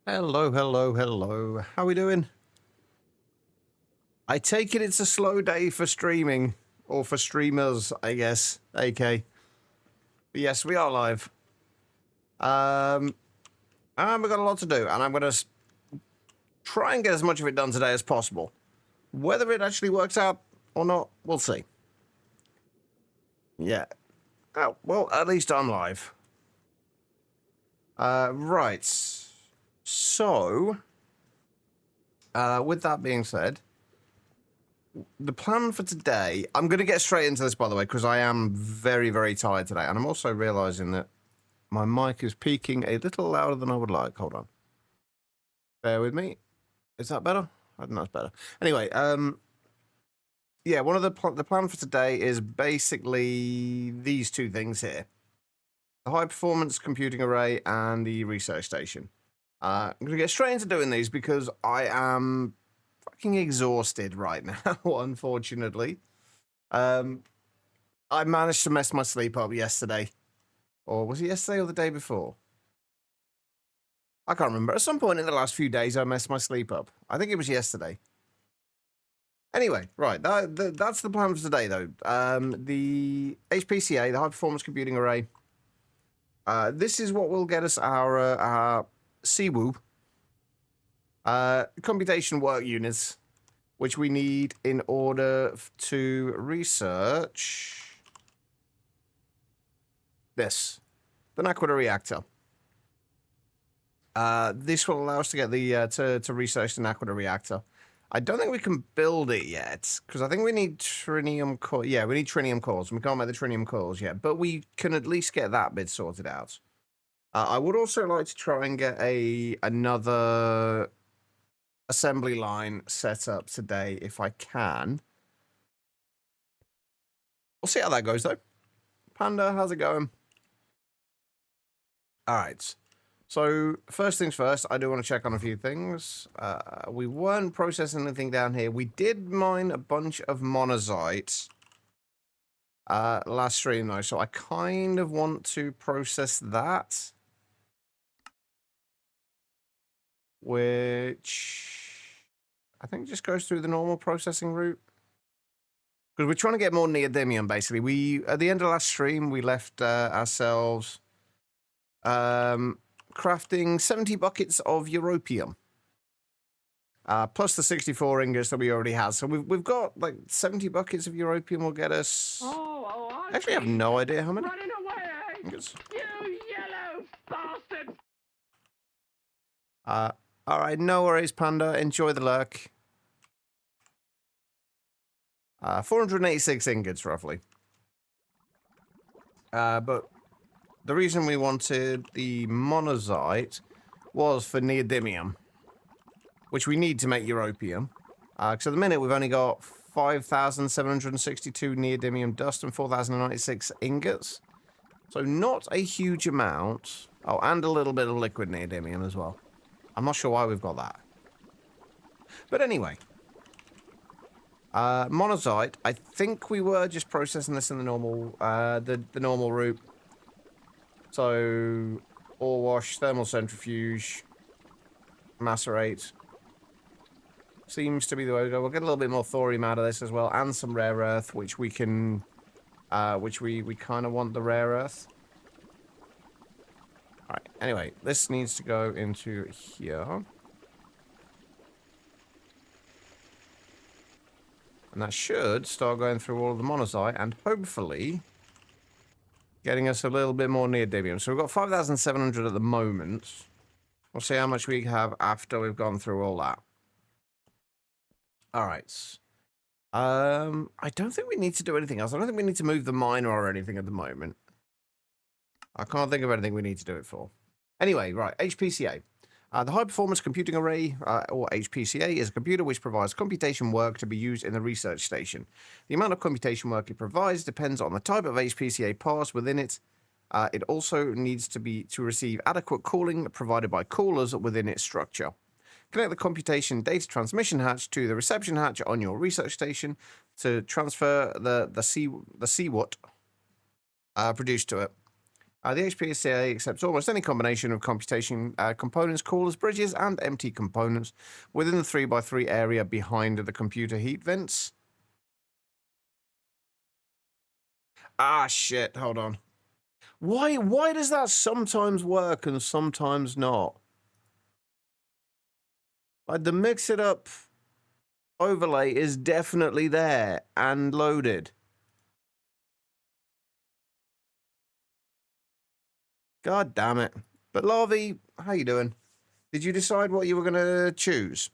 Hello, hello, hello. How we doing? I take it it's a slow day for streaming. Or for streamers, I guess. AK. But yes, we are live. And we've got a lot to do, and I'm going to try and get as much of it done today as possible. Whether it actually works out or not, we'll see. Yeah. Oh, well, at least I'm live. Right. So, with that being said, the plan for today, I'm going to get straight into this, by the way, because I am very, very tired today. And I'm also realizing that my mic is peaking a little louder than I would like. Hold on. Bear with me. Is that better? I think that's better. Anyway, yeah, one of the plan for today is basically these two things here. The high-performance computing array and the research station. I'm going to get straight into doing these because I am fucking exhausted right now, unfortunately. I managed to mess my sleep up yesterday. Or was it yesterday or the day before? I can't remember. At some point in the last few days, I messed my sleep up. I think it was yesterday. Anyway, right. That's the plan for today, though. The HPCA, the High Performance Computing Array. This is what will get us our CWOO computation work units, which we need in order to research this, the Naquita reactor. This will allow us to get the to research the Naquita reactor. I don't think we can build it yet because I think we need trinium core. Yeah, we need trinium cores. We can't make the trinium cores yet, but we can at least get that bit sorted out. I would also like to try and get another assembly line set up today if I can. We'll see how that goes though. Panda, how's it going? All right. So first things first, I do want to check on a few things. We weren't processing anything down here. We did mine a bunch of monazite last stream though, so I kind of want to process that. Which I think just goes through the normal processing route. Because we're trying to get more neodymium, basically. We, at the end of last stream, we left ourselves crafting 70 buckets of europium. Plus the 64 ingots that we already had. So we've got like 70 buckets of europium will get us... I actually have no idea how many. Running away, Ingots. you yellow bastard! All right, no worries, Panda. Enjoy the lurk. 486 ingots, roughly. But the reason we wanted the monazite was for neodymium, which we need to make europium. Because at the minute, we've only got 5,762 neodymium dust and 4,096 ingots. So not a huge amount. Oh, and a little bit of liquid neodymium as well. I'm not sure why we've got that. But anyway. Monazite, I think we were just processing this in the normal, the normal route. So, ore wash, thermal centrifuge, macerate. Seems to be the way to go. We'll get a little bit more thorium out of this as well, and some rare earth, which we can, which we kind of want the rare earth. Alright, anyway, this needs to go into here. And that should start going through all of the monazite and hopefully getting us a little bit more neodymium. So we've got 5,700 at the moment. We'll see how much we have after we've gone through all that. All right. I don't think we need to do anything else. I don't think we need to move the miner or anything at the moment. I can't think of anything we need to do it for. Anyway, right, HPCA. The High Performance Computing Array, or HPCA, is a computer which provides computation work to be used in the research station. The amount of computation work it provides depends on the type of HPCA parts within it. It also needs to receive adequate cooling provided by coolers within its structure. Connect the computation data transmission hatch to the reception hatch on your research station to transfer the CWOT produced to it. The HPCA accepts almost any combination of computation components, coolers, bridges, and empty components within the 3x3 area behind the computer heat vents. Ah, shit. Hold on. Why does that sometimes work and sometimes not? Like, the mix it up overlay is definitely there and loaded. God damn it. But Larvy, how you doing? Did you decide what you were going to choose?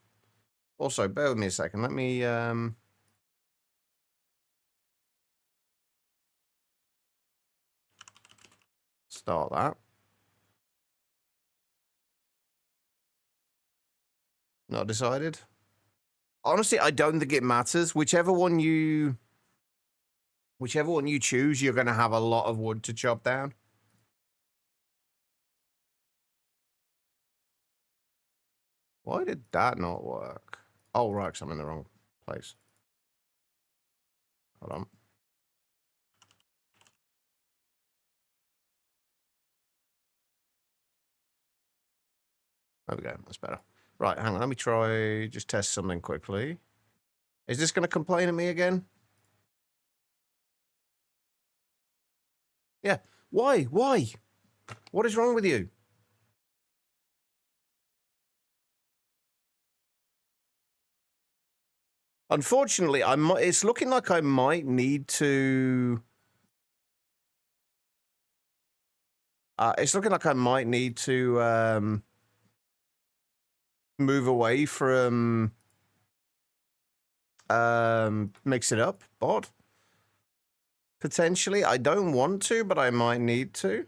Also, bear with me a second. Let me, start that. Not decided. Honestly, I don't think it matters. Whichever one you choose, you're going to have a lot of wood to chop down. Why did that not work? Oh, right, 'cause I'm in the wrong place. Hold on. There we go. That's better. Right, hang on. Let me try, just test something quickly. Is this going to complain at me again? Yeah. Why? Why? What is wrong with you? Unfortunately, it's looking like I might need to... it's looking like I might need to move away from mix it up bot. Potentially. I don't want to, but I might need to.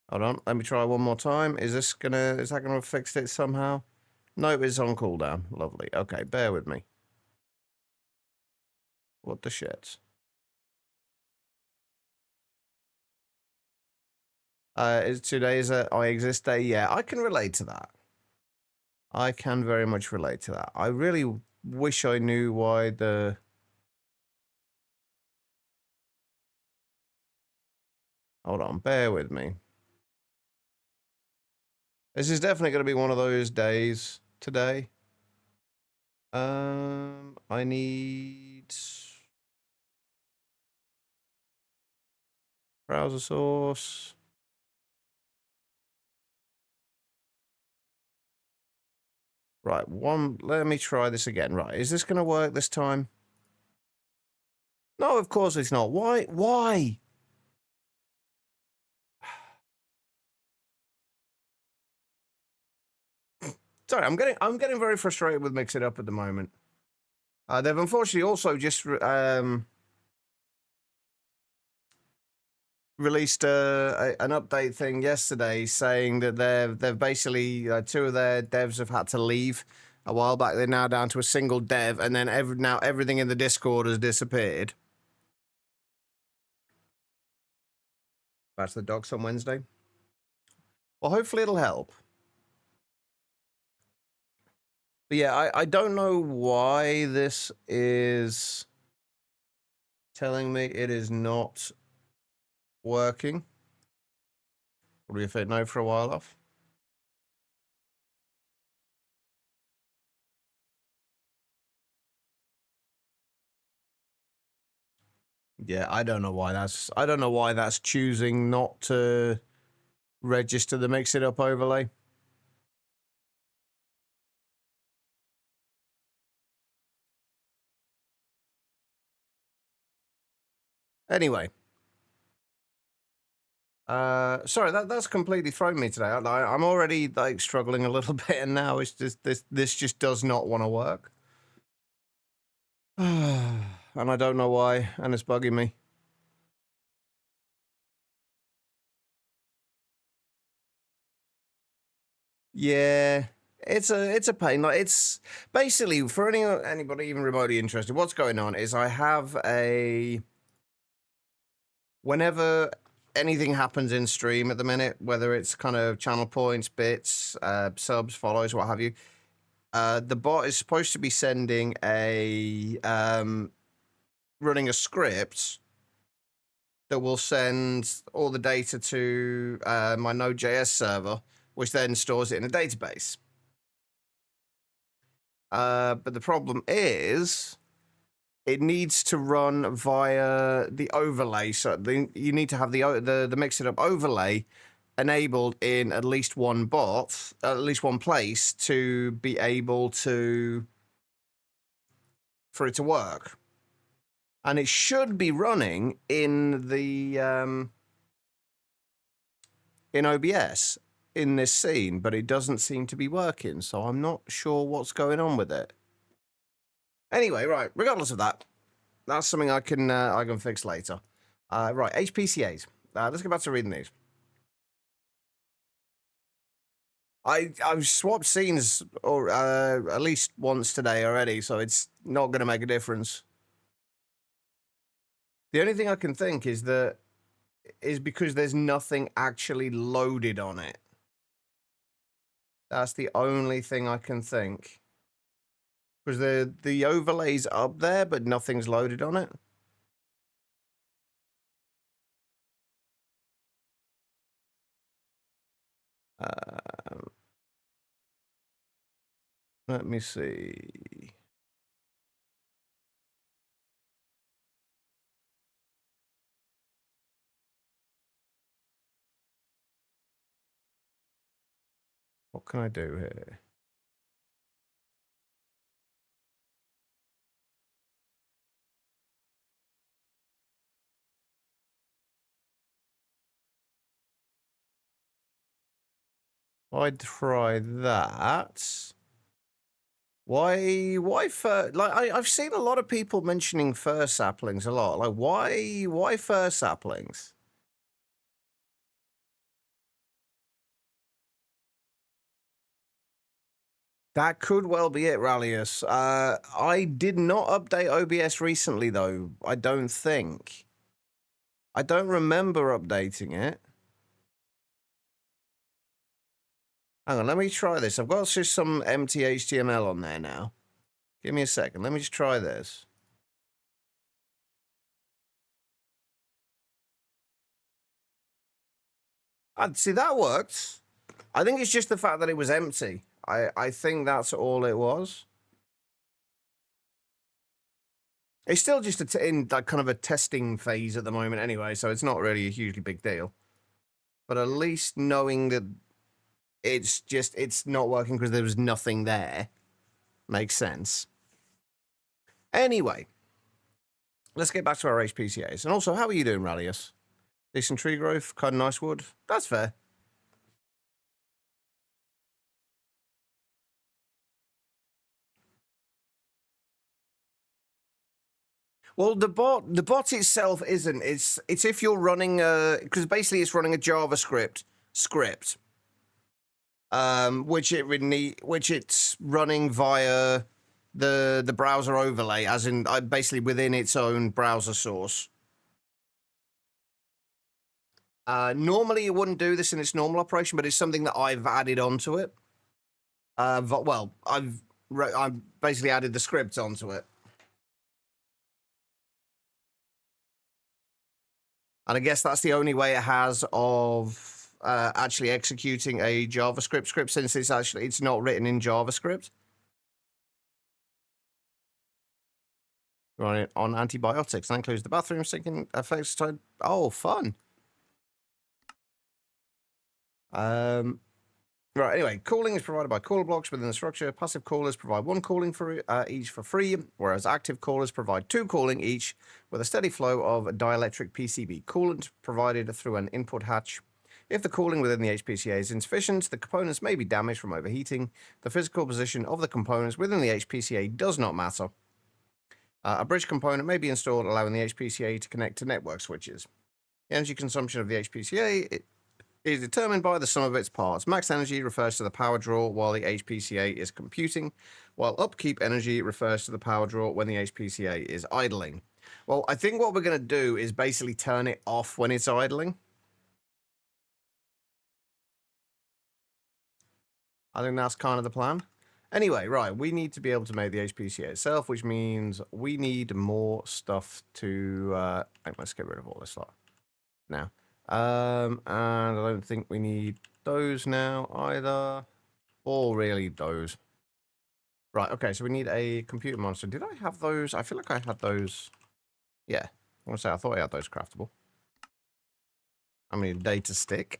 Hold on, let me try one more time. Is that gonna fix it somehow? No, it's on cooldown. Lovely. Okay, bear with me. What the shit? Is today's a I exist day? Yeah, I can relate to that. I can very much relate to that. I really wish I knew why the... Hold on, bear with me. This is definitely going to be one of those days today. I need... browser source. Right, let me try this again. Right, is this going to work this time? No, of course it's not. Why? Why? Sorry, I'm getting very frustrated with Mix It Up at the moment. They've unfortunately also just released an update thing yesterday saying that they've basically two of their devs have had to leave a while back. They're now down to a single dev, and then now everything in the Discord has disappeared. That's the docs on Wednesday. Well, hopefully it'll help. But yeah, I don't know why this is telling me it is not working. What do you think? No, for a while off. Yeah, I don't know why that's choosing not to register the Mix It Up overlay. Anyway. Sorry, that's completely thrown me today. I'm already like struggling a little bit, and now it's just this just does not want to work. And I don't know why, and it's bugging me. Yeah, it's a pain. Like, it's basically for anybody even remotely interested. What's going on is I have whenever anything happens in stream at the minute, whether it's kind of channel points, bits, subs, follows, what have you, the bot is supposed to be sending running a script that will send all the data to my Node.js server, which then stores it in a database. But the problem is it needs to run via the overlay. So you need to have the mix-it-up overlay enabled in at least one bot, at least one place, to be able for it to work. And it should be running in the in OBS in this scene, but it doesn't seem to be working. So I'm not sure what's going on with it. Anyway, right. Regardless of that, that's something I can fix later. Right, HPCAs. Let's get back to reading these. I've swapped scenes or at least once today already, so it's not going to make a difference. The only thing I can think is because there's nothing actually loaded on it. That's the only thing I can think. Because the overlay's up there, but nothing's loaded on it. Let me see. What can I do here? I'd try that. Why fir? Like I've seen a lot of people mentioning fir saplings a lot. Like why fir saplings? That could well be it, Rallius. I did not update OBS recently though. I don't think. I don't remember updating it. Hang on, let me try this. I've got just some empty HTML on there now. Give me a second. Let me just try this. See, that worked. I think it's just the fact that it was empty. I think that's all it was. It's still just in like kind of a testing phase at the moment anyway, so it's not really a hugely big deal. But at least knowing that it's not working because there was nothing there makes sense. Anyway, let's get back to our HPCAs. And also, how are you doing, Rallius? Decent tree growth, kind of nice wood. That's fair. Well, the bot itself isn't. It's if you're running because basically it's running a JavaScript script, which it's running via the browser overlay, as in basically within its own browser source. Normally it wouldn't do this in its normal operation, but it's something that I've added onto it. Well, I've basically added the script onto it. And I guess that's the only way it has of actually executing a JavaScript script, since it's not written in JavaScript. Running on antibiotics. That includes the bathroom sinking effects. Oh, fun. Right, anyway, cooling is provided by cooler blocks within the structure. Passive coolers provide one cooling for each for free, whereas active coolers provide two cooling each with a steady flow of dielectric PCB coolant provided through an input hatch. If the cooling within the HPCA is insufficient, the components may be damaged from overheating. The physical position of the components within the HPCA does not matter. A bridge component may be installed, allowing the HPCA to connect to network switches. The energy consumption of the HPCA is determined by the sum of its parts. Max energy refers to the power draw while the HPCA is computing, while upkeep energy refers to the power draw when the HPCA is idling. Well, I think what we're going to do is basically turn it off when it's idling. I think that's kind of the plan. Anyway, right, we need to be able to make the HPCA itself, which means we need more stuff to... let's get rid of all this lot. now. And I don't think we need those now either. Or really those. Right, okay, so we need a computer monitor. Did I have those? I feel like I had those. Yeah, I want to say I thought I had those craftable. I mean, data stick.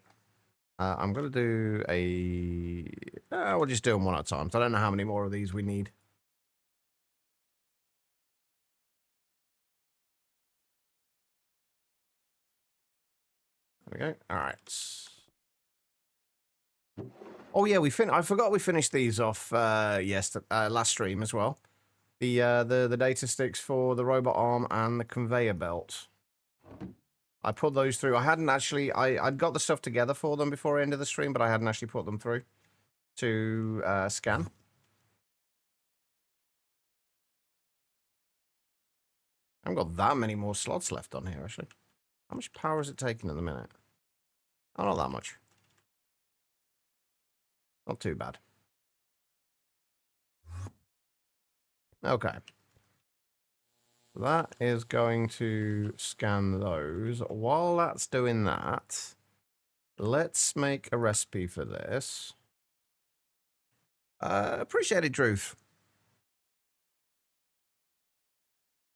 I'm going to do a... we'll just do them one at a time. So I don't know how many more of these we need. There we go. All right. Oh yeah, I forgot we finished these off last stream as well. The data sticks for the robot arm and the conveyor belt. I put those through. I hadn't actually... I'd got the stuff together for them before the end of the stream, but I hadn't actually put them through to scan. I haven't got that many more slots left on here, actually. How much power is it taking at the minute? Oh, not that much. Not too bad. Okay. That is going to scan those. While that's doing that, let's make a recipe for this. Appreciate it, Druth.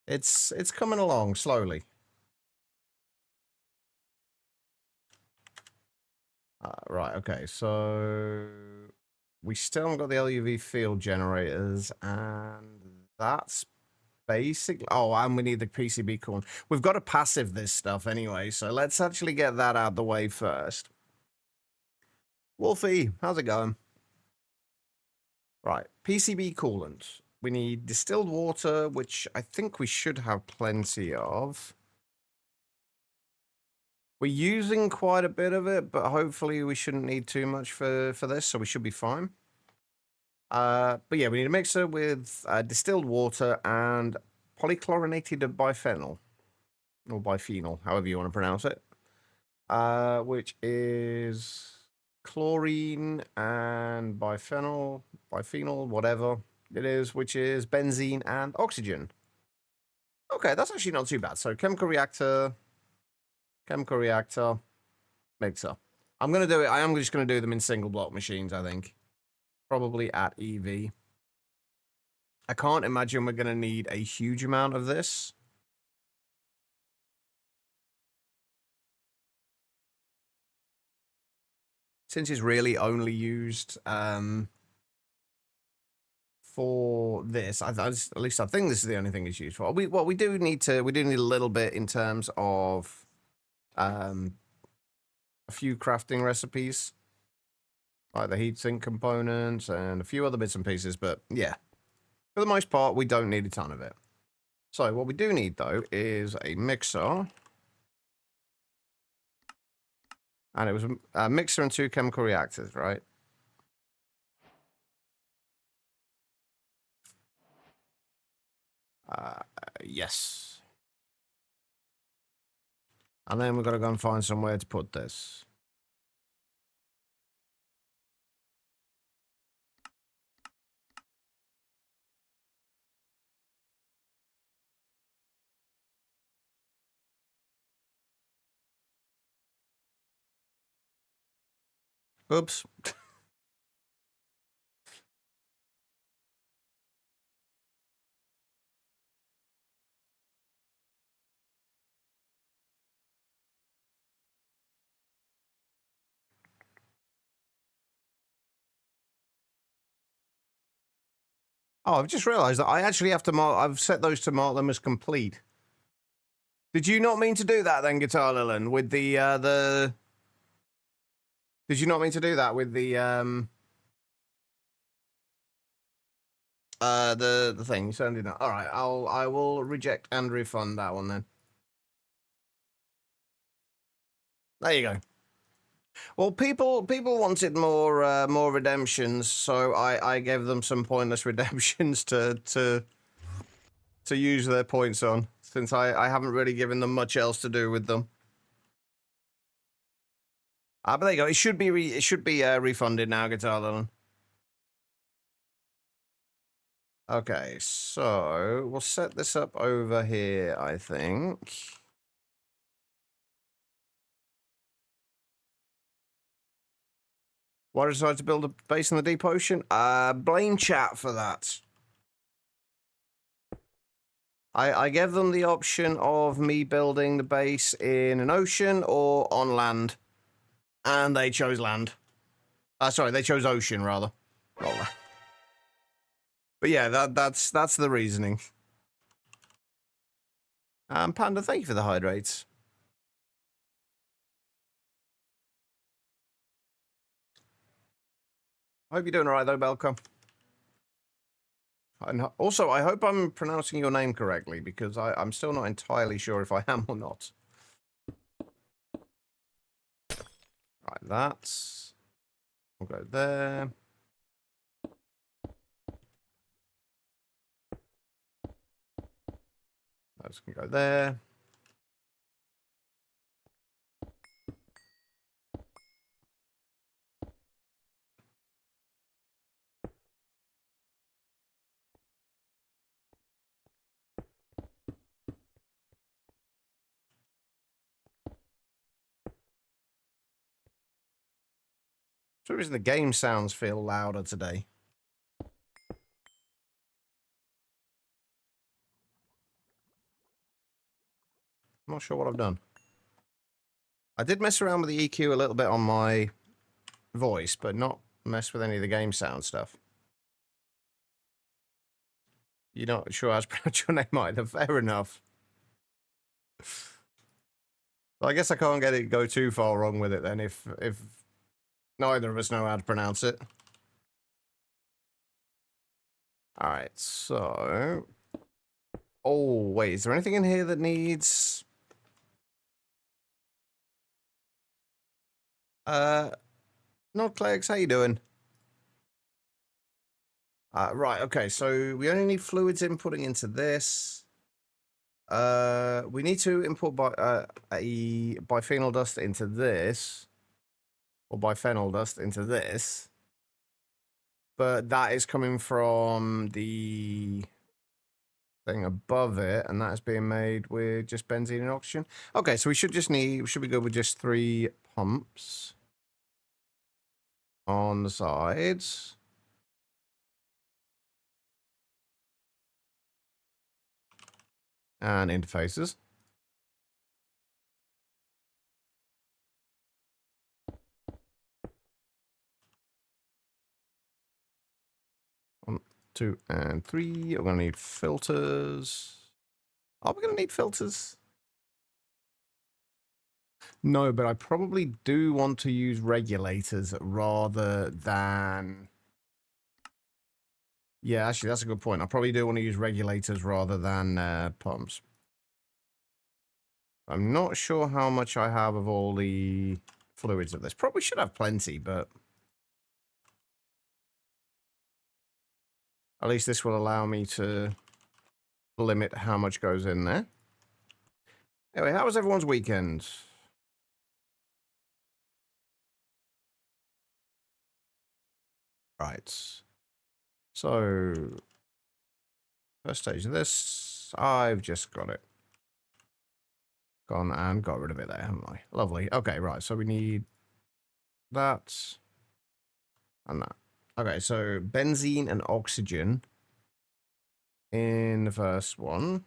It's coming along slowly. Right, okay, so we still haven't got the LUV field generators, and that's basically... Oh, and we need the PCB coolant. We've got to passive this stuff anyway, so let's actually get that out of the way first. Wolfie, how's it going? Right, PCB coolant. We need distilled water, which I think we should have plenty of. We're using quite a bit of it, but hopefully we shouldn't need too much for this, so we should be fine. But yeah, we need a mixer with distilled water and polychlorinated biphenyl. Or biphenyl, however you want to pronounce it. Which is chlorine and biphenyl, whatever it is, which is benzene and oxygen. Okay, that's actually not too bad. So chemical reactor, mixer. I'm going to do it. I am just going to do them in single block machines, I think. Probably at EV. I can't imagine we're going to need a huge amount of this. Since it's really only used for this, at least I think this is the only thing it's used for. We do need a little bit in terms of a few crafting recipes, like the heatsink components and a few other bits and pieces. But yeah, for the most part, we don't need a ton of it. So what we do need though is a mixer, and it was a mixer and 2 chemical reactors, right? Yes. And then we've got to go and find somewhere to put this. Oops. Oh, I've just realized that I actually have to mark... I've set those to mark them as complete. Did you not mean to do that then, Guitar Lilin, with the... Did you not mean to do that with the thing? You certainly did not. All right, I will reject and refund that one then. There you go. Well, people wanted more redemptions, so I gave them some pointless redemptions to use their points on, since I haven't really given them much else to do with them. But there you go. It should be refunded now, Guitar Lilin. Okay, so we'll set this up over here, I think. Why did I decide to build a base in the deep ocean? Blame chat for that. I gave them the option of me building the base in an ocean or on land. And they chose land. Sorry, they chose ocean, rather. Not land. But yeah, that's the reasoning. Panda, thank you for the hydrates. I hope you're doing alright though, Belko. And also, I hope I'm pronouncing your name correctly, because I'm still not entirely sure if I am or not. Right, that's... We'll go there. Those can go there. For some reason, the game sounds feel louder today. I'm not sure what I've done. I did mess around with the EQ a little bit on my voice, but not mess with any of the game sound stuff. You're not sure how to pronounce your name either. Fair enough. Well, I guess I can't get it go too far wrong with it then if neither of us know how to pronounce it. Alright, so... Oh, wait, is there anything in here that needs... Nodclex, how you doing? Right, okay, so we only need fluids inputting into this. We need to import a biphenyl dust into this. Or biphenyl dust into this. But that is coming from the thing above it, and that is being made with just benzene and oxygen. Okay, so we should be good with just 3 pumps on the sides. And interfaces. One, 2, and 3. We're going to need filters. Are we going to need filters? No, but I probably do want to use regulators rather than... Yeah, actually, that's a good point. I probably do want to use regulators rather than pumps. I'm not sure how much I have of all the fluids of this. Probably should have plenty, but... At least this will allow me to limit how much goes in there. Anyway, how was everyone's weekend? Right. So, first stage of this, I've just got it. Gone and got rid of it there, haven't I? Lovely. Okay, right, so we need that and that. Okay, so benzene and oxygen in the first one.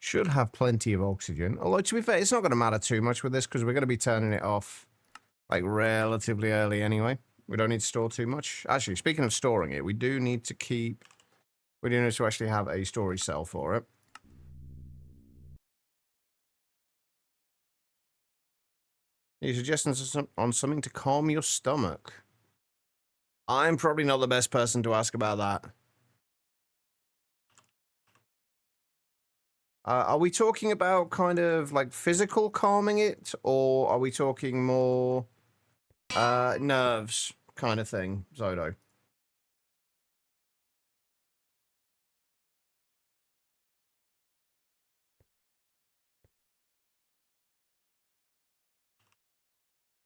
Should have plenty of oxygen. Although, to be fair, it's not going to matter too much with this because we're going to be turning it off like relatively early anyway. We don't need to store too much. Actually, speaking of storing it, we do need to actually have a storage cell for it. Any suggestions on something to calm your stomach? I'm probably not the best person to ask about that. Are we talking about kind of like physical calming it, or are we talking more nerves kind of thing, Zodo?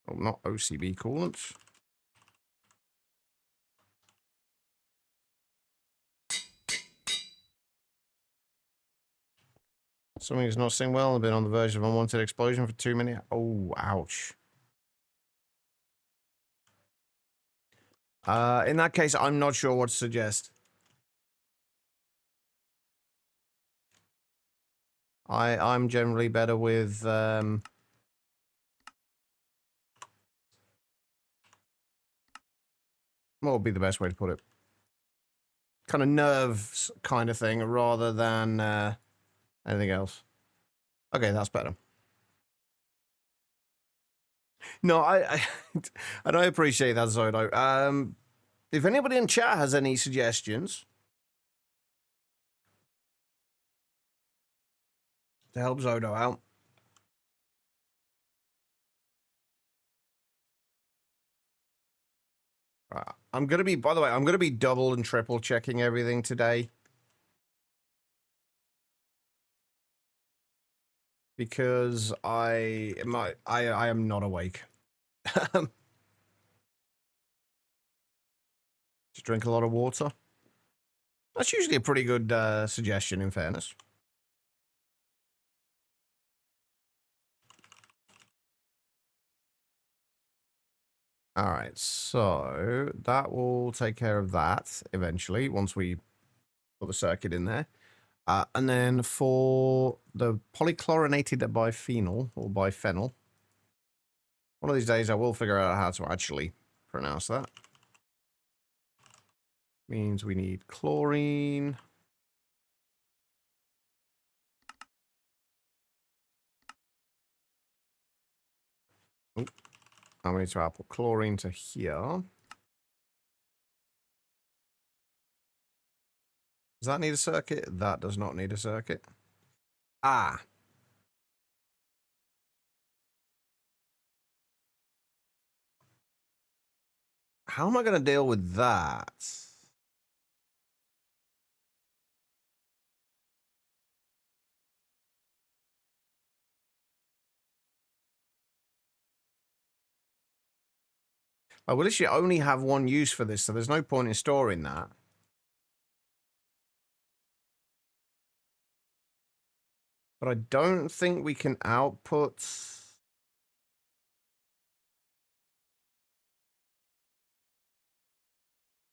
Oh, not OCB coolant. Something is not sitting well. I've been on the verge of unwanted explosion for 2 minutes. Oh, ouch. In that case, I'm not sure what to suggest. I'm generally better with what would be the best way to put it? Kind of nerves kind of thing rather than anything else. Okay, that's better. No, and I appreciate that, Zodo. If anybody in chat has any suggestions to help Zodo out, I'm gonna be. By the way, I'm gonna be double and triple checking everything today because I am not awake. Just drink a lot of water. That's usually a pretty good suggestion, in fairness. All right, so that will take care of that eventually once we put the circuit in there. And then for the polychlorinated biphenyl or biphenyl, one of these days I will figure out how to actually pronounce that. Means we need chlorine. Oh, and we need to output chlorine to here. Does that need a circuit? That does not need a circuit. Ah. How am I going to deal with that? I will literally only have one use for this, so there's no point in storing that. But I don't think we can output...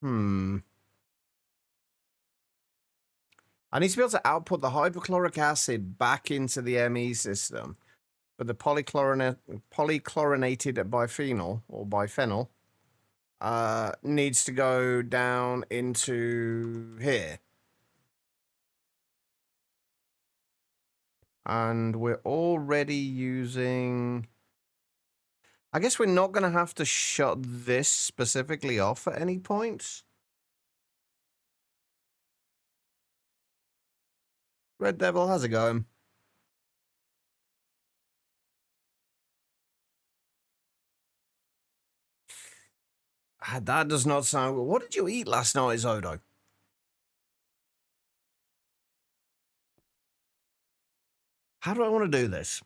I need to be able to output the hydrochloric acid back into the ME system. But the polychlorinated biphenyl, or biphenyl, needs to go down into here. And we're already using... I guess we're not going to have to shut this specifically off at any point. Red Devil, how's it going? That does not sound good. What did you eat last night, Zodo? How do I want to do this?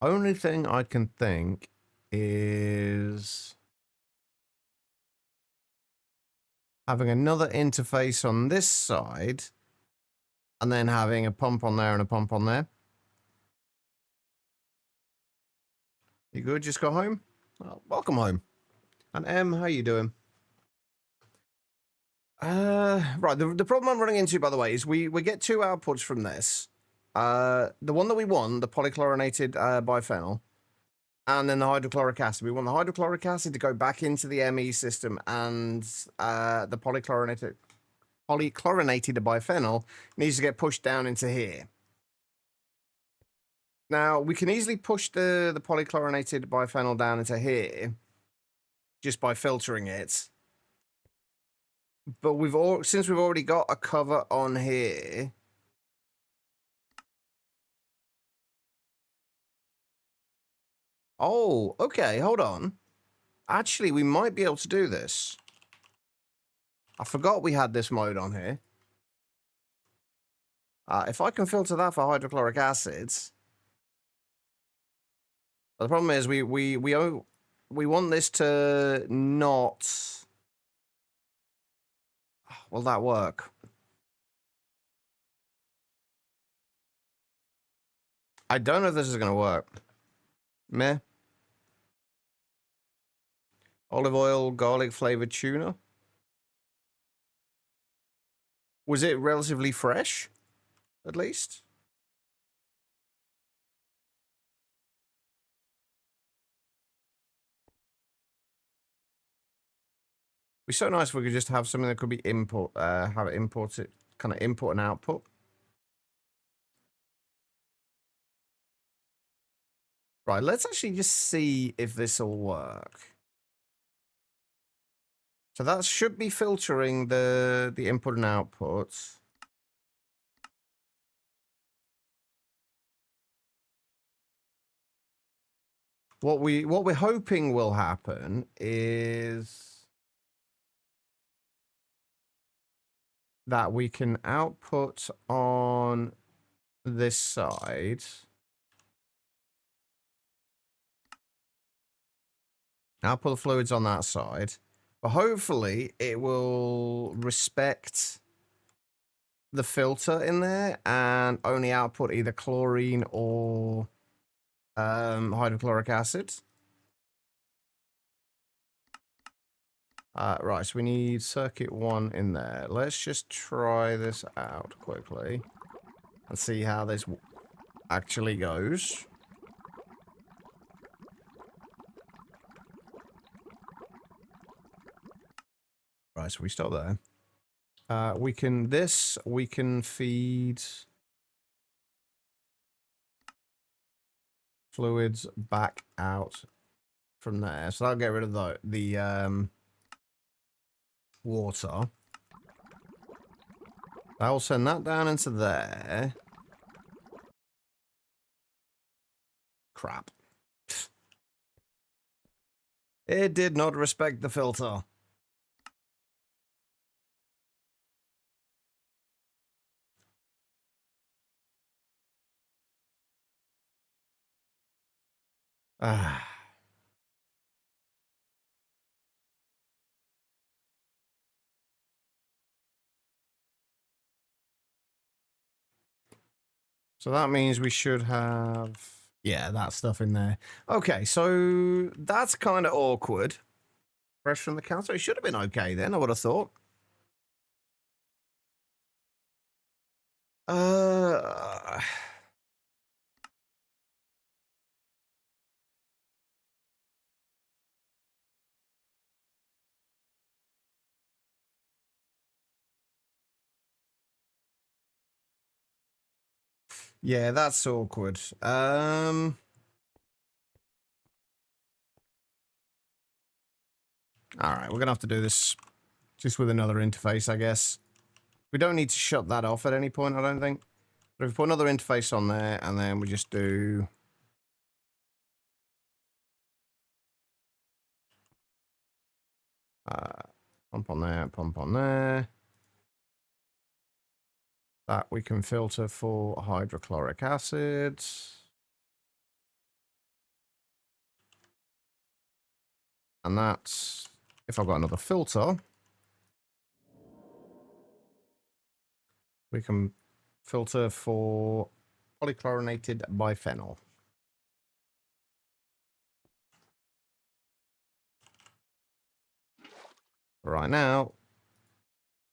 Only thing I can think is having another interface on this side and then having a pump on there and a pump on there. You good? Just got home? Well, welcome home. And Em, how you doing? Right, the problem I'm running into, by the way, is we get two outputs from this. The one that we want, the polychlorinated biphenyl, and then the hydrochloric acid. We want the hydrochloric acid to go back into the ME system, and the polychlorinated biphenyl needs to get pushed down into here. Now, we can easily push the polychlorinated biphenyl down into here just by filtering it. But since we've already got a cover on here, oh, okay, hold on. Actually, we might be able to do this. I forgot we had this mode on here. If I can filter that for hydrochloric acids, But the problem is we want this to not. Will that work? I don't know if this is going to work. Meh. Olive oil, garlic flavored tuna. Was it relatively fresh? At least? It'd be so nice if we could just have something that could be have it imported, kind of input and output. Right, let's actually just see if this will work. So that should be filtering the input and output. What we're hoping will happen is that we can output on this side. Output the fluids on that side. But hopefully it will respect the filter in there and only output either chlorine or hydrochloric acid. Right, so we need circuit 1 in there. Let's just try this out quickly and see how this actually goes. Right, so we stop there. We can feed fluids back out from there. So that'll get rid of the water. I will send that down into there. Crap. It did not respect the filter. Ah. So that means we should have, yeah, that stuff in there. Okay, so that's kind of awkward. Fresh from the counter. It should have been okay then, I would have thought. Uh, yeah, that's awkward. All right, we're gonna have to do this just with another interface, I guess. We don't need to shut that off at any point, I don't think. But if we put another interface on there, and then we just do... pump on there, pump on there. That we can filter for hydrochloric acid. And that's... if I've got another filter, we can filter for polychlorinated biphenyl. Right now,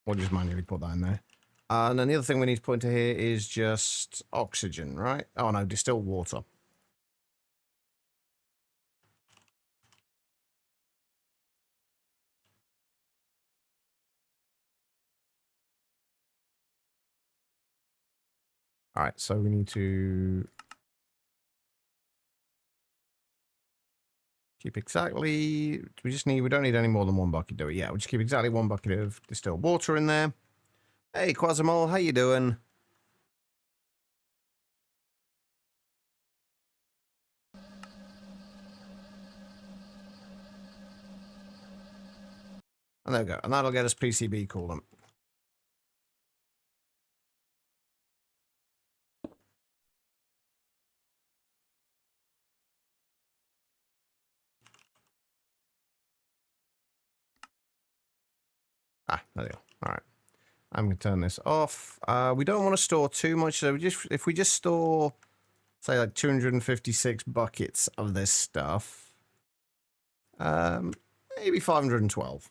we'll just manually put that in there. And then the other thing we need to put into here is just oxygen, right? Oh no, distilled water. All right, so we need to keep exactly, we don't need any more than one bucket, do we? Yeah, we'll just keep exactly one bucket of distilled water in there. Hey, Quasimol, how you doing? And there we go. And that'll get us PCB coolant. There you go. All right. I'm going to turn this off. We don't want to store too much. So if we just store, say, like 256 buckets of this stuff, maybe 512.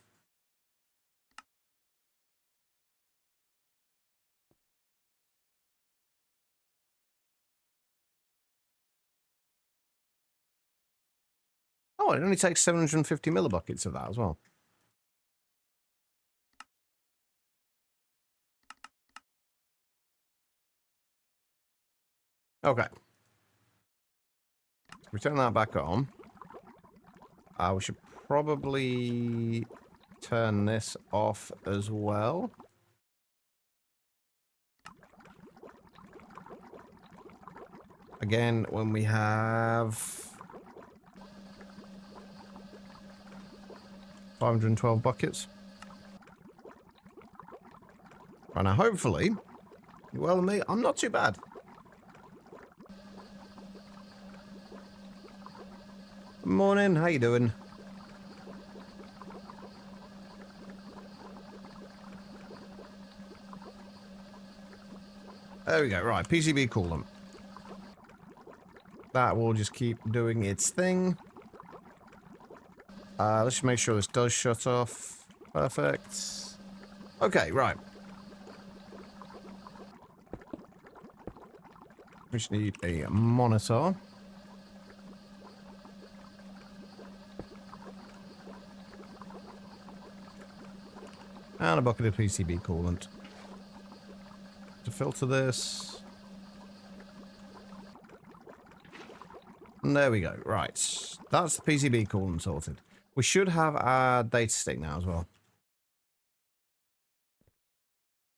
Oh, it only takes 750 millibuckets of that as well. Okay. We turn that back on. We should probably turn this off as well. Again, when we have 512 buckets. Right now, hopefully, well, me, I'm not too bad. Morning, how you doing? There we go, right, PCB coolant. That will just keep doing its thing. Let's just make sure this does shut off. Perfect. Okay, right. We just need a monitor. And a bucket of PCB coolant. To filter this. And there we go. Right. That's the PCB coolant sorted. We should have our data stick now as well.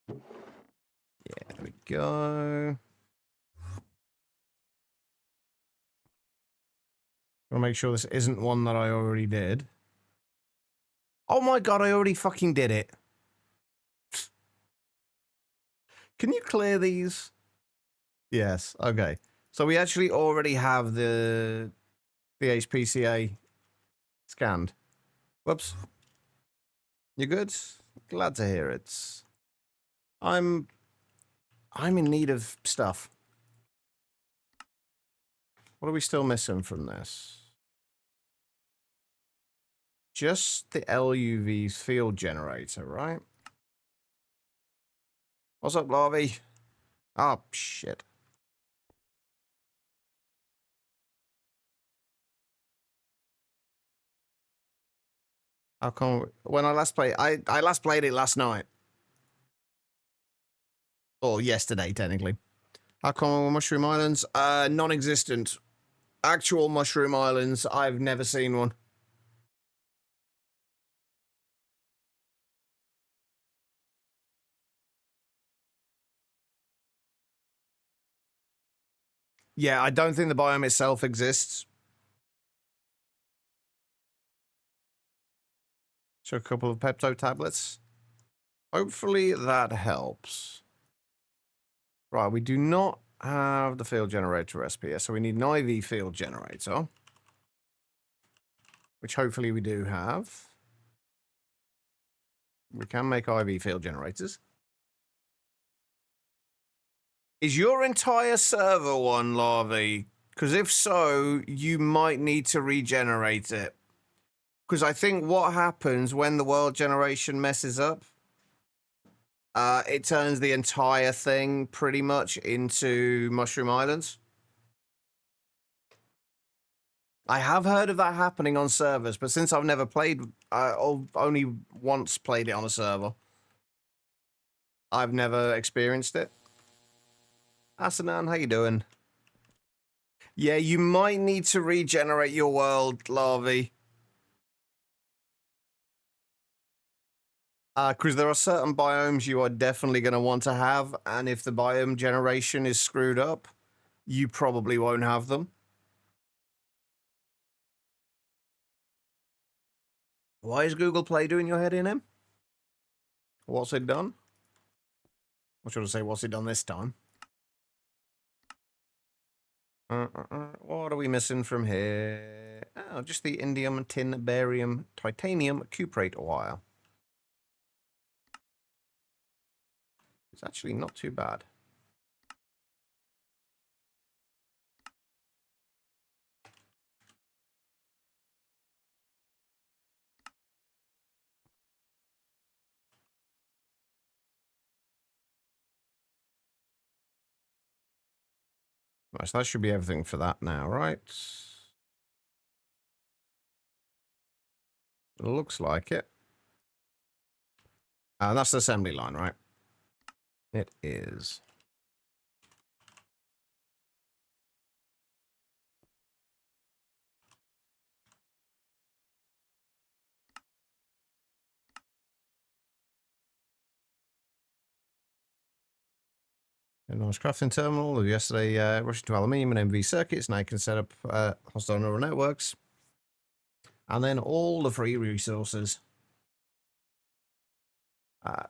Yeah, there we go. I'll make sure this isn't one that I already did. Oh my god, I already fucking did it. Can you clear these? Yes, okay. So we actually already have the HPCA scanned. Whoops. You good? Glad to hear it. I'm in need of stuff. What are we still missing from this? Just the LUV's field generator, right? What's up, Larvy? Oh, shit. How come... When I last played... I last played it last night. Or yesterday, technically. How come Mushroom Islands? Non-existent. Actual Mushroom Islands, I've never seen one. Yeah, I don't think the biome itself exists. So a couple of Pepto tablets. Hopefully that helps. Right, we do not have the field generator SPS, so we need an IV field generator. Which hopefully we do have. We can make IV field generators. Is your entire server one, Larvae? Because if so, you might need to regenerate it. Because I think what happens when the world generation messes up, it turns the entire thing pretty much into Mushroom Islands. I have heard of that happening on servers, but since I've never played, only once played it on a server, I've never experienced it. Asanan, how you doing? Yeah, you might need to regenerate your world, Larvae. Because there are certain biomes you are definitely going to want to have, and if the biome generation is screwed up, you probably won't have them. Why is Google Play doing your head in, Em? What's it done? Or should I say, what's it done this time? What are we missing from here? Oh, just the indium, tin, barium, titanium, cuprate wire. It's actually not too bad. Right, so that should be everything for that now, right? It looks like it. And that's the assembly line, right? It is. A nice crafting terminal of yesterday, rushing to aluminium and MV circuits. Now you can set up hostile neural networks. And then all the free resources.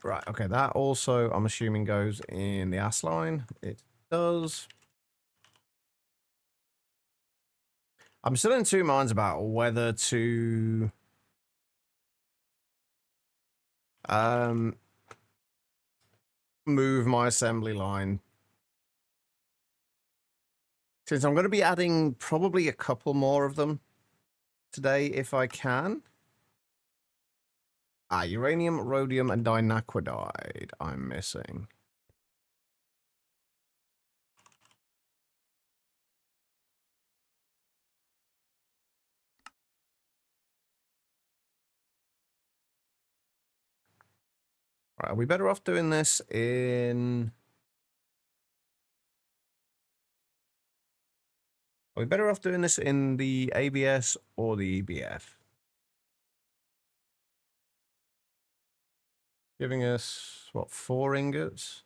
Right, okay, that also, I'm assuming, goes in the ass line. It does. I'm still in two minds about whether to move my assembly line. Since I'm going to be adding probably a couple more of them today if I can. Uranium, rhodium, and dinaquidide I'm missing. Right, are we better off doing this in... Are we better off doing this in the ABS or the EBF? Giving us, what, 4 ingots?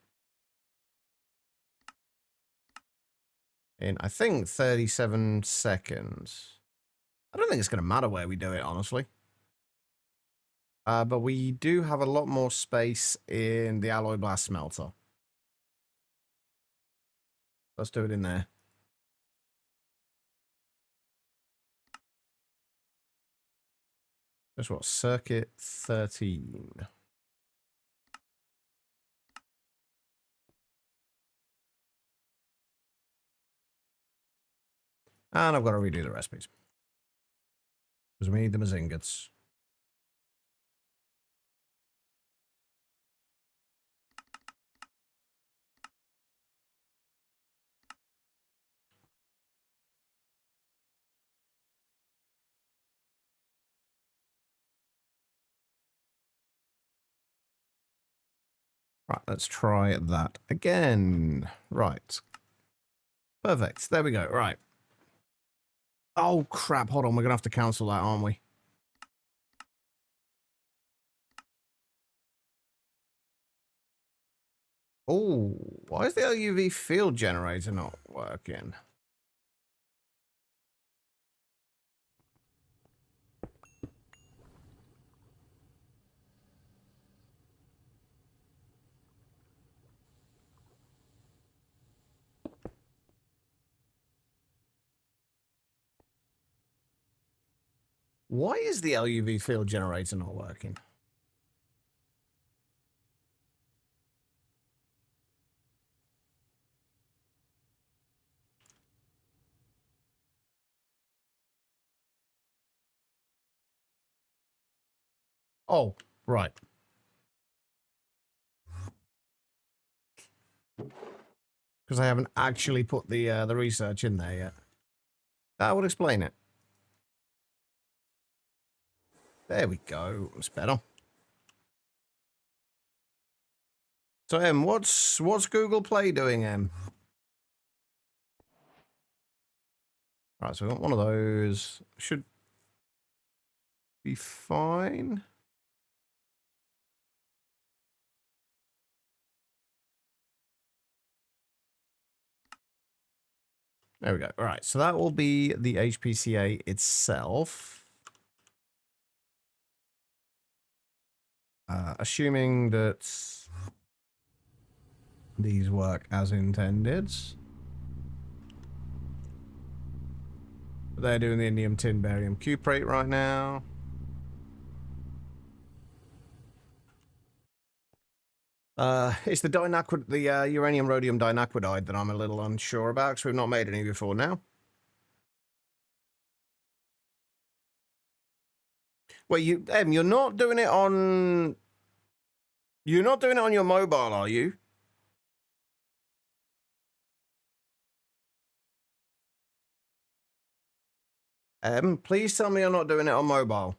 In, I think, 37 seconds. I don't think it's going to matter where we do it, honestly. But we do have a lot more space in the alloy blast smelter. Let's do it in there. That's what, circuit 13. And I've got to redo the recipes. Because we need them as ingots. Right, let's try that again. Right. Perfect. There we go. Right. Oh, crap. Hold on. We're going to have to cancel that, aren't we? Oh, why is the LUV field generator not working? Why is the LUV field generator not working? Oh, right. Because I haven't actually put the research in there yet. That would explain it. There we go. It's better. So, what's Google Play doing, Right, so we got one of those. Should be fine. There we go. All right, so that will be the HPCA itself. Assuming that these work as intended. They're doing the indium tin barium cuprate right now. It's the the uranium rhodium dinaquidide that I'm a little unsure about because we've not made any before now. Well, you're not doing it on. You're not doing it on your mobile, are you? Please tell me you're not doing it on mobile.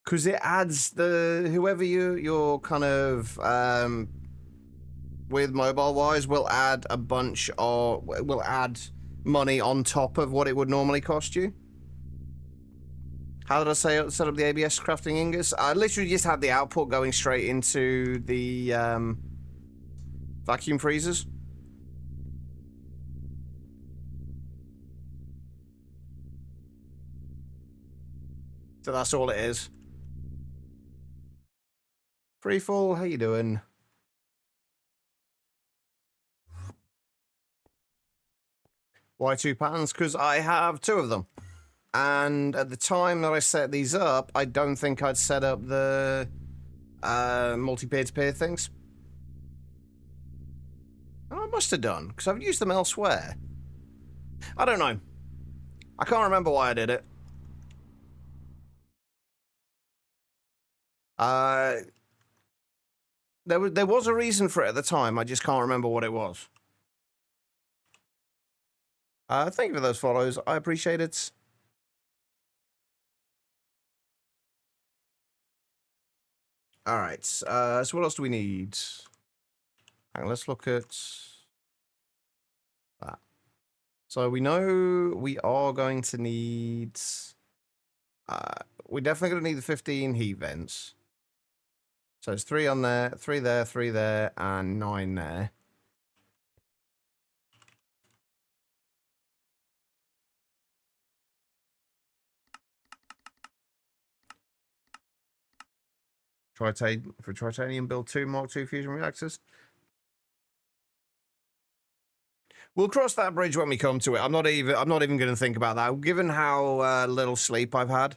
Because it adds whoever you're kind of with mobile wise will add a bunch of will add money on top of what it would normally cost you. How did I set up the ABS crafting ingots? I literally just had the output going straight into the vacuum freezers. So that's all it is. Freefall, how you doing? Why 2 patterns? Because I have 2 of them. And at the time that I set these up, I don't think I'd set up the multi-peer-to-peer things. I must have done, because I've used them elsewhere. I don't know. I can't remember why I did it. There was a reason for it at the time, I just can't remember what it was. Thank you for those follows, I appreciate it. Alright, so what else do we need? Hang on, let's look at that. So we know we are going to need... we're definitely going to need the 15 heat vents. So it's 3 on there, 3 there, 3 there, and 9 there. For titanium, build 2 Mark II fusion reactors. We'll cross that bridge when we come to it. I'm not even going to think about that. Given how little sleep I've had,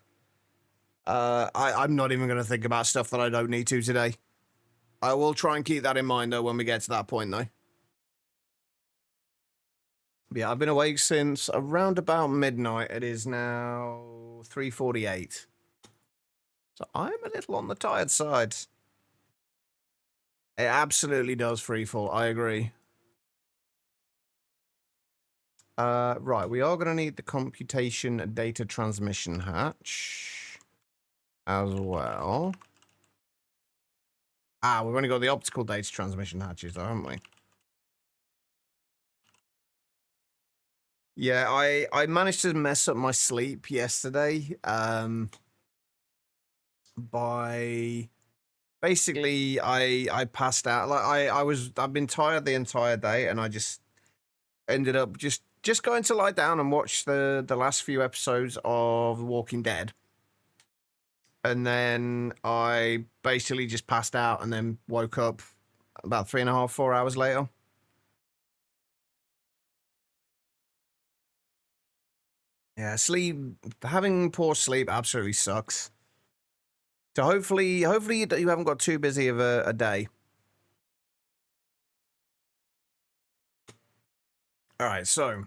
I'm not even going to think about stuff that I don't need to today. I will try and keep that in mind though when we get to that point though. Yeah, I've been awake since around about midnight. It is now 3:48. So I'm a little on the tired side. It absolutely does freefall. I agree. Right, we are going to need the computation data transmission hatch as well. We've only got the optical data transmission hatches, though, haven't we? Yeah, I managed to mess up my sleep yesterday. By basically I passed out. Like I've been tired the entire day, and I just ended up just going to lie down and watch the last few episodes of The Walking Dead. And then I basically just passed out and then woke up about 3.5, 4 hours later. Yeah, having poor sleep absolutely sucks. So hopefully you haven't got too busy of a day. All right, so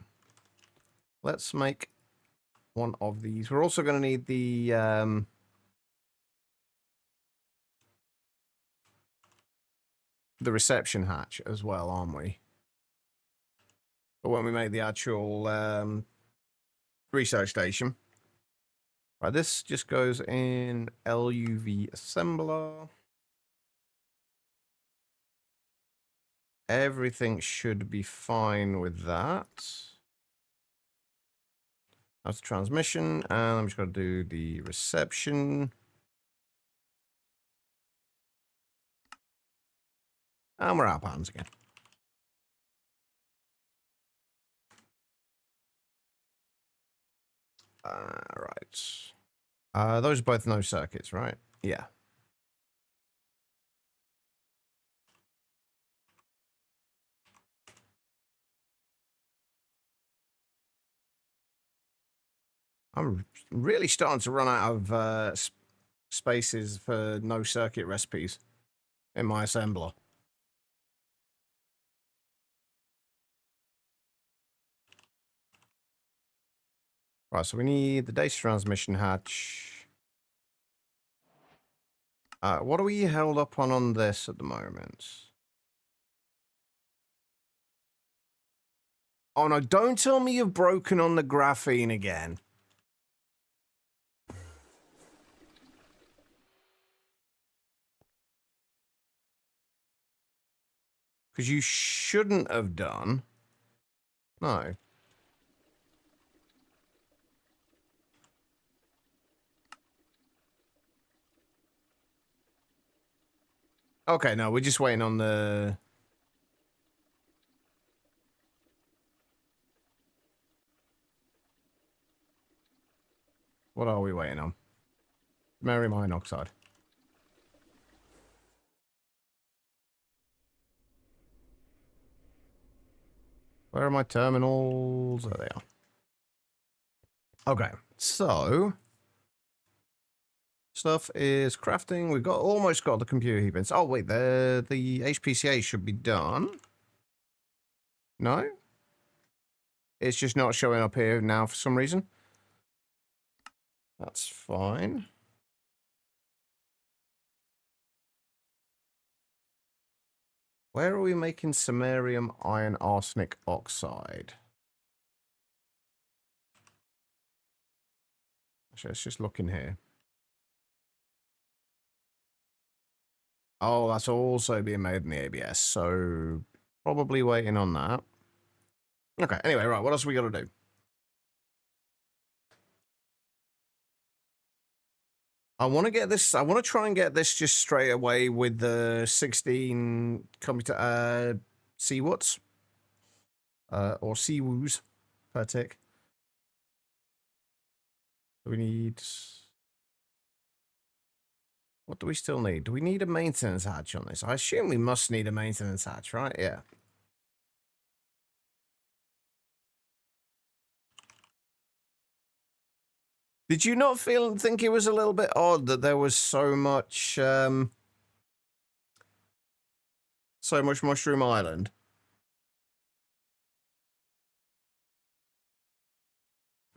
let's make one of these. We're also going to need the reception hatch as well, aren't we? But when we make the actual research station. Right, this just goes in LUV assembler. Everything should be fine with that. That's the transmission, and I'm just going to do the reception. And we're out of hands again. Right. Those are both no circuits, right? Yeah. I'm really starting to run out of spaces for no circuit recipes in my assembler. Right, so we need the data transmission hatch. What are we held up on this at the moment? Oh no, don't tell me you've broken on the graphene again. Because you shouldn't have done. No. Okay, no, we're just waiting on the... What are we waiting on? Barium iron oxide. Where are my terminals? There they are. Okay, so... Stuff is crafting. We've got almost got the computer heapings. Oh, wait, the HPCA should be done. No? It's just not showing up here now for some reason. That's fine. Where are we making samarium iron arsenic oxide? Actually, let's just look in here. Oh, that's also being made in the ABS, so probably waiting on that. Okay, anyway, right, what else we got to do? I want to get this, I want to try and get this just straight away with the 16 computer, CWATs, or CWOs per tick. We need, what do we still need? Do we need a maintenance hatch on this? I assume we must need a maintenance hatch, right? Yeah. Did you not think it was a little bit odd that there was so much Mushroom Island?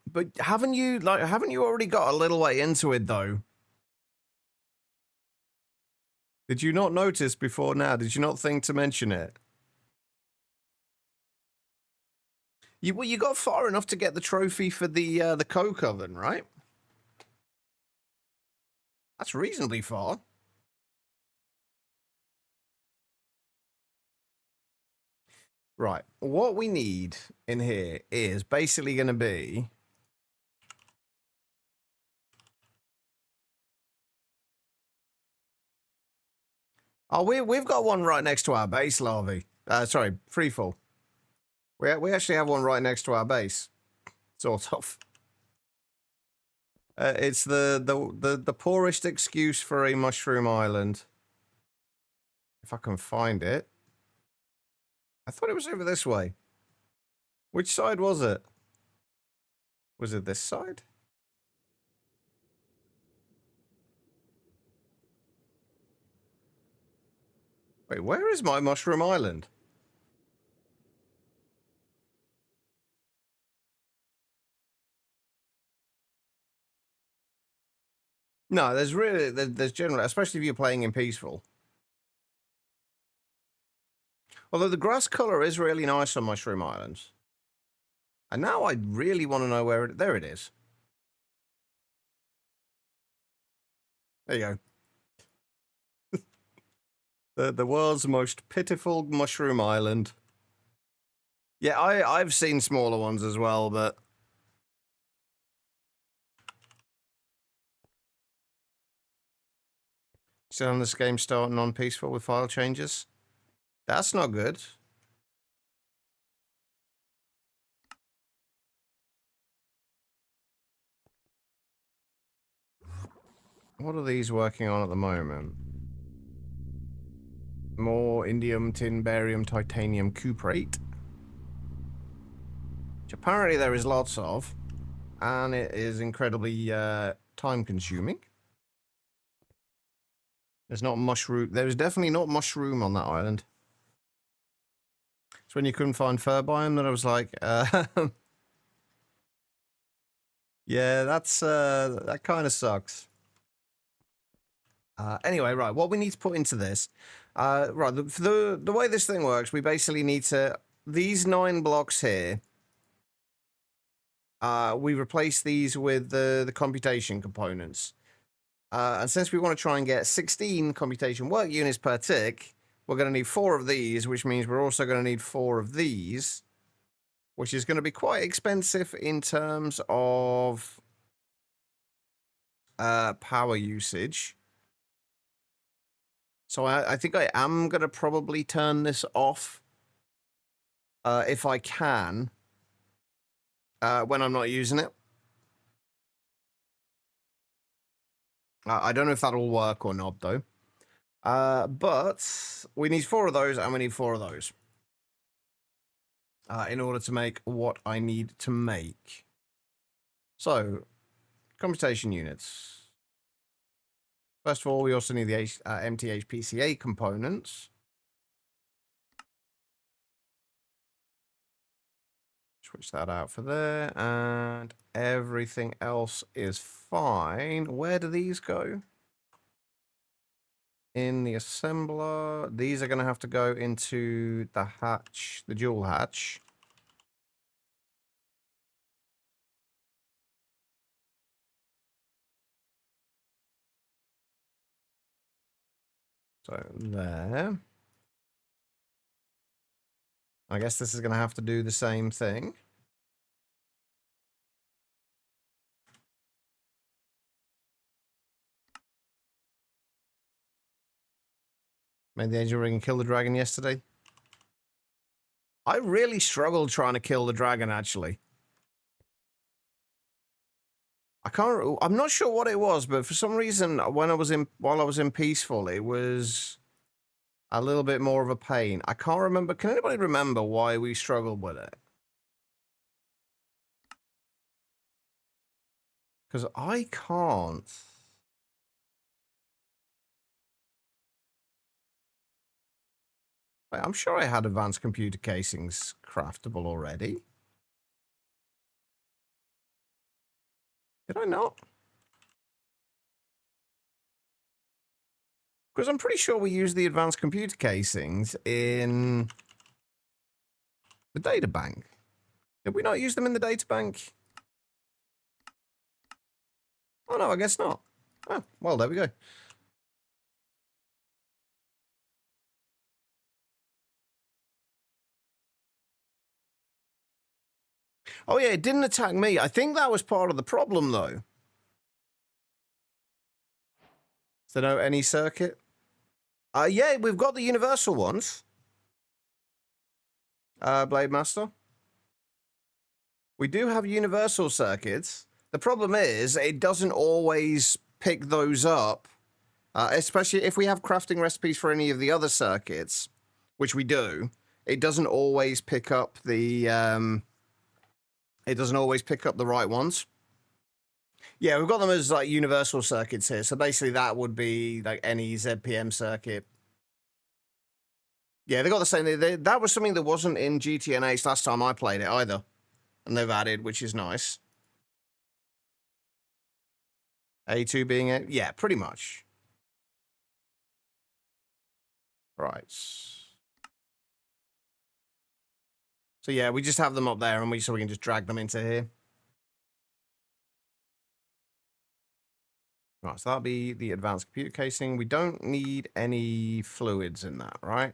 But haven't you already got a little way into it though? Did you not notice before now? Did you not think to mention it? You got far enough to get the trophy for the coke oven, right? That's reasonably far. Right. What we need in here is basically going to be... Oh, we've got one right next to our base, Larvae. Sorry, Freefall. We actually have one right next to our base. Sort of. It's the poorest excuse for a mushroom island. If I can find it. I thought it was over this way. Which side was it? Was it this side? Wait, where is my mushroom island? No, there's generally, especially if you're playing in peaceful. Although the grass color is really nice on mushroom islands. And now I really want to know where it... There it is. There you go. The world's most pitiful mushroom island. Yeah, I've seen smaller ones as well, but... Still on this game starting on peaceful with file changes? That's not good. What are these working on at the moment? More indium, tin, barium, titanium, cuprate. Which apparently there is lots of. And it is incredibly time consuming. There's not mushroom. There's definitely not mushroom on that island. It's when you couldn't find fur biome that I was like, yeah, that kind of sucks. Anyway, right, what we need to put into this, right, the way this thing works, we basically need to, these 9 blocks here, we replace these with the computation components. And since we want to try and get 16 computation work units per tick, we're going to need 4 of these, which means we're also going to need 4 of these, which is going to be quite expensive in terms of power usage. So I think I am going to probably turn this off if I can when I'm not using it. I don't know if that'll work or not, though. But we need 4 of those, and we need 4 of those in order to make what I need to make. So, computation units. First of all, we also need the empty HPCA components. Switch that out for there, and everything else is fine. Where do these go? In the assembler. These are going to have to go into the hatch, the dual hatch. So there. I guess this is going to have to do the same thing. Made the angel ring and kill the dragon yesterday. I really struggled trying to kill the dragon, actually. I'm not sure what it was, but for some reason, while I was in Peaceful, it was a little bit more of a pain. I can't remember. Can anybody remember why we struggled with it? Because I can't. Wait, I'm sure I had advanced computer casings craftable already. Did I not? Because I'm pretty sure we used the advanced computer casings in the data bank. Did we not use them in the data bank? Oh, no, I guess not. Oh, well, there we go. Oh, yeah, it didn't attack me. I think that was part of the problem, though. Is there no any circuit? Yeah, we've got the universal ones. Blade Master. We do have universal circuits. The problem is, it doesn't always pick those up, especially if we have crafting recipes for any of the other circuits, which we do. It doesn't always pick up the right ones. Yeah, we've got them as like universal circuits here. So basically, that would be like any ZPM circuit. Yeah, they got the same. That was something that wasn't in GTNH last time I played it either, and they've added, which is nice. A2 being it, yeah, pretty much. Right. So yeah, we just have them up there, and so we can just drag them into here. Right, so that'll be the advanced computer casing. We don't need any fluids in that, right?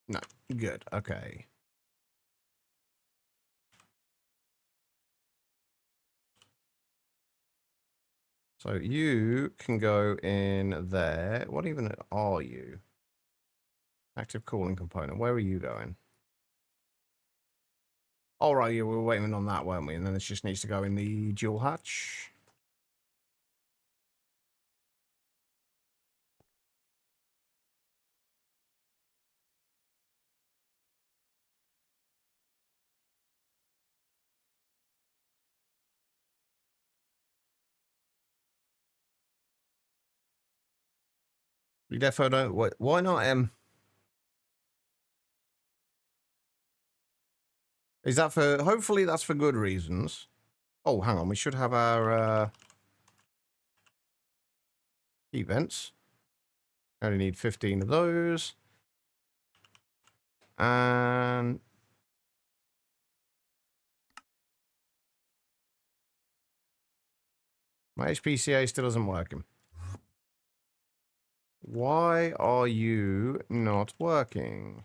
No, good, okay. So you can go in there. What even are you? Active cooling component. Where are you going? All right, yeah, we were waiting on that, weren't we? And then it just needs to go in the dual hatch. You defo don't. Why not M? Is that for? Hopefully, that's for good reasons. Oh, hang on. We should have our events. I only need 15 of those. And my HPCA still isn't working. Why are you not working?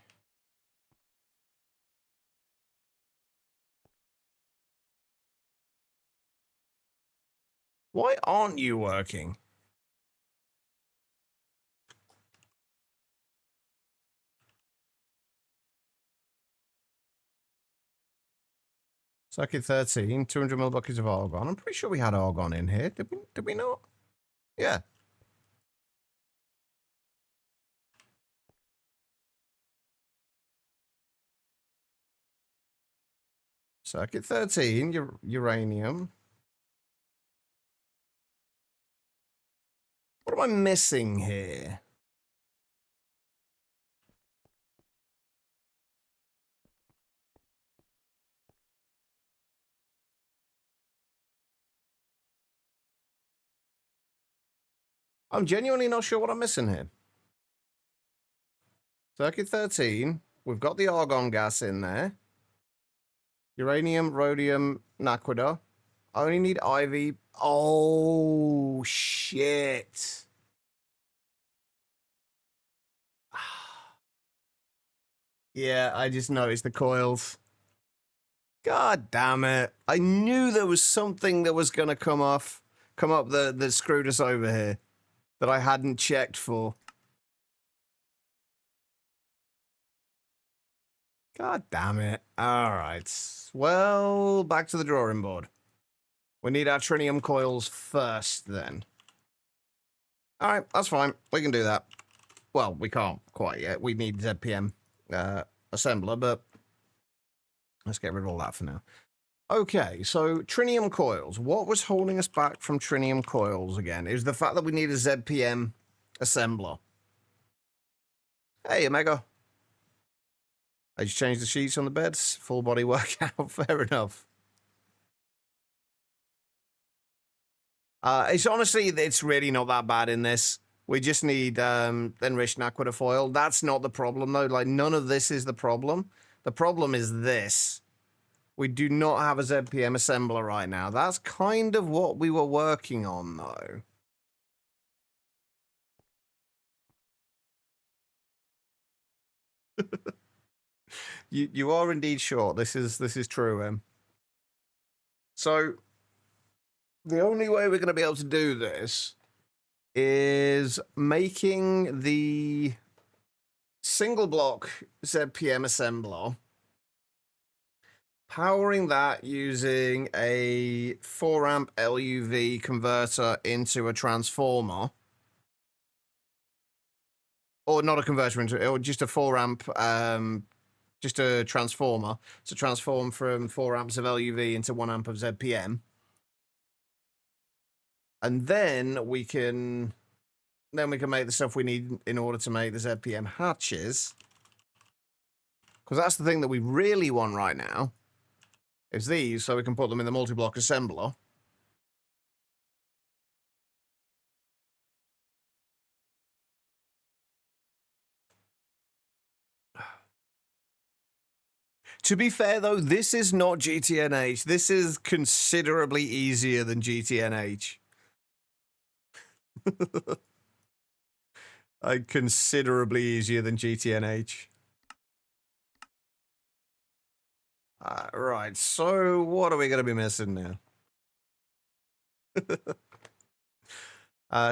Why aren't you working? Circuit 13, 200 mil buckets of argon. I'm pretty sure we had argon in here. Did we not? Yeah. Circuit 13, uranium. What am I missing here? I'm genuinely not sure what I'm missing here. Circuit 13, we've got the argon gas in there. Uranium, rhodium, naquita. I only need ivy. Oh, shit. Yeah, I just noticed the coils. God damn it. I knew there was something that was going to come up that screwed us over here that I hadn't checked for. God damn it. All right. Well, back to the drawing board. We need our tritium coils first, then. All right, that's fine. We can do that. Well, we can't quite yet. We need ZPM assembler, but let's get rid of all that for now. Okay, so tritium coils. What was holding us back from tritium coils again? It was the fact that we need a ZPM assembler. Hey, Omega. I just changed the sheets on the beds. Full body workout. Fair enough. It's really not that bad in this. We just need enriched naquita foil. That's not the problem, though. Like, none of this is the problem. The problem is this. We do not have a ZPM assembler right now. That's kind of what we were working on, though. You are indeed short. This is true. So the only way we're going to be able to do this is making the single block ZPM assembler, powering that using a 4 amp LUV converter into a transformer. Or not a converter, or just a 4 amp, just a transformer to transform from 4 amps of LUV into 1 amp of ZPM. And then we can make the stuff we need in order to make the ZPM hatches. Because that's the thing that we really want right now, is these, so we can put them in the multi-block assembler. To be fair, though, this is not GTNH. This is considerably easier than GTNH. Considerably easier than GTNH. Right, so what are we going to be missing now?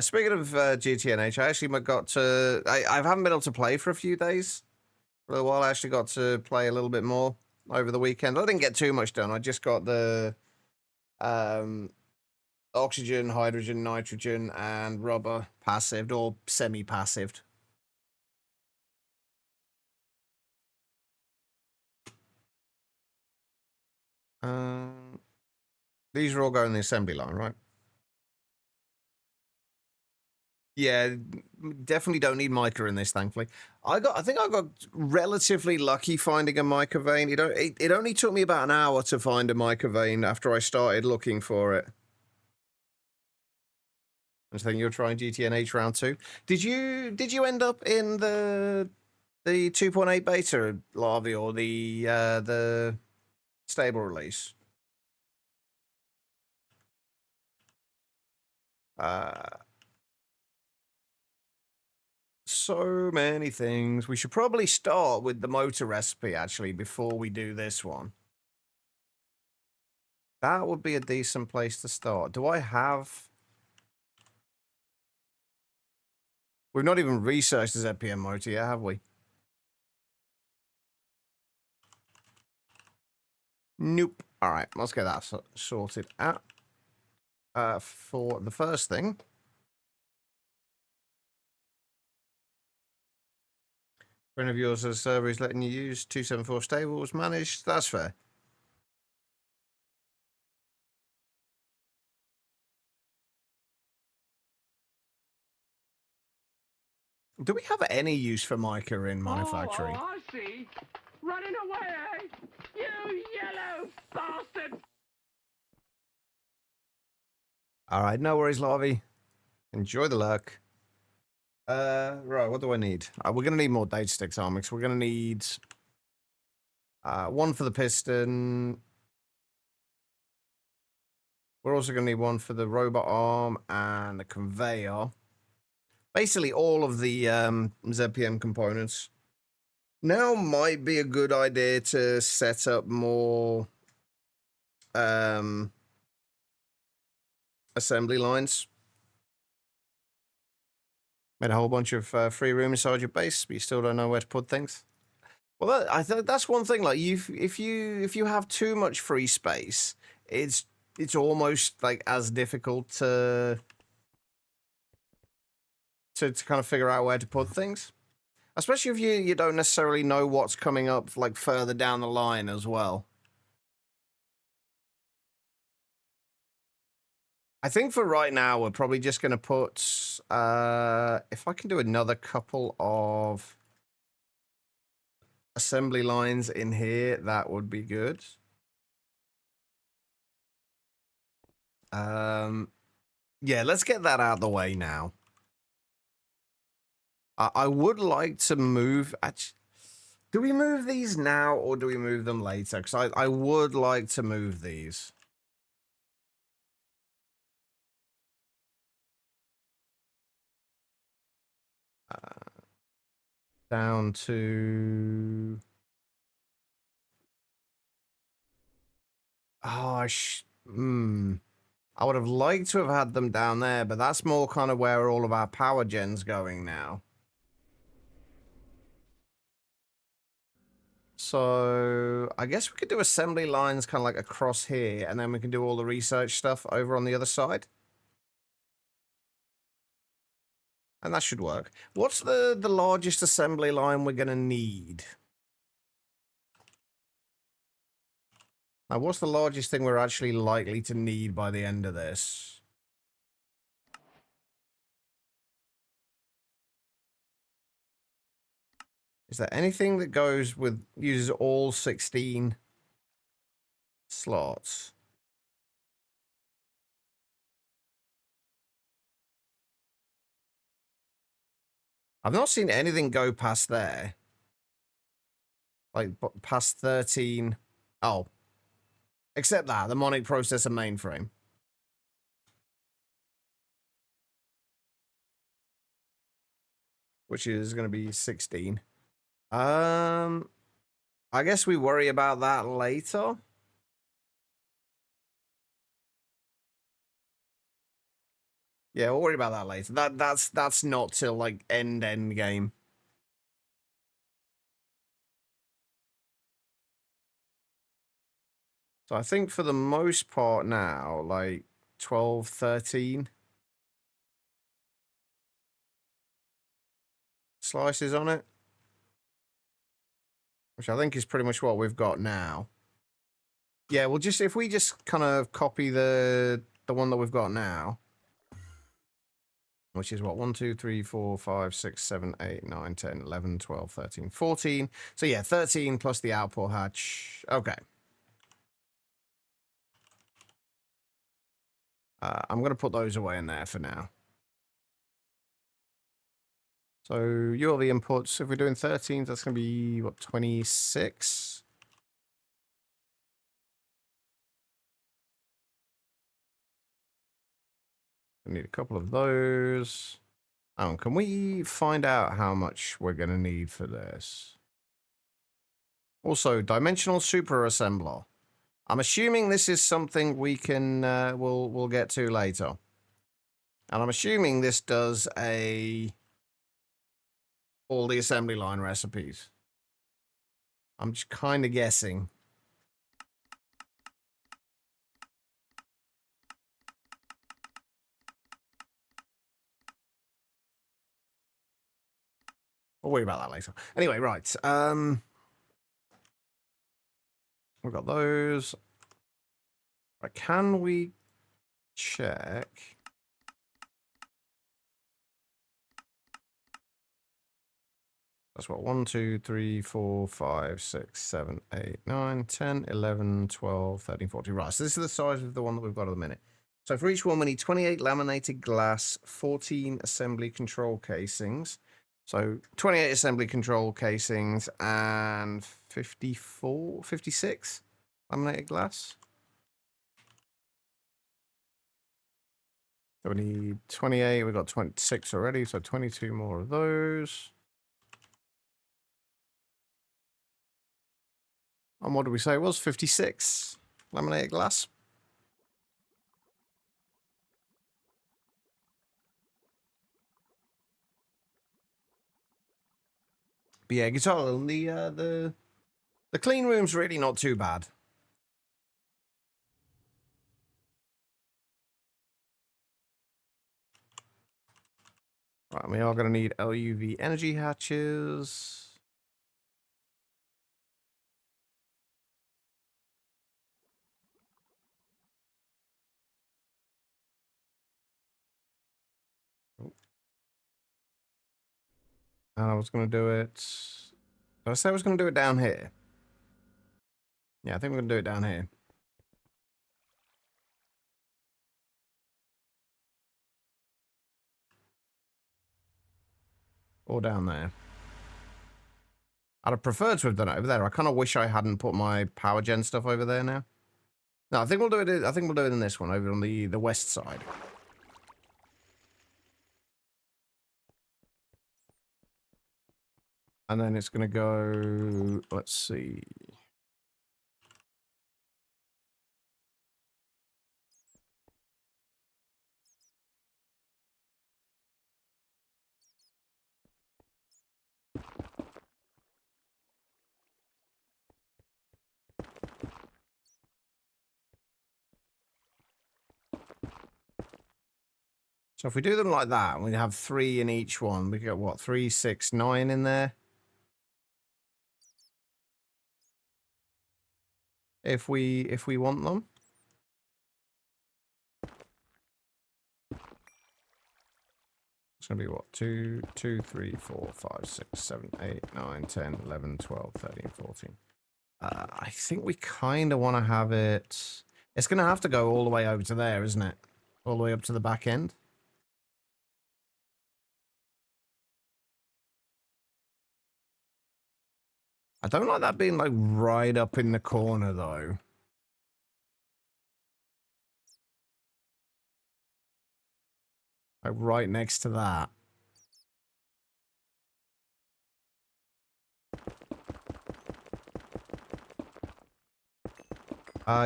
Speaking of GTNH, I actually got to... I haven't been able to play for a few days. For a little while, I actually got to play a little bit more over the weekend. I didn't get too much done. I just got the oxygen, hydrogen, nitrogen, and rubber passived or semi-passived. These are all going in the assembly line, right? Yeah, definitely don't need mica in this, thankfully. I think I got relatively lucky finding a mica vein. It only took me about an hour to find a mica vein after I started looking for it. I think you're trying GTNH round 2. Did you end up in the 2.8 beta larvae or the stable release? So many things. We should probably start with the motor recipe actually before we do this one. That would be a decent place to start. Do I have... We've not even researched the ZPM motor yet, have we? Nope. All right, let's get that sorted out. For the first thing... Friend of yours as server is letting you use 274 stables managed. That's fair. Do we have any use for mica in Monifactory? Oh, I see. Running away, eh? You yellow bastard! All right, no worries, Larvae. Enjoy the luck. Right, what do I need? We're going to need more data sticks, Armix. We're going to need one for the piston. We're also going to need one for the robot arm and the conveyor. Basically, all of the ZPM components. Now might be a good idea to set up more assembly lines. Made a whole bunch of free room inside your base, but you still don't know where to put things. Well, I think that's one thing. Like, if you have too much free space, it's almost like as difficult to kind of figure out where to put things. Especially if you don't necessarily know what's coming up like further down the line as well. I think for right now we're probably just going to put if I can do another couple of assembly lines in here, that would be good. Yeah, let's get that out of the way now. I would like to move... Do we move these now or do we move them later? Because I would like to move these. Down to... Oh, I would have liked to have had them down there, but that's more kind of where all of our power gen's going now. So I guess we could do assembly lines kind of like across here, and then we can do all the research stuff over on the other side. And that should work. What's the largest assembly line we're going to need? Now, what's the largest thing we're actually likely to need by the end of this? Is there anything that goes with, uses all 16 slots? I've not seen anything go past there. Like, past 13. Oh. Except that, the Monic processor mainframe. Which is going to be 16. I guess we worry about that later. Yeah, we'll worry about that later. That's not till like end game. So I think for the most part now, like 12, 13 slices on it. Which I think is pretty much what we've got now. Yeah, we'll just, if we just kind of copy the one that we've got now. which is what? 1, 2, 3, 4, 5, 6, 7, 8, 9, 10, 11, 12, 13, 14. So yeah, 13 plus the output hatch. Okay. I'm going to put those away in there for now. So you're the inputs. If we're doing 13, that's going to be, what, 26? I need a couple of those. Oh, can we find out how much we're going to need for this? Also, dimensional super assembler. I'm assuming this is something we can, we'll get to later. And I'm assuming this does all the assembly line recipes. I'm just kind of guessing. We'll worry about that later. Anyway, right. We've got those. Right, can we check? That's what, 1, 2, 3, 4, 5, 6, 7, 8, 9, 10, 11, 12, 13, 14. Right, so this is the size of the one that we've got at the minute. So for each one, we need 28 laminated glass, 14 assembly control casings. So 28 assembly control casings and 56 laminated glass. So we need 28. We've got 26 already, so 22 more of those. And what did we say it was? 56 laminated glass. But yeah, Guitar, the clean room's really not too bad. Right, we are going to need LUV energy hatches. And I was going to do it... Did I say I was going to do it down here? Yeah, I think we're going to do it down here. Or down there. I'd have preferred to have done it over there. I kind of wish I hadn't put my power gen stuff over there now. No, I think we'll do it. I think we'll do it in this one, over on the west side. And then it's going to go... Let's see... So if we do them like that, and we have 3 in each one, we get what, 3, 6, 9 in there? If we want them. It's going to be what? 2, 2, 3, 4, 5, 6, 7, 8, 9, 10, 11, 12, 13, 14. I think we kind of want to have it... It's going to have to go all the way over to there, isn't it? All the way up to the back end. I don't like that being, like, right up in the corner, though. Like, right next to that.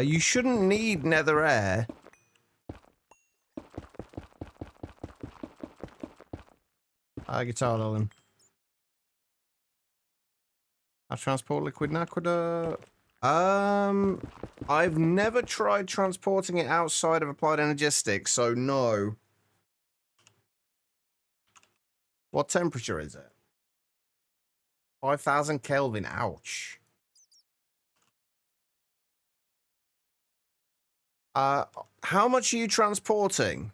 You shouldn't need nether air. Guitar darling. I transport liquid naquita. I've never tried transporting it outside of applied energistics, so no. What temperature is it? 5,000 Kelvin. Ouch. How much are you transporting?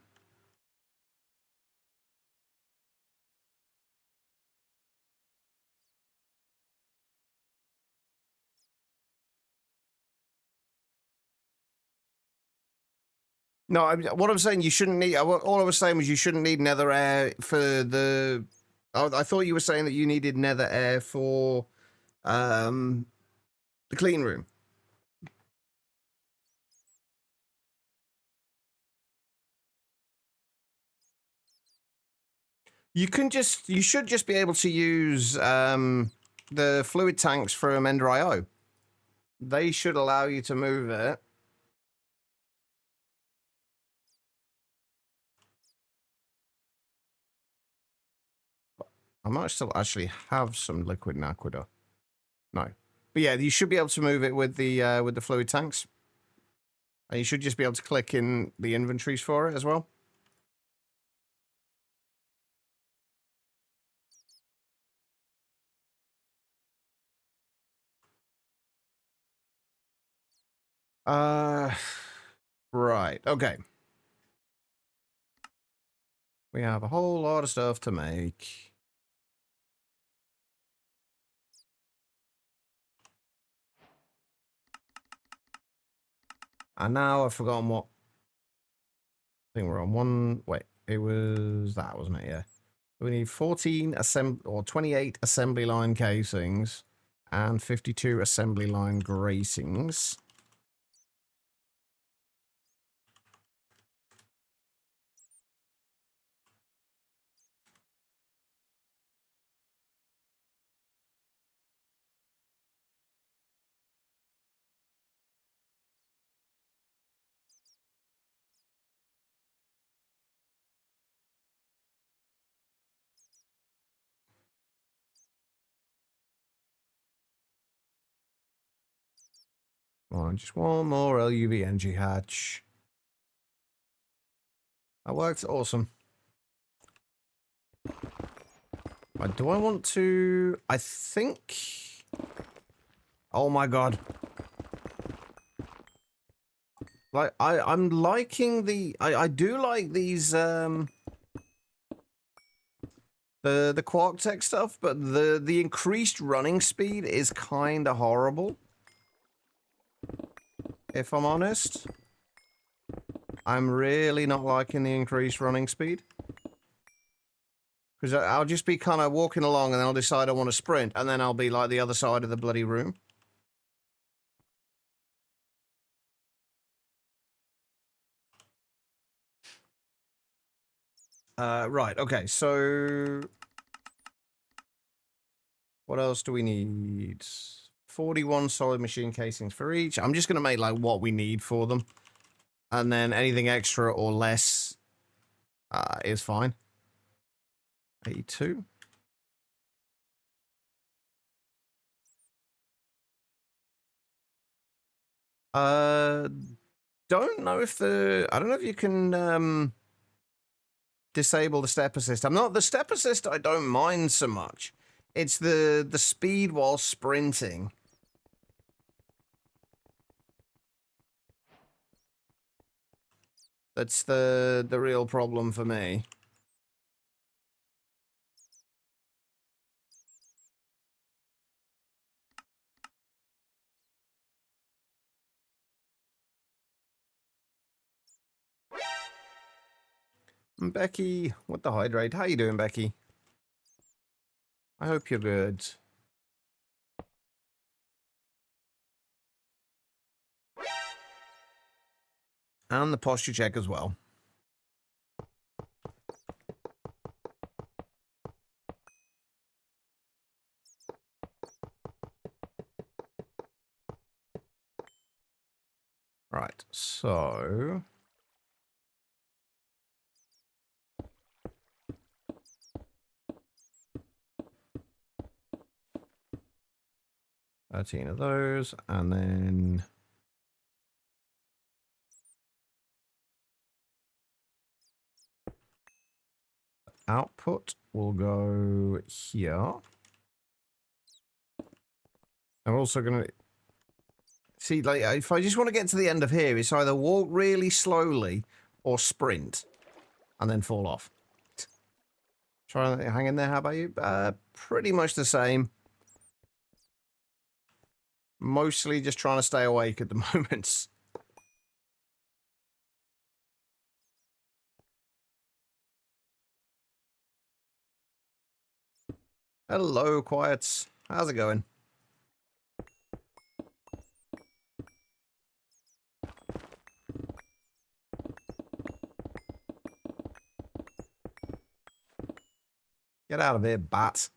No, what I'm saying, you shouldn't need. All I was saying was you shouldn't need nether air for the. I thought you were saying that you needed nether air for the clean room. You should just be able to use the fluid tanks from Ender.io. They should allow you to move it. I might still actually have some liquid in Aqueduct. No. But yeah, you should be able to move it with the fluid tanks. And you should just be able to click in the inventories for it as well. Right. Okay. We have a whole lot of stuff to make. And now I've forgotten what. I think we're on one. Wait, it was that, wasn't it? Yeah. We need 14 or 28 assembly line casings and 52 assembly line gracings. Come on, just one more LUV energy hatch. That works. Awesome. Do I want to... I think... Oh my god. Like, I'm liking the... I do like these, the Quark Tech stuff, but the increased running speed is kind of horrible. If I'm honest. I'm really not liking the increased running speed. Because I'll just be kind of walking along and then I'll decide I want to sprint, and then I'll be like the other side of the bloody room. Right, okay, so... What else do we need? 41 solid machine casings for each. I'm just going to make, like, what we need for them. And then anything extra or less is fine. 82. Don't know if I don't know if you can, disable the step assist. The step assist I don't mind so much. It's the speed while sprinting. That's the real problem for me. Becky, what the hydrate? How you doing, Becky? I hope you're good. And the posture check as well. Right, so... 13 of those, and then... output will go here. I'm also going to... See, like, if I just want to get to the end of here, it's either walk really slowly or sprint, and then fall off. Try to hang in there, how about you? Pretty much the same. Mostly just trying to stay awake at the moment. Hello, Quiets. How's it going? Get out of here, bat.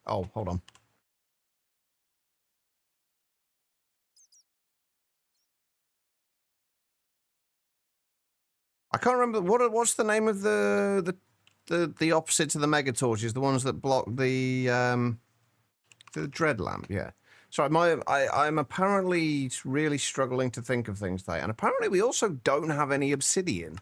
Oh, hold on. I can't remember what's the name of the opposite to the mega torches, the ones that block the dread lamp. Yeah. Sorry, I'm apparently really struggling to think of things today, and apparently we also don't have any obsidian.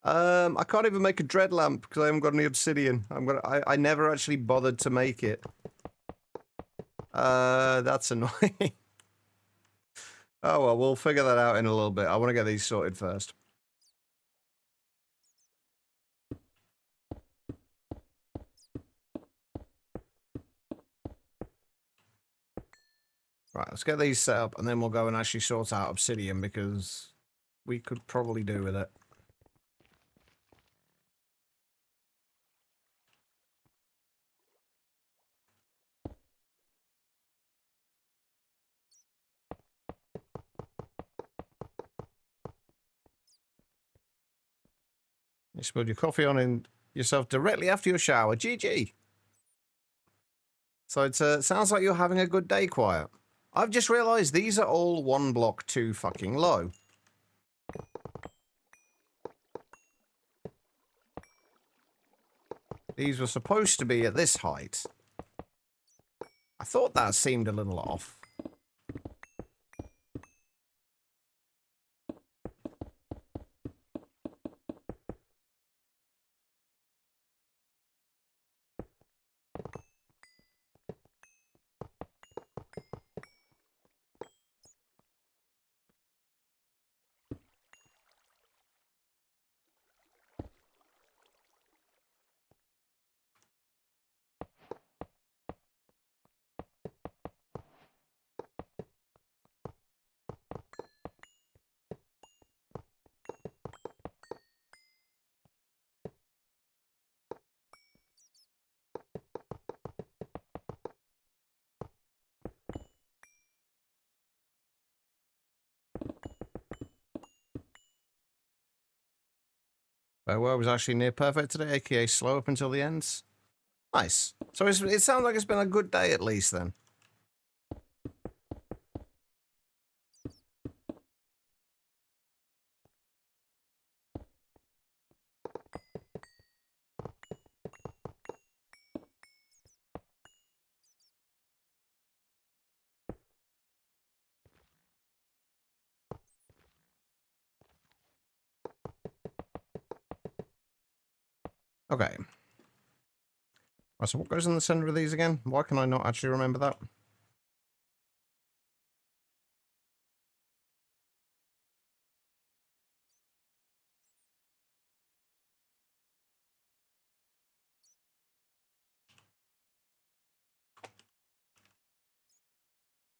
I can't even make a dread lamp because I haven't got any obsidian. I never actually bothered to make it. That's annoying. Oh well, we'll figure that out in a little bit. I want to get these sorted first. Right, let's get these set up, and then we'll go and actually sort out obsidian, because we could probably do with it. You spilled your coffee on in yourself directly after your shower. GG. So it sounds like you're having a good day, Quiet. I've just realised these are all 1 block too fucking low. These were supposed to be at this height. I thought that seemed a little off. Farewell was actually near perfect today, aka slow up until the ends. Nice. So it sounds like it's been a good day at least then. Okay. Right, so what goes in the center of these again? Why can I not actually remember that?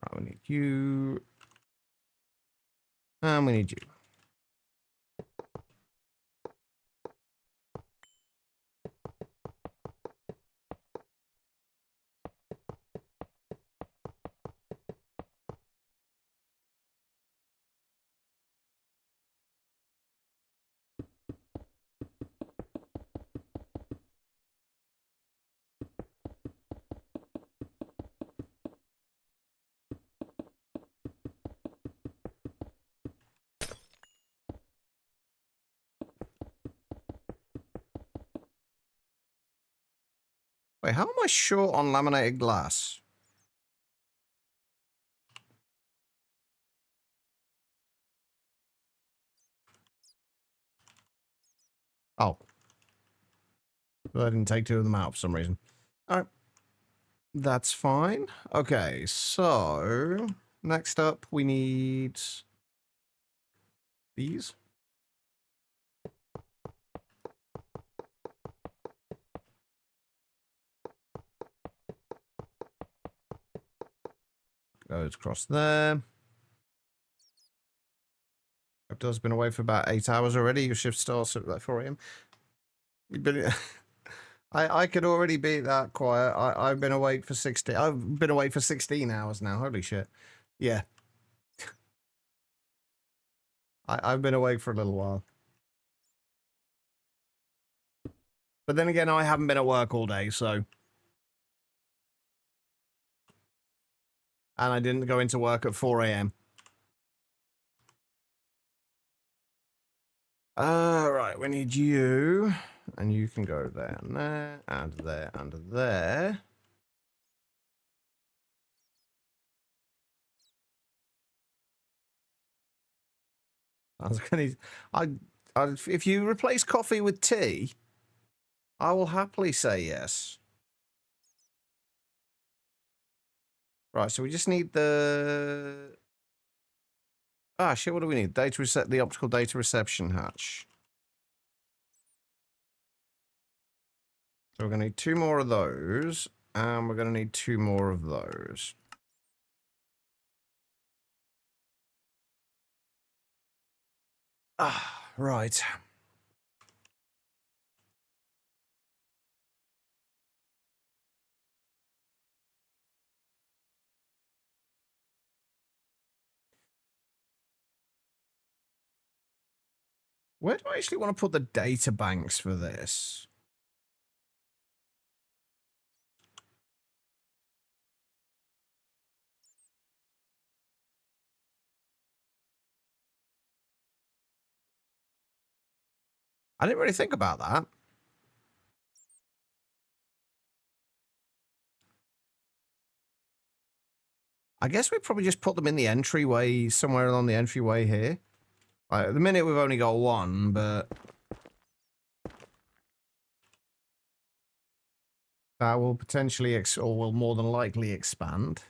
Right, we need you. And we need you. Wait, how am I short on laminated glass? Oh. I didn't take 2 of them out for some reason. Alright. That's fine. Okay, so next up we need these. Goes across there. Abdul's been away for about 8 hours already. Your shift starts at like 4 a.m. You've been I could already beat that quiet. I've been awake for 16. I've been awake for 16 hours now. Holy shit. Yeah. I've been awake for a little while. But then again, I haven't been at work all day, so. And I didn't go into work at 4 a.m. Right, we need you. And you can go there and there, and there, and there. I was gonna, if you replace coffee with tea, I will happily say yes. Right, so we just need the... Ah, shit, what do we need? Data reset, the optical data reception hatch. So we're going to need 2 more of those, and we're going to need 2 more of those. Ah, right. Where do I actually want to put the data banks for this? I didn't really think about that. I guess we probably just put them in the entryway, somewhere along the entryway here. Right, at the minute we've only got 1, but... that will potentially, or will more than likely expand.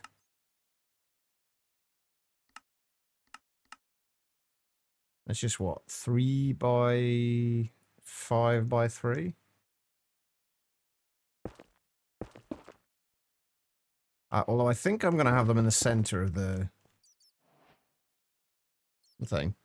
That's just what, 3 by 5 by 3? Although I think I'm going to have them in the center of the thing.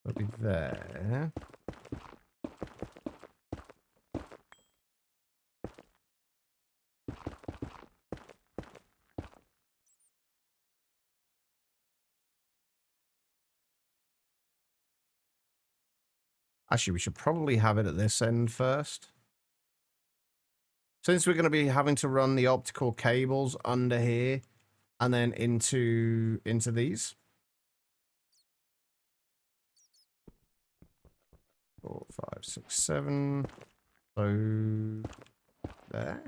They'll be there. Actually, we should probably have it at this end first. Since we're going to be having to run the optical cables under here and then into these. 4, 5, 6, 7. So there.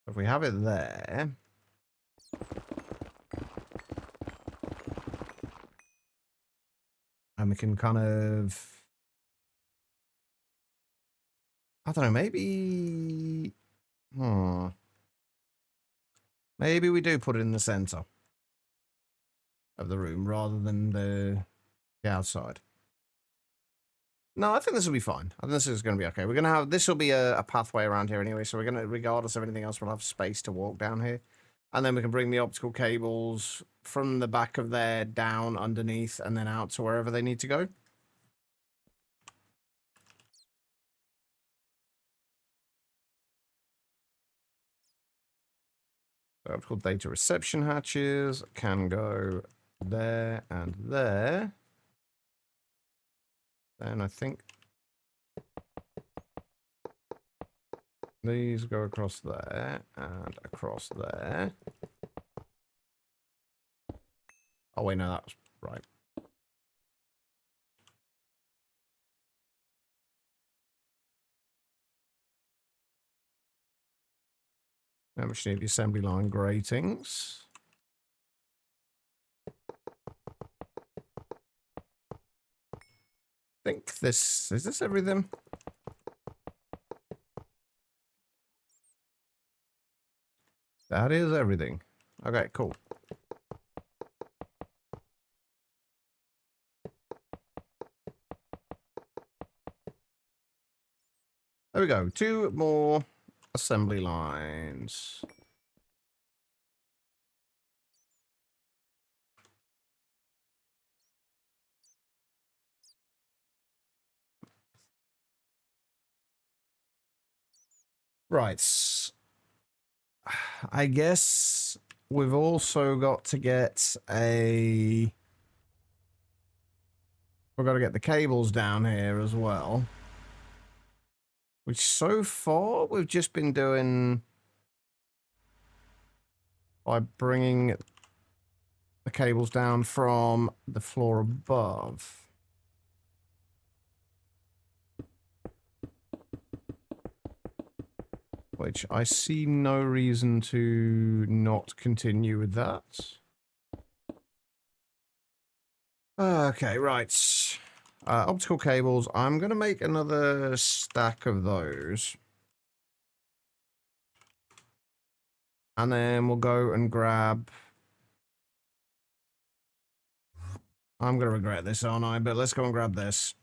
If we have it there. And we can kind of... I don't know, maybe... Maybe we do put it in the center of the room rather than the outside. No, I think this will be fine. I think this is going to be okay. We're going to have... This will be a pathway around here anyway, so we're going to, regardless of anything else, we'll have space to walk down here. And then we can bring the optical cables from the back of there down underneath and then out to wherever they need to go. So optical data reception hatches can go there and there. And I think these go across there and across there. Oh, wait, no, that was right. Now we just need the assembly line gratings. I think this... Is this everything? That is everything. Okay, cool. There we go. 2 more assembly lines. Right. I guess we've also got to get a... We've got to get the cables down here as well. Which so far we've just been doing by bringing the cables down from the floor above. Which I see no reason to not continue with that. Okay, right. Optical cables. I'm going to make another stack of those. And then we'll go and grab... I'm going to regret this, aren't I? But let's go and grab this.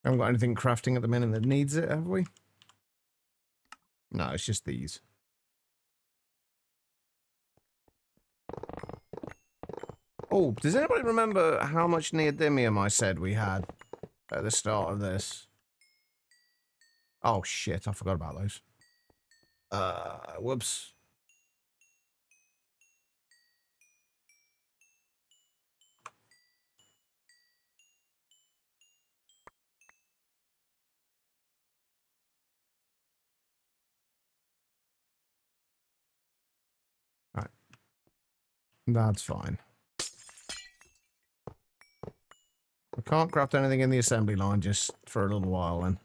Haven't got anything crafting at the minute that needs it, have we? No, it's just these. Oh, does anybody remember how much neodymium I said we had at the start of this? Oh, shit, I forgot about those. Whoops. Right. That's fine. I can't craft anything in the assembly line just for a little while then.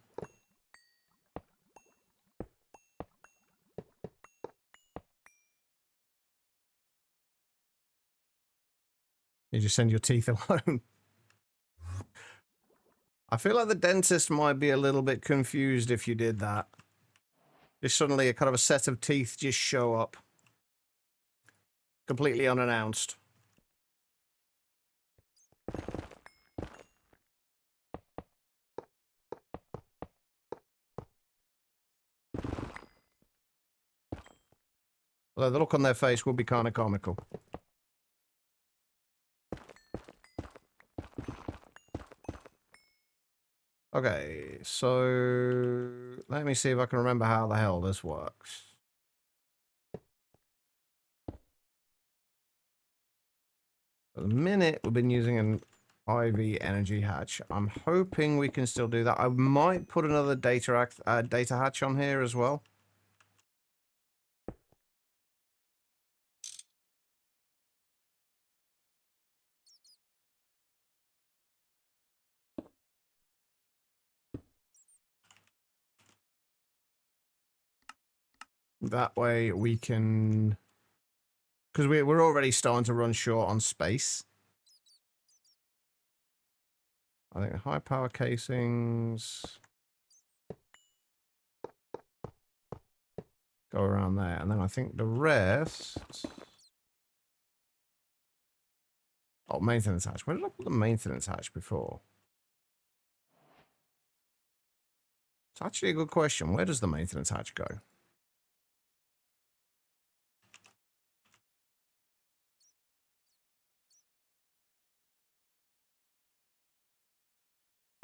You just send your teeth alone. I feel like the dentist might be a little bit confused if you did that. Just suddenly a kind of a set of teeth just show up. Completely unannounced. Although the look on their face would be kind of comical. Okay, so let me see if I can remember how the hell this works. For the minute, we've been using an IV energy hatch. I'm hoping we can still do that. I might put another data hatch on here as well. That way we can... Because we're already starting to run short on space. I think high power casings... go around there. And then I think the rest... Oh, maintenance hatch. Where did I put the maintenance hatch before? It's actually a good question. Where does the maintenance hatch go?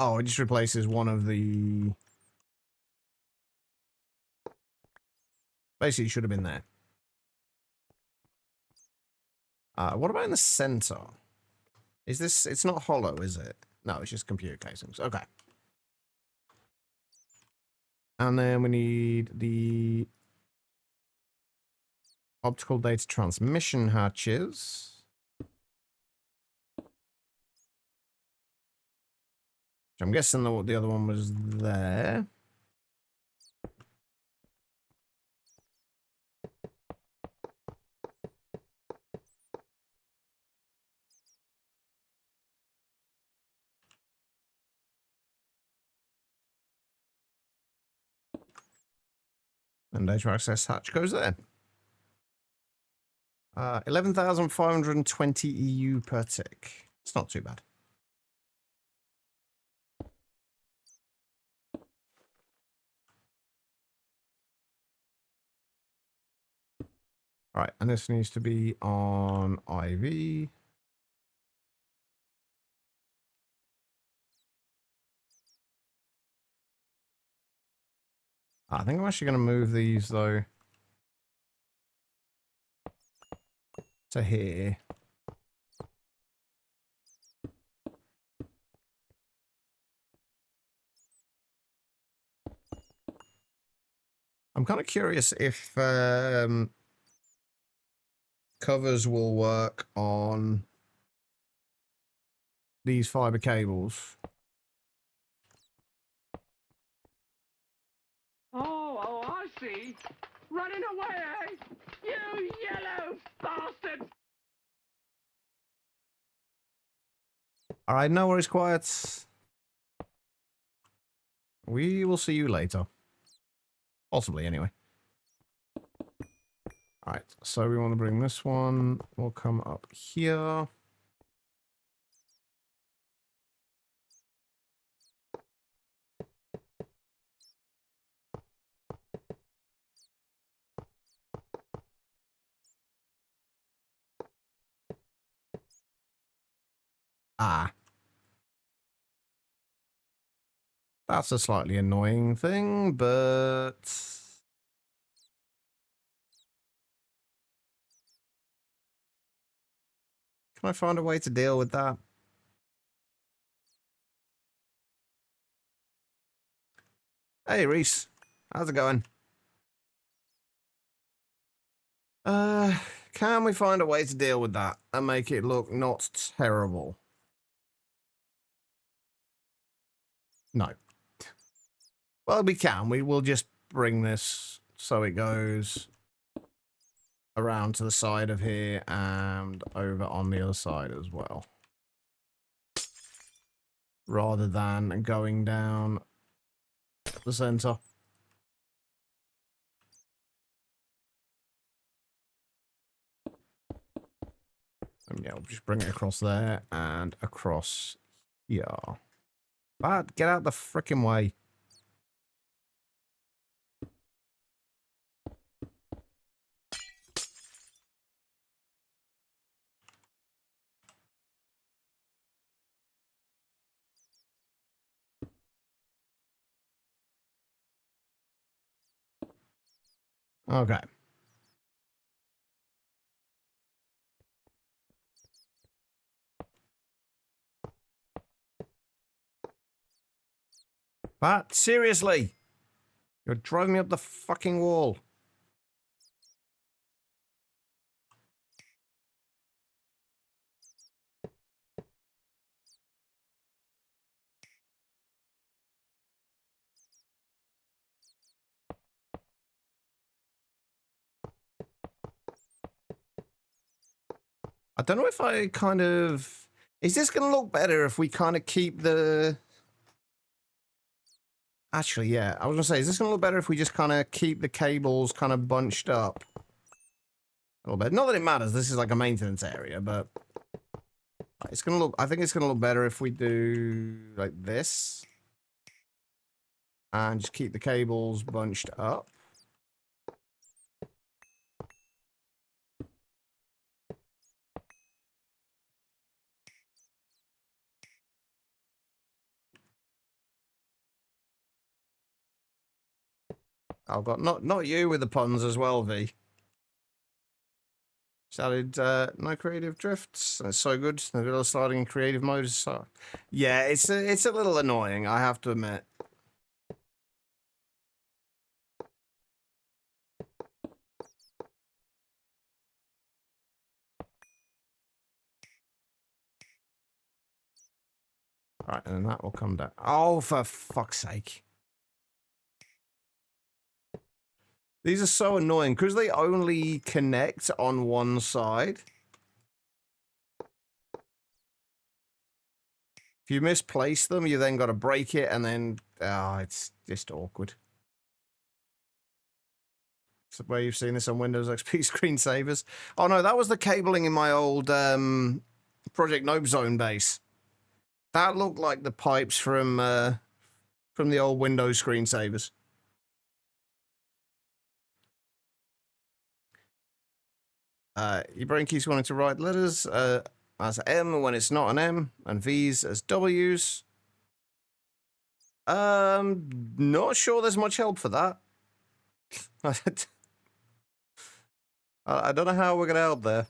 Oh, it just replaces one of the... Basically, it should have been there. What about in the center? Is this... It's not hollow, is it? No, it's just computer casings. Okay. And then we need the... optical data transmission hatches. I'm guessing the other one was there. And data access hatch goes there. 11,520 EU per tick. It's not too bad. All right, and this needs to be on IV. I think I'm actually going to move these, though, to here. I'm kind of curious if covers will work on these fiber cables. Oh, I see. Running away, eh? You yellow bastard! All right, no worries, quiet. We will see you later. Possibly, anyway. All right, so we want to bring this one. We'll come up here. Ah. That's a slightly annoying thing, but... Can I find a way to deal with that? Hey, Reese. How's it going? Can we find a way to deal with that and make it look not terrible? No. Well, we can. We will just bring this so it goes around to the side of here and over on the other side as well. Rather than going down the center. And yeah, we'll just bring it across there and across here. But get out the frickin' way. Okay. But seriously, you're driving me up the fucking wall. I don't know if I kind of... Is this going to look better if we kind of keep the... Actually, yeah. I was going to say, is this going to look better if we just kind of keep the cables kind of bunched up? A little bit. Not that it matters. This is like a maintenance area, but... It's going to look... I think it's going to look better if we do like this. And just keep the cables bunched up. I've got not you with the puns as well, V. Started no creative drifts. That's so good. The little sliding in creative mode is so... Yeah, it's a little annoying, I have to admit. Alright, and then that will come down. Oh, for fuck's sake. These are so annoying because they only connect on one side. If you misplace them, you then got to break it and then... it's just awkward. It's where you've seen this on Windows XP screensavers. Oh no, that was the cabling in my old Project Nope Zone base. That looked like the pipes from the old Windows screensavers. Your brain keeps wanting to write letters as M when it's not an M, and V's as W's. Not sure there's much help for that. I don't know how we're gonna help there.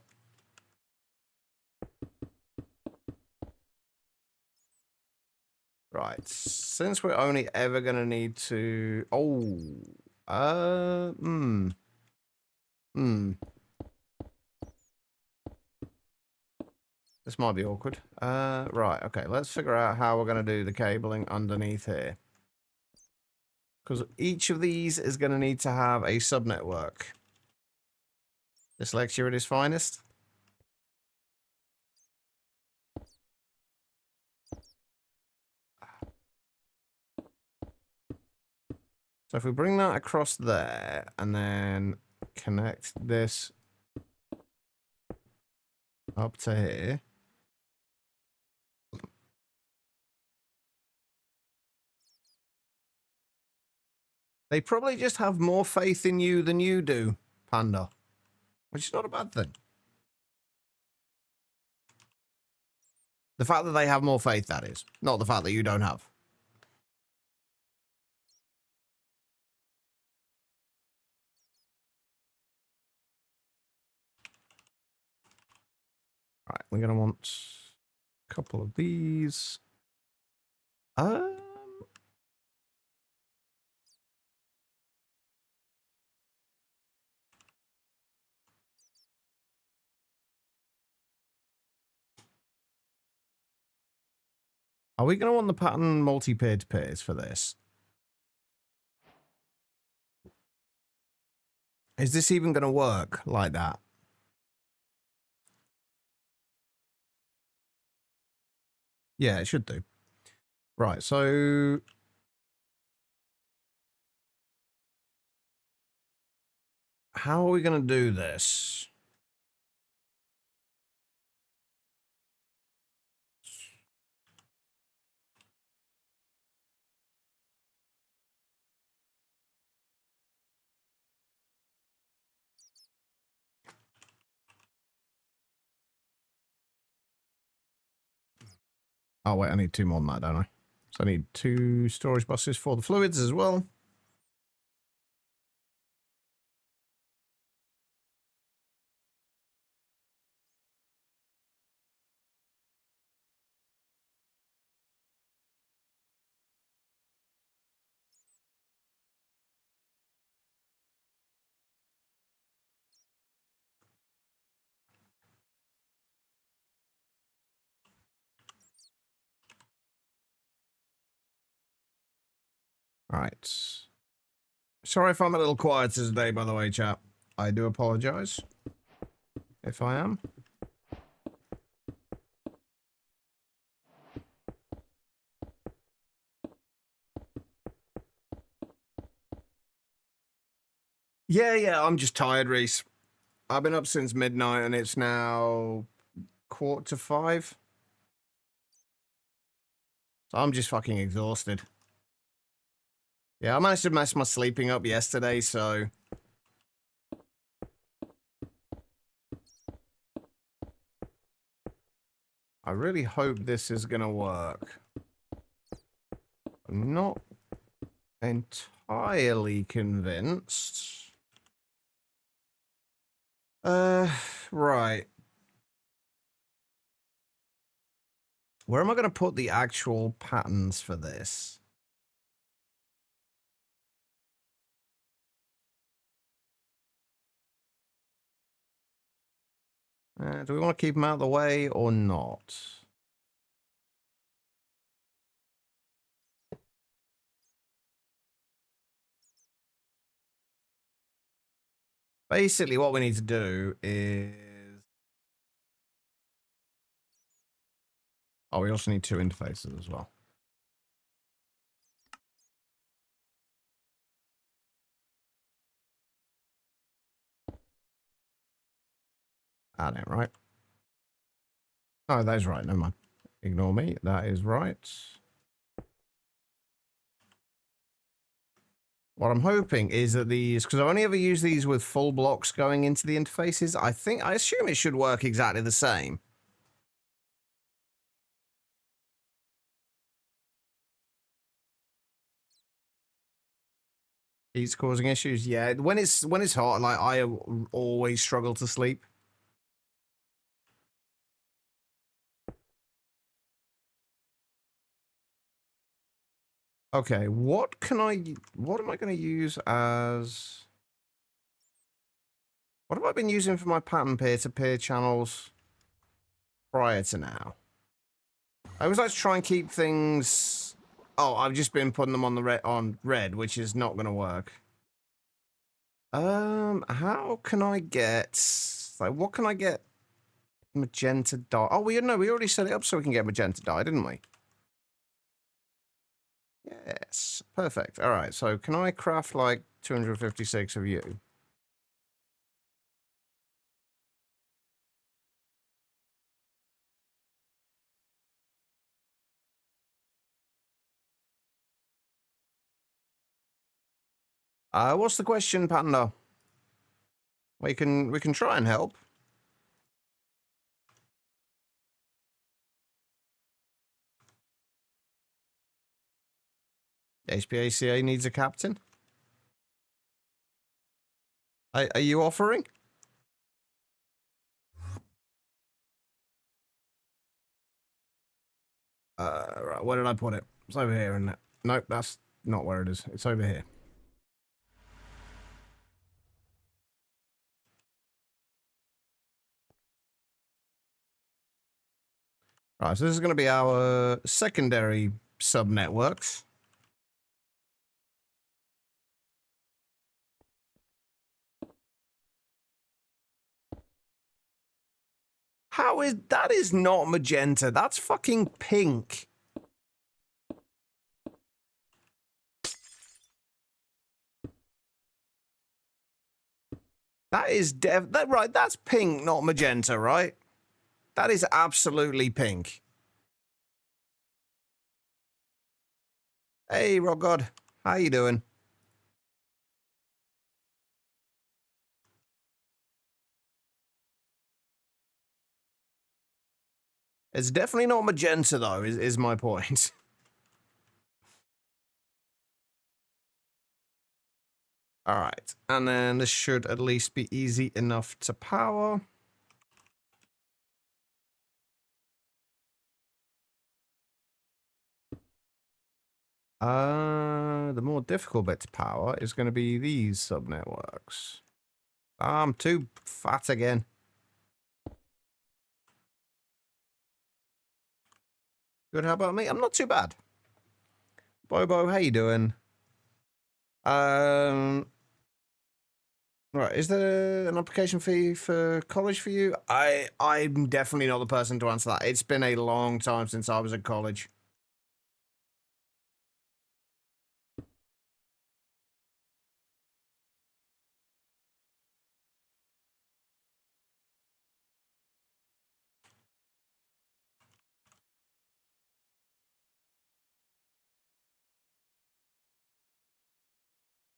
Right, since we're only ever gonna need to... This might be awkward. Right, okay, let's figure out how we're gonna do the cabling underneath here. Because each of these is gonna need to have a subnetwork. Dyslexia at its finest. So if we bring that across there and then connect this up to here. They probably just have more faith in you than you do, Panda. Which is not a bad thing. The fact that they have more faith, that is. Not the fact that you don't have. Right, we're going to want a couple of these. Are we going to want the pattern multi-paired pairs for this? Is this even going to work like that? Yeah, it should do. Right, so... how are we going to do this? Oh, wait, I need two more than that, don't I? So I need 2 storage buses for the fluids as well. All right. Sorry if I'm a little quiet today, by the way, chap. I do apologize if I am. Yeah, I'm just tired, Reese. I've been up since midnight and it's now 4:45. So I'm just fucking exhausted. Yeah, I managed to mess my sleeping up yesterday, so... I really hope this is gonna work. I'm not entirely convinced. Right. Where am I gonna put the actual patterns for this? Do we want to keep them out of the way or not? Basically, what we need to do is... oh, we also need 2 interfaces as well. That ain't right. Oh, that's right. Never mind. Ignore me. That is right. What I'm hoping is that these, because I only ever use these with full blocks going into the interfaces, I assume it should work exactly the same. Heat's causing issues. Yeah, when it's hot, like I always struggle to sleep. Okay, what am I going to use as... What have I been using for my pattern peer-to-peer channels prior to now? I always like to try and keep things... Oh, I've just been putting them on the red, which is not going to work. How can I get... Like, what can I get magenta dye? Oh, we already set it up so we can get magenta dye, didn't we? Yes, perfect. All right, so can I craft like 256 of you? What's the question, Panda? We can try and help. HPCA needs a captain. Are you offering? Right, where did I put it? It's over here, isn't it? Nope, that's not where it is. It's over here. Right, so this is going to be our secondary sub-networks. That is not magenta. That's fucking pink. That is right, that's pink, not magenta, right? That is absolutely pink. Hey, Rock God. How you doing? It's definitely not magenta, though, is my point. All right. And then this should at least be easy enough to power. The more difficult bit to power is going to be these subnetworks. I'm too fat again. Good, how about me? I'm not too bad. Bobo, how you doing? Right, is there an application fee for college for you? I'm definitely not the person to answer that. It's been a long time since I was at college.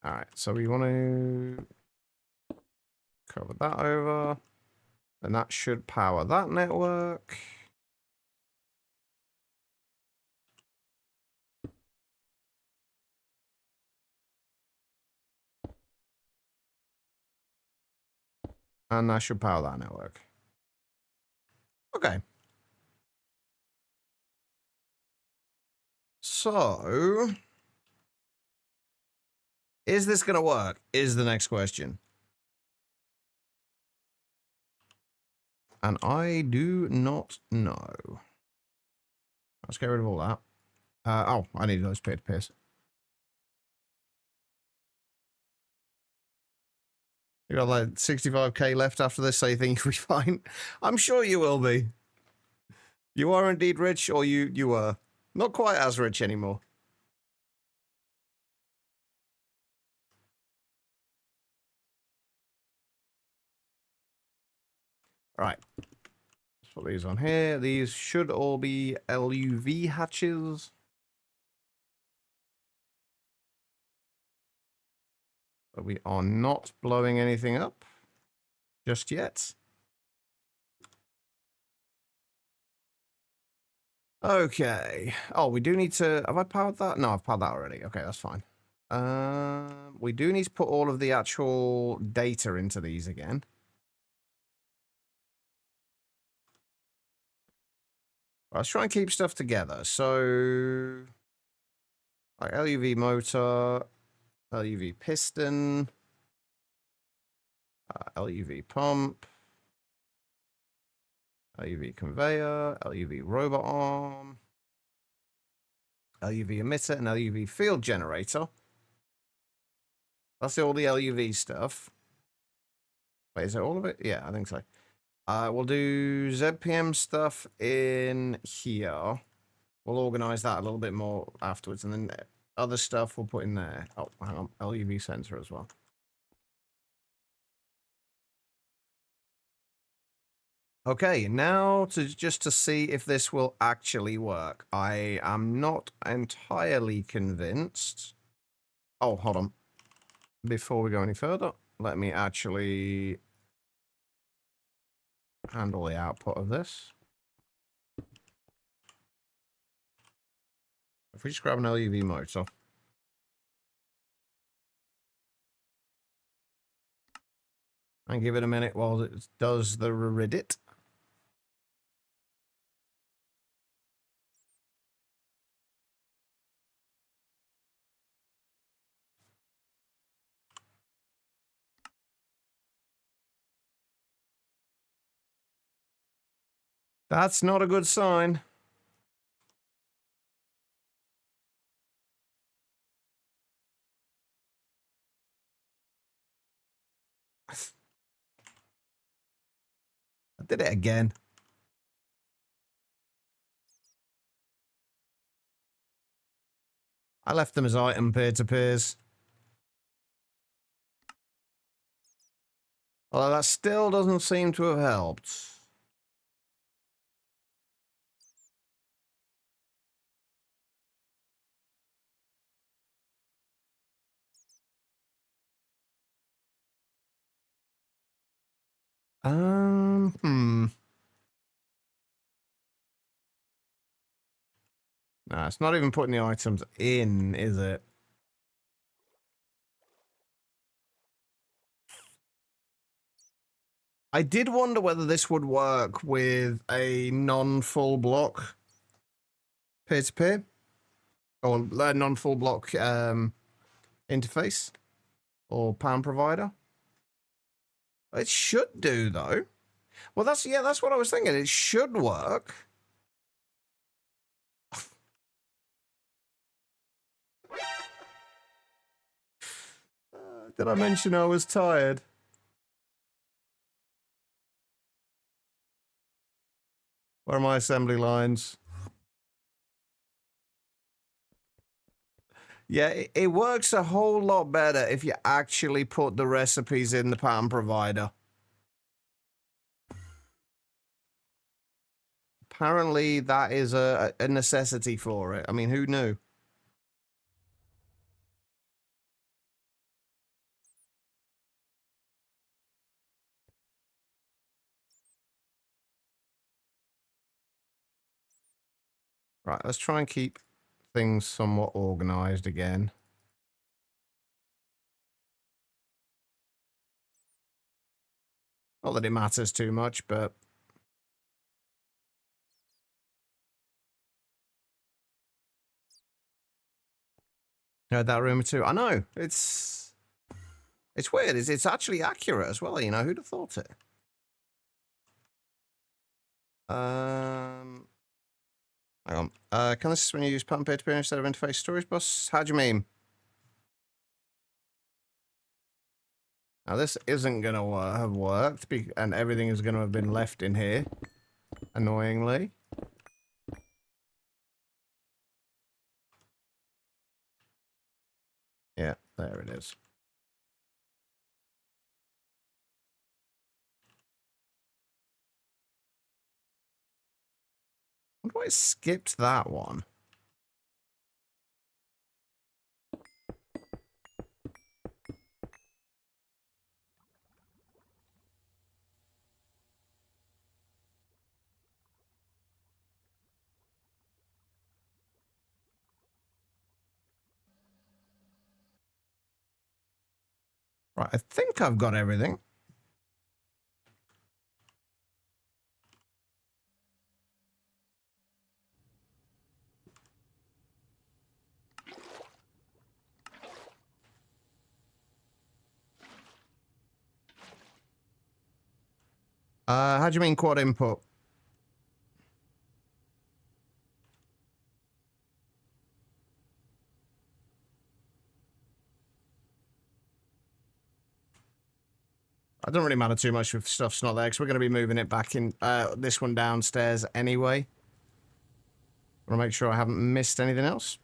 All right, so we want to cover that over, and that should power that network. And that should power that network. Okay. So, is this going to work? Is the next question. And I do not know. Let's get rid of all that. Oh, I need those peer-to-peers. You got like 65k left after this, so you think you'll be fine? I'm sure you will be. You are indeed rich, or you were. Not quite as rich anymore. Right. Let's put these on here. These should all be LUV hatches. But we are not blowing anything up just yet. Okay. Oh, we do need to... Have I powered that? No, I've powered that already. Okay, that's fine. We do need to put all of the actual data into these again. Let's try and keep stuff together. So, like LUV motor, LUV piston, LUV pump, LUV conveyor, LUV robot arm, LUV emitter, and LUV field generator. That's all the LUV stuff. Wait, is it all of it? Yeah, I think so. We'll do ZPM stuff in here. We'll organize that a little bit more afterwards, and then other stuff we'll put in there. Oh, hang on, LUV sensor as well. Okay, now just to see if this will actually work. I am not entirely convinced. Oh, hold on. Before we go any further, let me actually handle the output of this. If we just grab an LUV motor. And give it a minute while it does the Reddit. That's not a good sign. I did it again. I left them as item peer-to-peers. Although that still doesn't seem to have helped. Nah, it's not even putting the items in, is it? I did wonder whether this would work with a non-full block peer-to-peer. Or a non-full block interface. Or PAN provider. It should do, though. Well, that's what I was thinking. It should work. Did I mention I was tired? Where are my assembly lines? Yeah, it works a whole lot better if you actually put the recipes in the PAN provider. Apparently, that is a necessity for it. I mean, who knew? Right, let's try and keep things somewhat organized again. Not that it matters too much, but... Heard that rumor too. I know, it's weird. It's actually accurate as well, you know, who'd have thought it? Hang on. Can this when you use pattern peer-to-peer instead of interface storage bus? How do you mean? Now, this isn't going to have worked, and everything is going to have been left in here, annoyingly. Yeah, there it is. Why it skipped that one? Right, I think I've got everything. How do you mean quad input? It doesn't really matter too much if stuff's not there, because we're going to be moving it back in, this one downstairs anyway. I want to make sure I haven't missed anything else.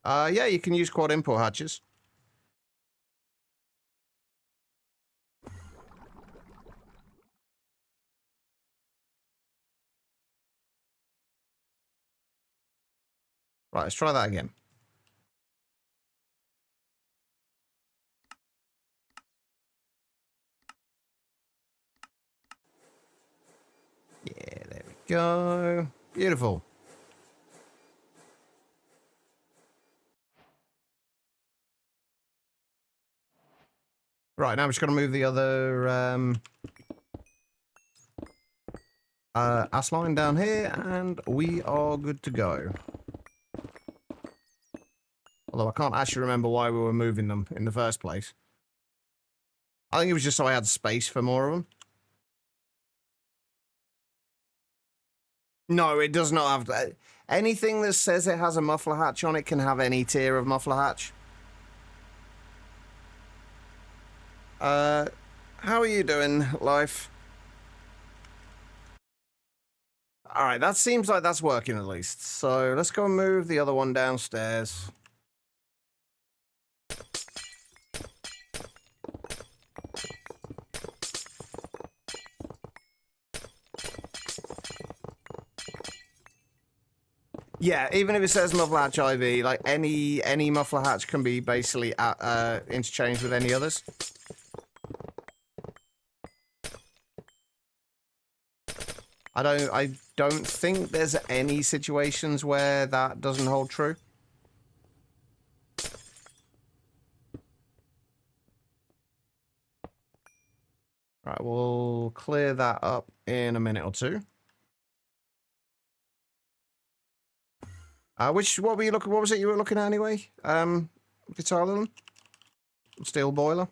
Yeah, you can use quad input hatches. Right, let's try that again. Yeah, there we go. Beautiful. Right, now we're just going to move the other ass line down here, and we are good to go. Although I can't actually remember why we were moving them in the first place. I think it was just so I had space for more of them. No, it does not have... anything that says it has a muffler hatch on it can have any tier of muffler hatch. How are you doing, life? Alright, that seems like that's working at least. So let's go and move the other one downstairs. Yeah, even if it says muffler hatch IV, like any muffler hatch can be basically interchanged with any others. I don't think there's any situations where that doesn't hold true. Right, we'll clear that up in a minute or two. What were you looking? What was it you were looking at anyway? Vitalan? Steel boiler.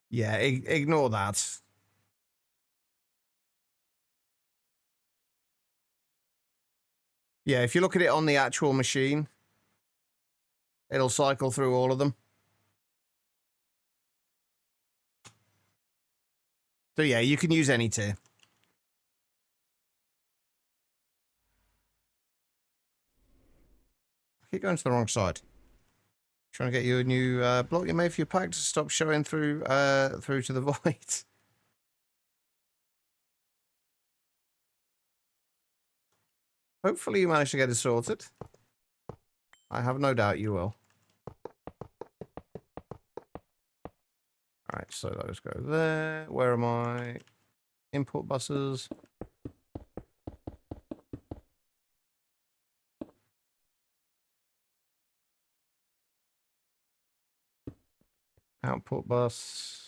Yeah, ignore that. Yeah, if you look at it on the actual machine, it'll cycle through all of them. So yeah, you can use any tier. I keep going to the wrong side. Trying to get you a new block you made for your pack to stop showing through through to the void. Hopefully you managed to get it sorted. I have no doubt you will. Alright, so those go there. Where are my input buses? Output bus.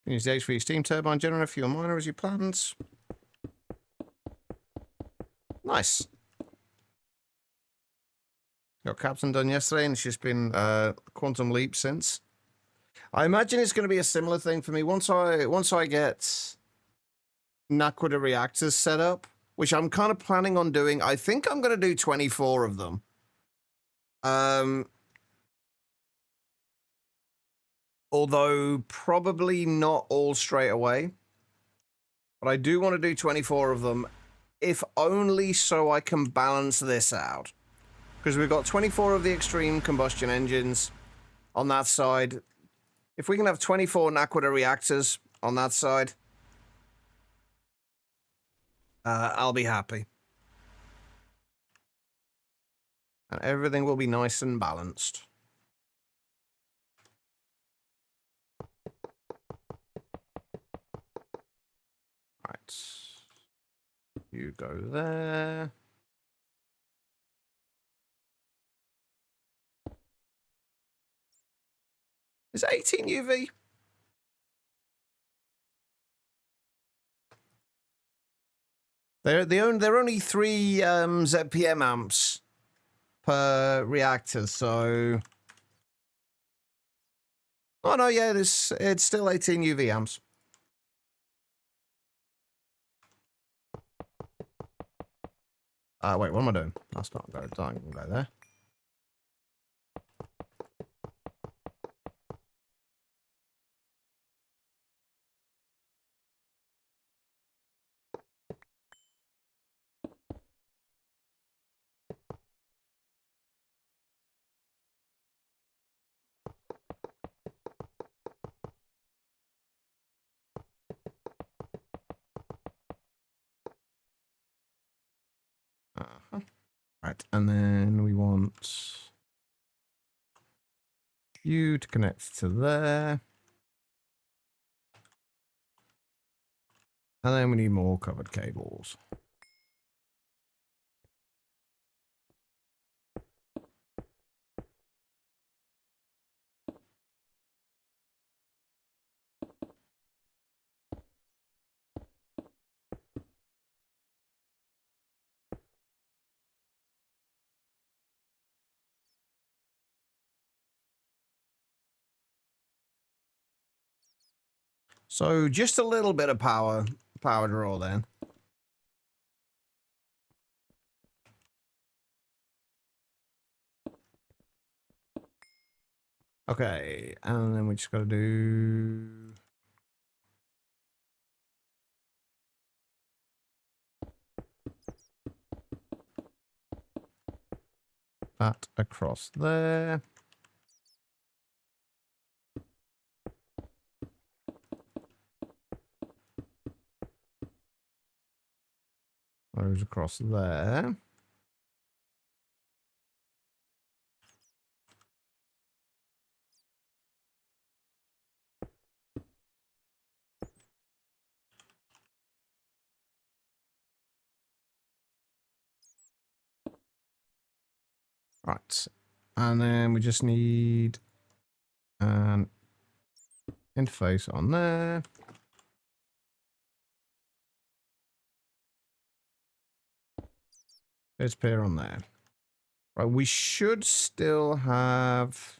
Use the HV steam turbine generator for your miner as you planned. Nice. Got Captain done yesterday, and it's just been Quantum Leap since. I imagine it's going to be a similar thing for me once I get Naquita reactors set up, which I'm kind of planning on doing. I think I'm going to do 24 of them. Although probably not all straight away. But I do want to do 24 of them, if only so I can balance this out. Because we've got 24 of the extreme combustion engines on that side. If we can have 24 Naquita reactors on that side, I'll be happy. And everything will be nice and balanced. Right. You go there. Is it 18 UV? They're only 3 ZPM amps per reactor, so... Oh no, yeah, it's still 18 UV amps. Wait, what am I doing? That's not go. Don't go there. Right, and then we want you to connect to there. And then we need more covered cables. So just a little bit of power draw then. Okay, and then we just got to do... that across there. Those across there. Right, and then we just need an interface on there. There's pair on there. Right, we should still have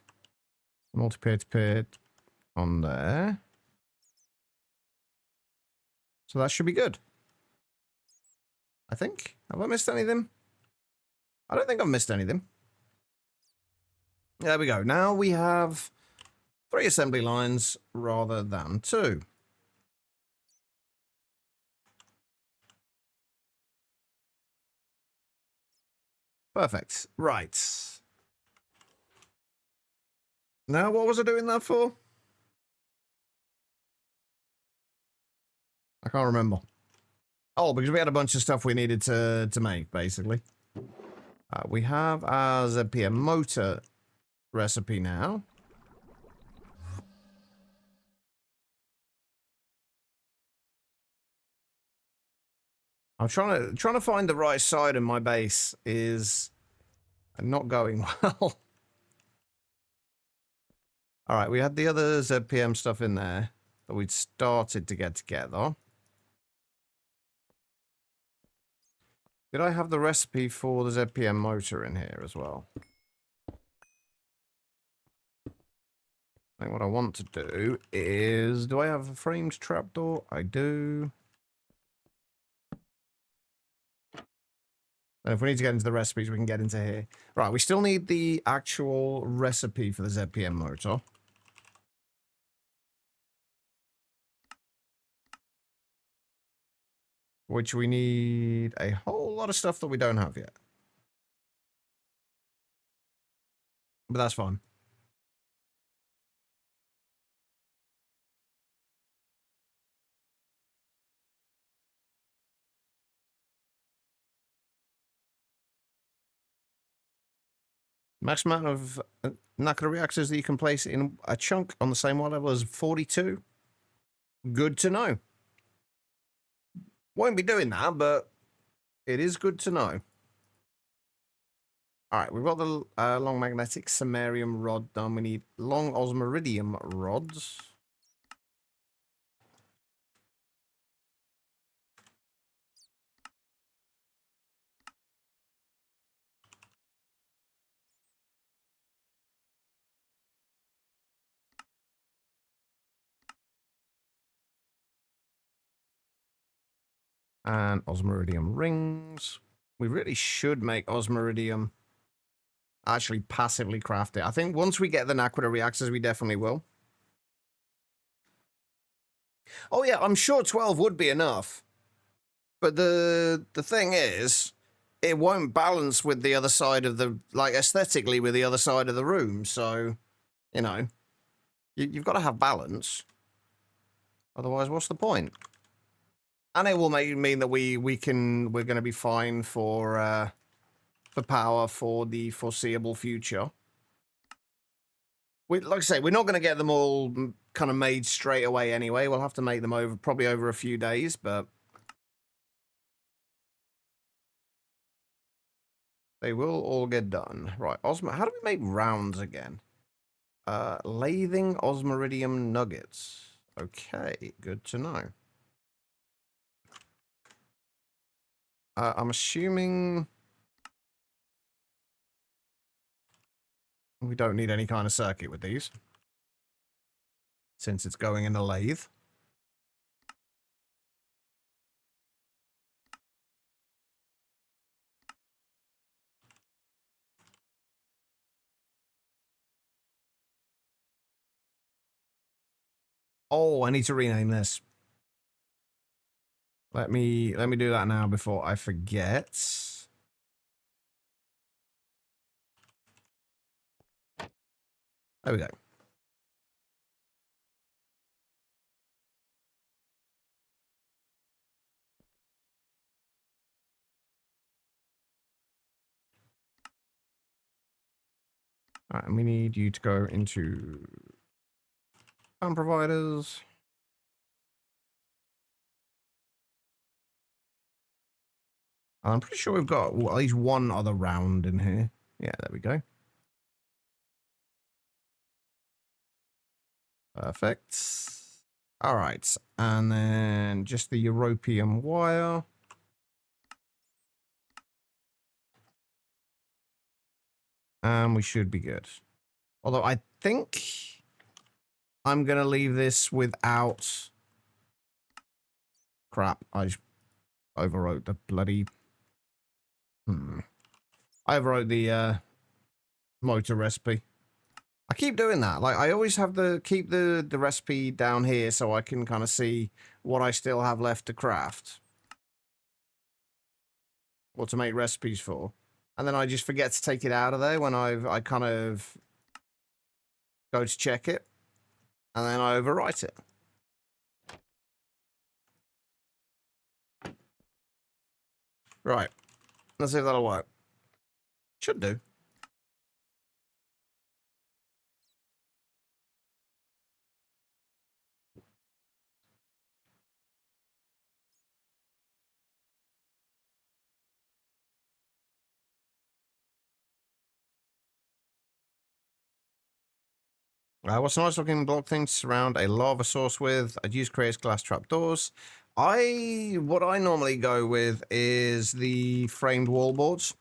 multi-pair to pair on there. So that should be good. I think. Have I missed anything? I don't think I've missed anything. There we go. Now we have 3 assembly lines rather than 2. Perfect. Right. Now what was I doing that for? I can't remember. Oh, because we had a bunch of stuff we needed to make, basically. We have our ZPM motor recipe now. I'm trying to find the right side of my base is not going well. All right, we had the other ZPM stuff in there that we'd started to get together. Did I have the recipe for the ZPM motor in here as well? I think what I want to do is... Do I have a framed trapdoor? I do. And if we need to get into the recipes, we can get into here. Right, we still need the actual recipe for the ZPM motor. Which we need a whole lot of stuff that we don't have yet. But that's fine. Max amount of Nakada reactors that you can place in a chunk on the same water level as 42. Good to know. Won't be doing that, but it is good to know. Alright, we've got the long magnetic samarium rod done. We need long osmiridium rods. And osmiridium rings. We really should make osmiridium. Actually passively craft it. I think once we get the Naquita reactors, we definitely will. Oh yeah, I'm sure 12 would be enough. But the thing is, it won't balance with the other side of the, like, aesthetically with the other side of the room. So, you know, you've got to have balance. Otherwise, what's the point? And it will mean that we're going to be fine for power for the foreseeable future. Like I say, we're not going to get them all kind of made straight away anyway. We'll have to make them probably over a few days, but they will all get done. Right, how do we make rounds again? Lathing osmiridium nuggets. Okay, good to know. I'm assuming we don't need any kind of circuit with these, since it's going in a lathe. Oh, I need to rename this. Let me do that now before I forget. There we go. All right, and we need you to go into power providers. I'm pretty sure we've got at least one other round in here. Yeah, there we go. Perfect. All right, and then just the europium wire. And we should be good. Although I think I'm going to leave this without... Crap, I just overwrote the bloody... I overwrote the motor recipe. I keep doing that. Like, I always have keep the recipe down here so I can kind of see what I still have left to craft. Or to make recipes for. And then I just forget to take it out of there when I kind of go to check it. And then I overwrite it. Right. Let's see if that'll work. Should do. What's a nice looking block thing to surround a lava source with? I'd use Crea's glass trapdoors. What I normally go with is the framed wallboards.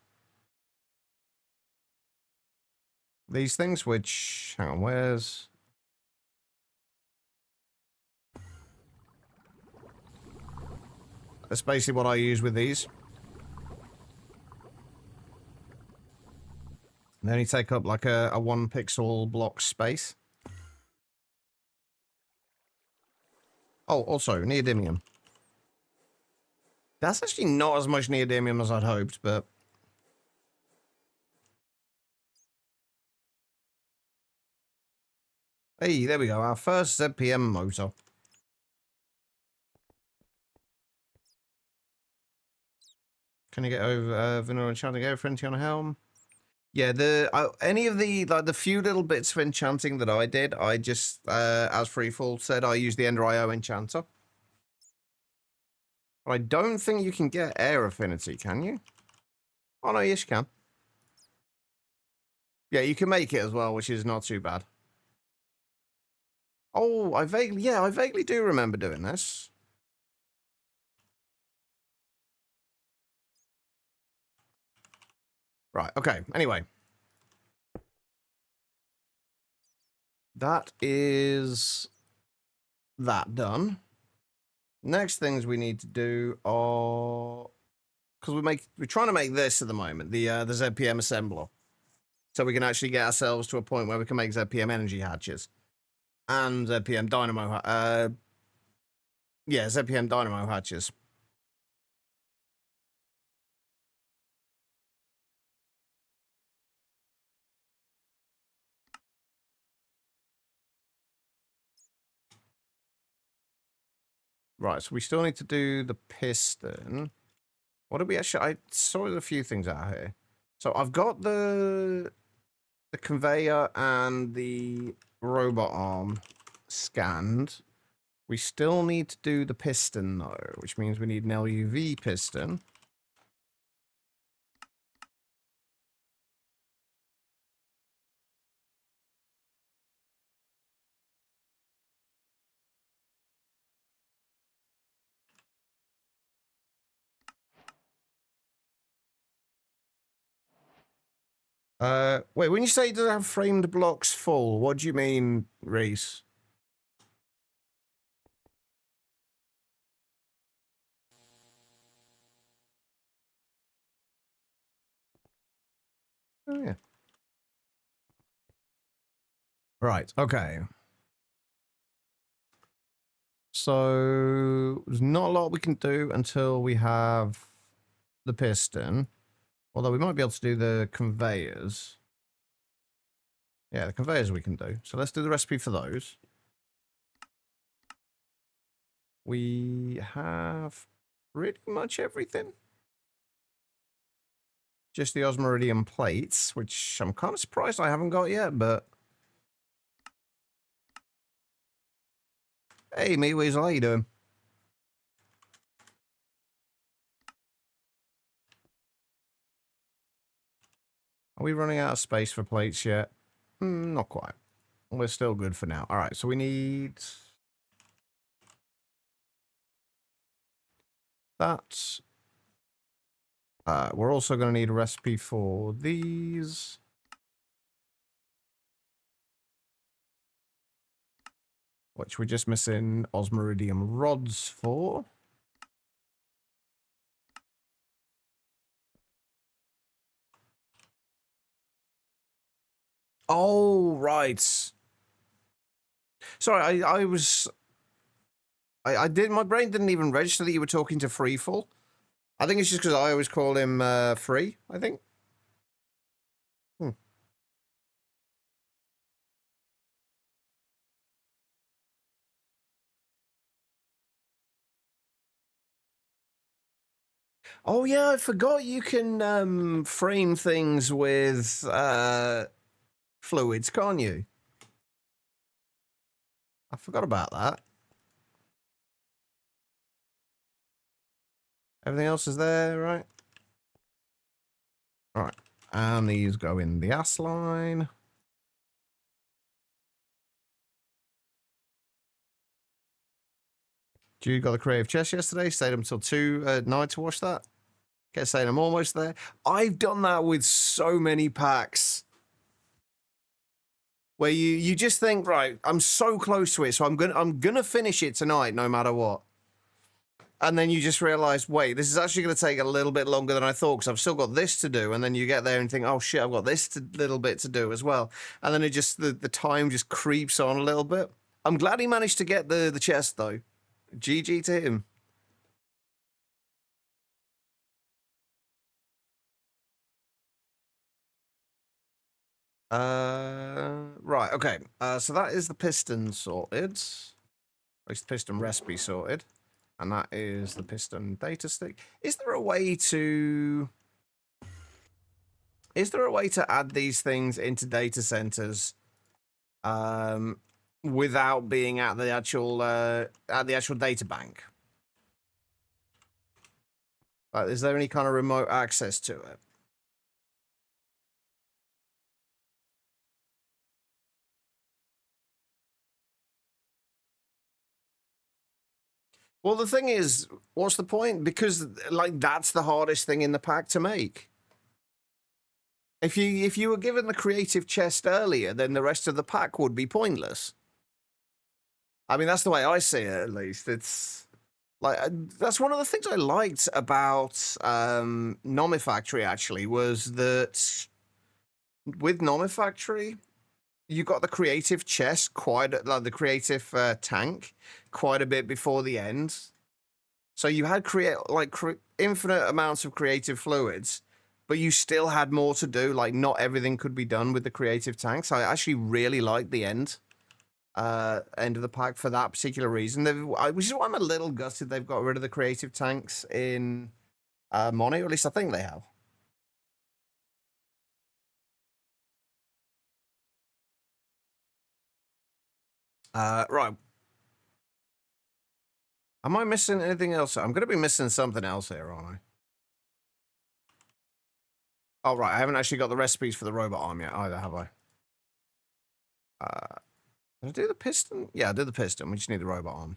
These things, which, hang on, where's... That's basically what I use with these. They only take up like a 1 pixel block space. Oh, also, neodymium. That's actually not as much neodymium as I'd hoped, but... Hey, there we go, our first ZPM motor. Can you get over vanilla enchanting air printing on a helm? Yeah, any of the like the few little bits of enchanting that I did, I just as Freefall said, I used the Ender IO enchanter. But I don't think you can get air affinity, can you? Oh no, yes you can. Yeah, you can make it as well, which is not too bad. Oh, I vaguely do remember doing this. Right, okay, anyway. That is that done. Next things we need to do are... Because we're trying to make this at the moment, the ZPM assembler. So we can actually get ourselves to a point where we can make ZPM energy hatches. And ZPM dynamo... yeah, ZPM dynamo hatches. Right, so we still need to do the piston. What did we actually... I saw a few things out here. So I've got the conveyor and the robot arm scanned. We still need to do the piston, though, which means we need an LUV piston. Wait, when you say it doesn't have framed blocks full, what do you mean, Reese? Oh, yeah. Right, okay. So, there's not a lot we can do until we have the piston. Although we might be able to do the conveyors. Yeah, the conveyors we can do. So let's do the recipe for those. We have pretty much everything. Just the osmiridium plates, which I'm kind of surprised I haven't got yet, but... Hey, Meat Weasel, how you doing? Are we running out of space for plates yet? Not quite. We're still good for now. All right, so we need... that. We're also going to need a recipe for these. Which we're just missing osmiridium rods for. Oh, right. Sorry, I did, my brain didn't even register that you were talking to Freefall. I think it's just because I always call him Free, I think. Oh yeah, I forgot you can frame things with fluids, can't you? I forgot about that. Everything else is there, right? All right. And these go in the ass line. Jude got the creative chest yesterday. Stayed up until 2 at night to watch that. Kept saying I'm almost there. I've done that with so many packs. Where you just think, right, I'm so close to it, so I'm gonna finish it tonight no matter what. And then you just realize, wait, this is actually going to take a little bit longer than I thought because I've still got this to do. And then you get there and think, oh shit, I've got this little bit to do as well. And then it just, the time just creeps on a little bit. I'm glad he managed to get the chest though. GG to him. Right, okay. So that is the piston sorted. At least the piston recipe sorted. And that is the piston data stick. Is there a way to add these things into data centers without being at the actual data bank? Is there any kind of remote access to it? Well, the thing is, what's the point? Because like that's the hardest thing in the pack to make. If you were given the creative chest earlier, then the rest of the pack would be pointless. I mean, that's the way I see it, at least. It's like that's one of the things I liked about Monifactory actually was that with Monifactory, you got the creative chest like the creative tank quite a bit before the end. So you had infinite amounts of creative fluids, but you still had more to do. Like not everything could be done with the creative tanks. I actually really liked the end of the pack for that particular reason. Which is why I'm a little gutted they've got rid of the creative tanks in Mono, or at least I think they have. Right. Am I missing anything else? I'm going to be missing something else here, aren't I? Oh, right. I haven't actually got the recipes for the robot arm yet either, have I? Did I do the piston? Yeah, I did the piston. We just need the robot arm.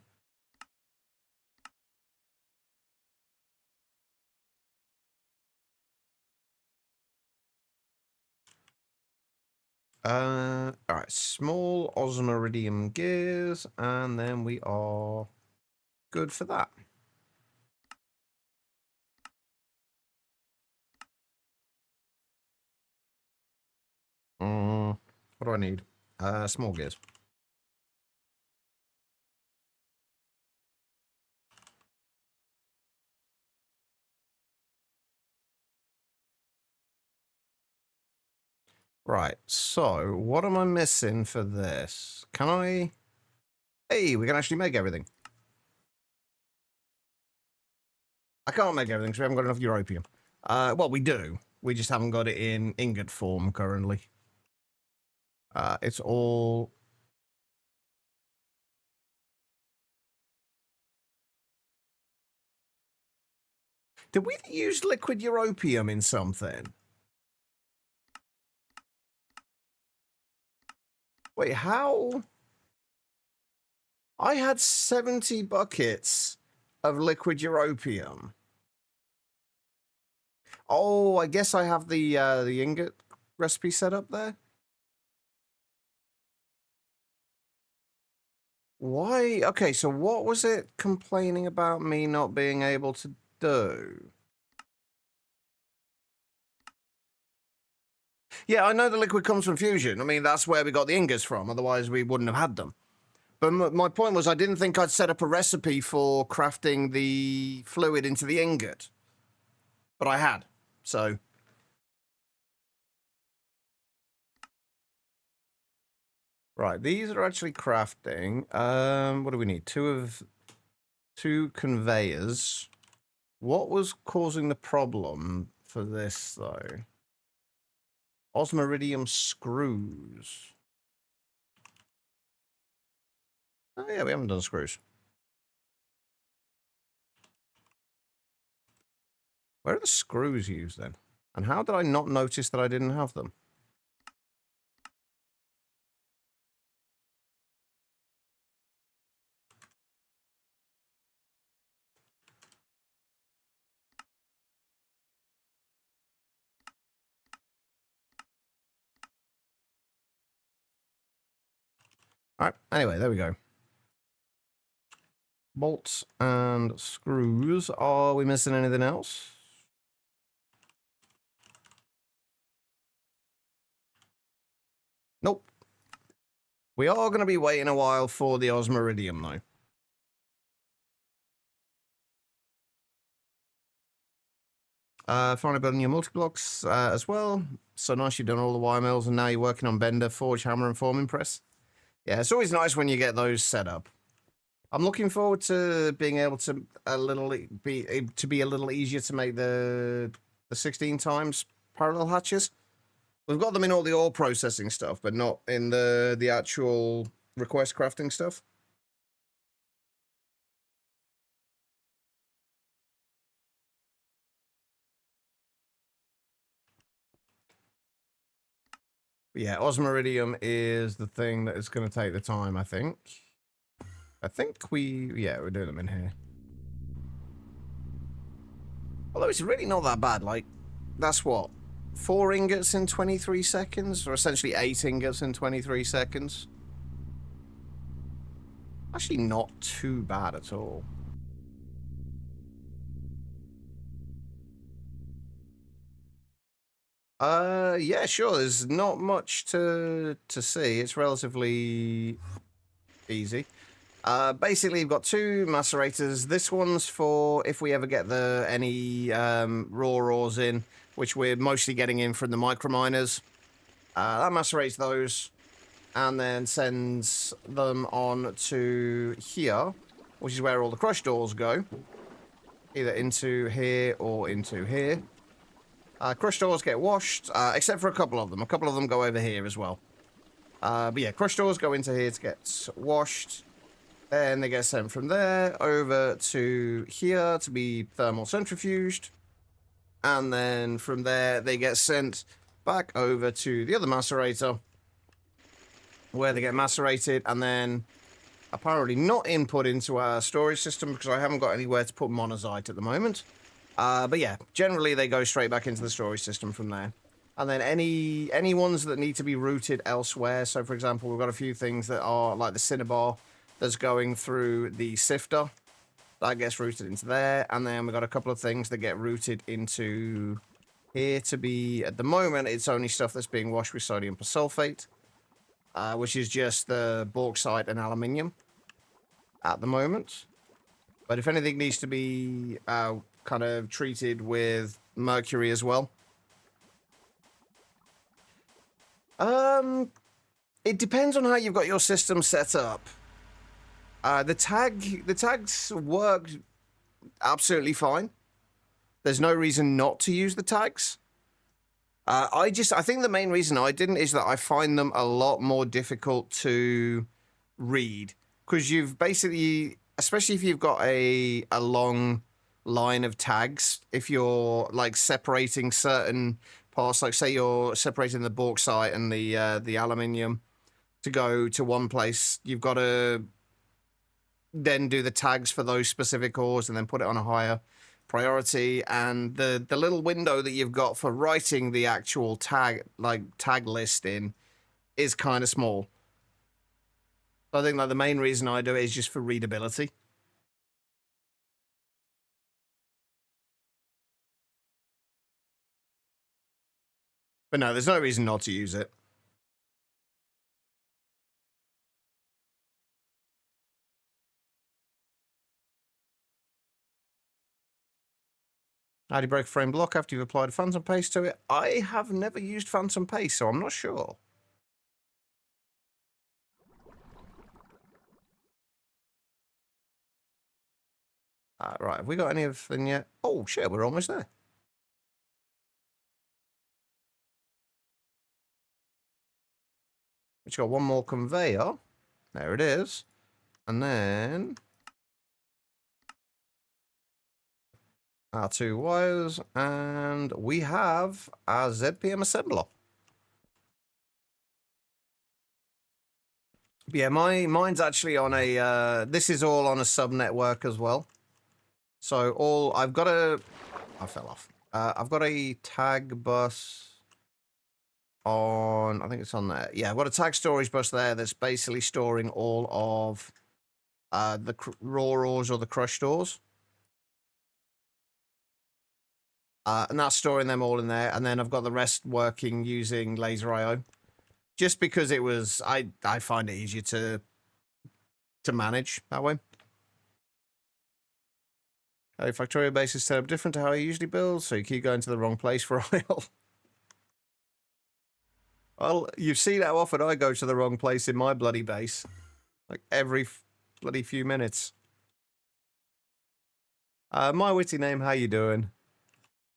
All right. Small osmiridium gears, and then we are good for that. What do I need? Small gears. Right, so what am I missing for this? Can I... Hey, we can actually make everything. I can't make everything because we haven't got enough europium. Well, we do. We just haven't got it in ingot form currently. It's all... Did we use liquid europium in something? Wait, how? I had 70 buckets of liquid europium. Oh, I guess I have the ingot recipe set up there. Why? Okay, so what was it complaining about me not being able to do? Yeah, I know the liquid comes from fusion. I mean, that's where we got the ingots from. Otherwise, we wouldn't have had them. But my point was I didn't think I'd set up a recipe for crafting the fluid into the ingot. But I had. So... Right, these are actually crafting. What do we need? Two conveyors. What was causing the problem for this, though? Osmiridium screws. Oh, yeah, we haven't done screws. Where are the screws used, then? And how did I not notice that I didn't have them? All right, anyway, there we go. Bolts and screws. Are we missing anything else? Nope. We are going to be waiting a while for the osmiridium, though. Finally building your multi-blocks as well. So nice you've done all the wire mills and now you're working on bender, forge, hammer, and forming press. Yeah, it's always nice when you get those set up. I'm looking forward to being able to be a little easier to make the 16 times parallel hatches. We've got them in all the ore processing stuff, but not in the actual request crafting stuff. But yeah, osmiridium is the thing that is going to take the time, I think. We're doing them in here. Although it's really not that bad. Like, that's what? 4 ingots in 23 seconds? Or essentially 8 ingots in 23 seconds? Actually not too bad at all. Yeah, sure. There's not much to see. It's relatively easy. Basically, you've got 2 macerators. This one's for if we ever get any raw ores in, which we're mostly getting in from the microminers. That macerates those and then sends them on to here, which is where all the crushed ores go. Either into here or into here. Crushed ores get washed, except for a couple of them. A couple of them go over here as well. But yeah, crushed ores go into here to get washed. Then they get sent from there over to here to be thermal centrifuged. And then from there, they get sent back over to the other macerator, where they get macerated and then apparently not input into our storage system because I haven't got anywhere to put monazite at the moment. But yeah, generally they go straight back into the storage system from there. And then any ones that need to be routed elsewhere. So, for example, we've got a few things that are like the cinnabar that's going through the sifter. That gets routed into there. And then we've got a couple of things that get routed into here to be, at the moment, it's only stuff that's being washed with sodium persulfate, which is just the bauxite and aluminium at the moment. But if anything needs to be kind of treated with mercury as well. It depends on how you've got your system set up. The tags work absolutely fine. There's no reason not to use the tags. I think the main reason I didn't is that I find them a lot more difficult to read. Because you've basically, especially if you've got a long line of tags, if you're like separating certain parts, like say you're separating the bauxite and the aluminium to go to one place, you've got to then do the tags for those specific ores and then put it on a higher priority. And the little window that you've got for writing the actual tag list in is kind of small. I think like the main reason I do it is just for readability. But no, there's no reason not to use it. How do you break a frame block after you've applied phantom paste to it? I have never used phantom paste, so I'm not sure. Right, have we got anything yet? Oh, shit, we're almost there. We've got one more conveyor. There it is. And then our 2 wires, and we have our ZPM assembler. Yeah, mine's actually on a, this is all on a sub-network as well. So I fell off. I've got a tag bus on, I think it's on there. Yeah, I've got a tag storage bus there that's basically storing all of the raw ores or the crushed ores. And that's storing them all in there. And then I've got the rest working using laser IO. Just because it was, I find it easier to manage that way. A Factorio base is set up different to how I usually build, so you keep going to the wrong place for oil. Well, you've seen how often I go to the wrong place in my bloody base. Like every bloody few minutes. My witty name, how you doing?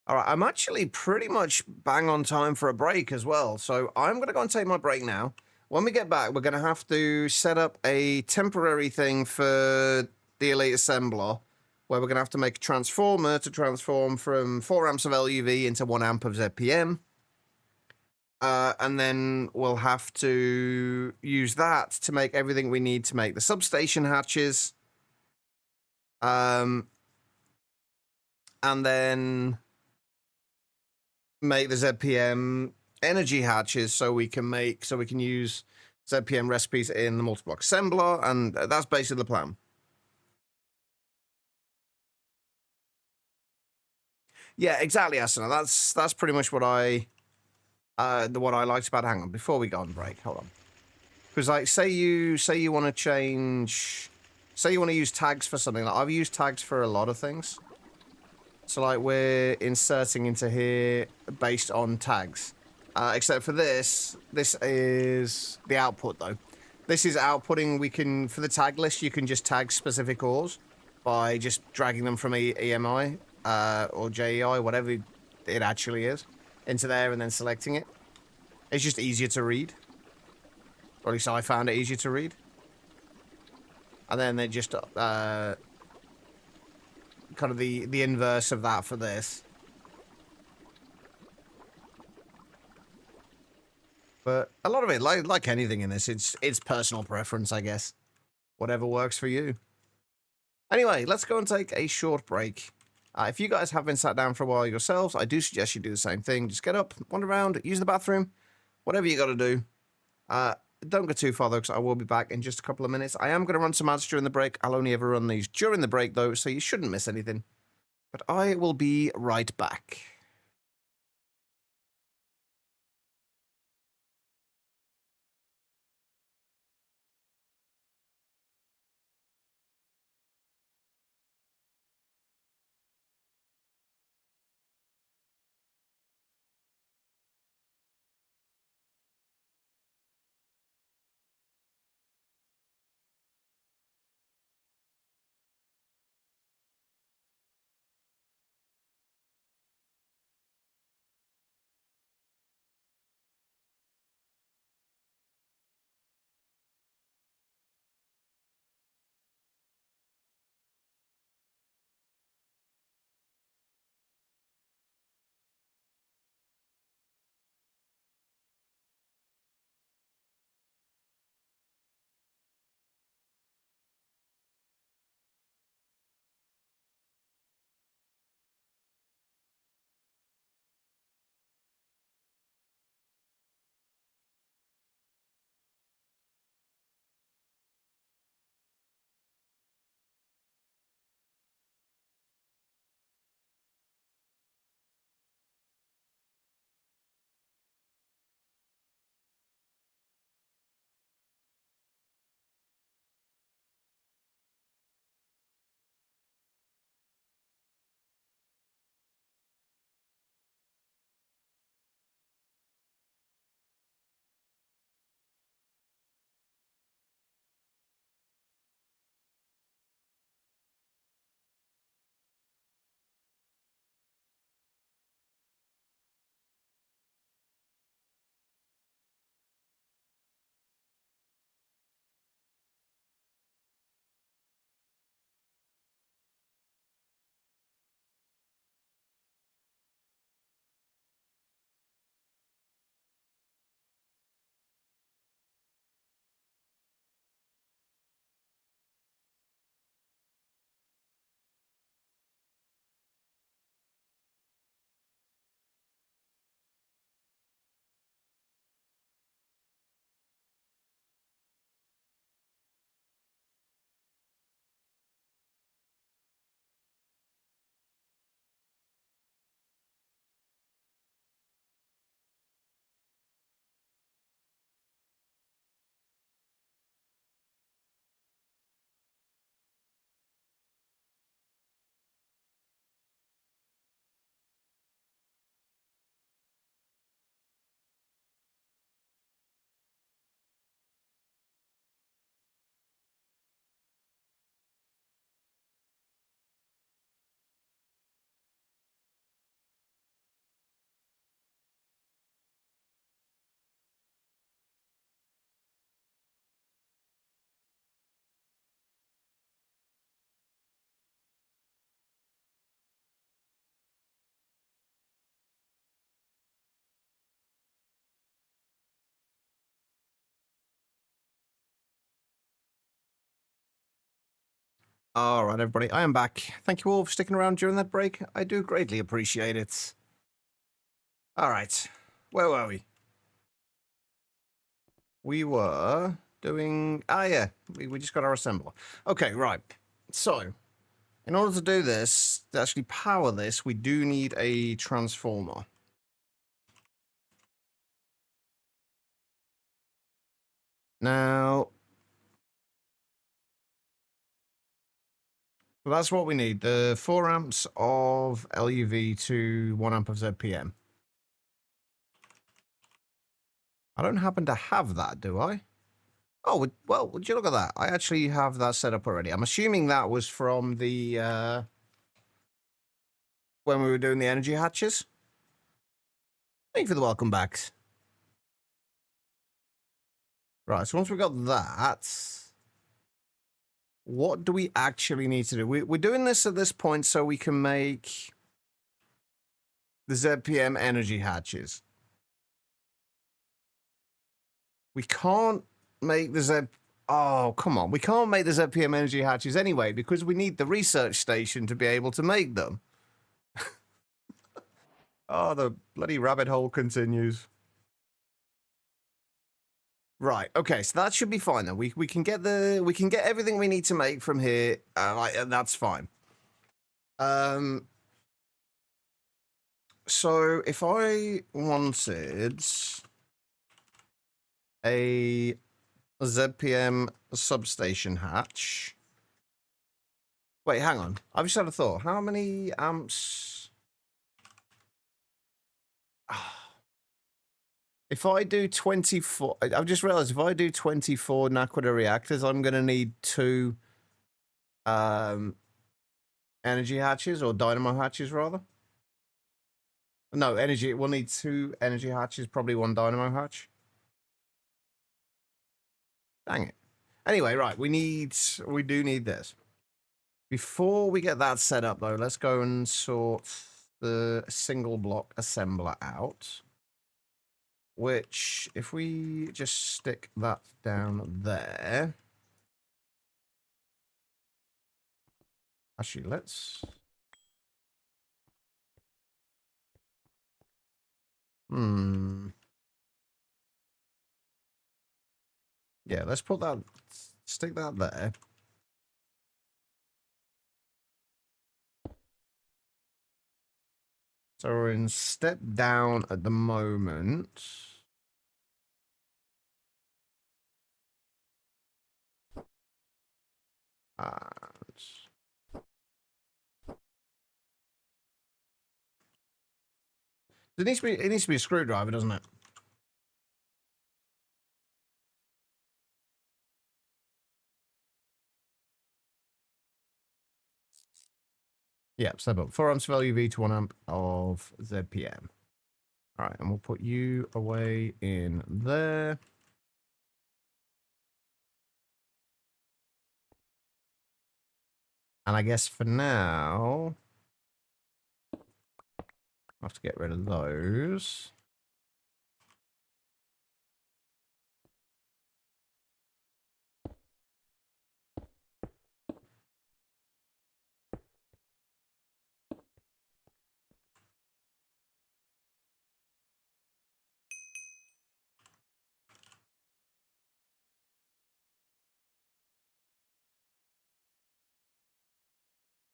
Alright, I'm actually pretty much bang on time for a break as well, so I'm going to go and take my break now. When we get back, we're going to have to set up a temporary thing for the Elite Assembler, where we're going to have to make a transformer to transform from 4 amps of LUV into 1 amp of ZPM. And then we'll have to use that to make everything we need to make the substation hatches. And then make the ZPM energy hatches so we can use ZPM recipes in the multi-block assembler, and that's basically the plan. Yeah, exactly, Asuna. That's pretty much what I liked about. Hang on, before we go on break, hold on. Because like, say you want to change, say you want to use tags for something. Like I've used tags for a lot of things. So like we're inserting into here based on tags. Except for this is the output though. This is outputting. We can, for the tag list, you can just tag specific ores by just dragging them from EMI or JEI, whatever it actually is, into there and then selecting it. It's just easier to read. Or at least I found it easier to read. And then they just kind of the inverse of that for this. But a lot of it, like anything in this, it's personal preference, I guess. Whatever works for you. Anyway, let's go and take a short break. If you guys have been sat down for a while yourselves, I do suggest you do the same thing. Just get up, wander around, use the bathroom, whatever you got to do. Don't go too far, though, because I will be back in just a couple of minutes. I am going to run some ads during the break. I'll only ever run these during the break, though, so you shouldn't miss anything. But I will be right back. All right, everybody, I am back. Thank you all for sticking around during that break. I do greatly appreciate it. All right, where were we? We were doing... Ah, yeah, we just got our assembler. Okay, right. So, in order to do this, to actually power this, we do need a transformer. Now, that's what we need. The 4 amps of LUV to 1 amp of ZPM. I don't happen to have that, do I? Oh, well, would you look at that? I actually have that set up already. I'm assuming that was from the, when we were doing the energy hatches. Thank you for the welcome backs. Right, so once we've got that, what do we actually need to do? We're doing this at this point so we can make the ZPM energy hatches. We can't make the Oh, come on. We can't make the ZPM energy hatches anyway because we need the research station to be able to make them. Oh, the bloody rabbit hole continues. Right. Okay. So that should be fine then. We can get everything we need to make from here. That's fine. So if I wanted a ZPM substation hatch. Wait, hang on. I've just had a thought. How many amps? If I do 24, I've just realized if I do 24 Naquita reactors, I'm going to need 2 energy hatches or dynamo hatches rather. No, energy. We'll need 2 energy hatches, probably 1 dynamo hatch. Dang it. Anyway, right, we do need this. Before we get that set up though, let's go and sort the single block assembler out. Which, if we just stick that down there. Actually, let's... Yeah, let's put that... Stick that there. So we're in step down at the moment. It needs to be a screwdriver, doesn't it? Yeah, step up. 4 amps of LUV to 1 amp of ZPM. All right, and we'll put you away in there. And I guess for now, I have to get rid of those.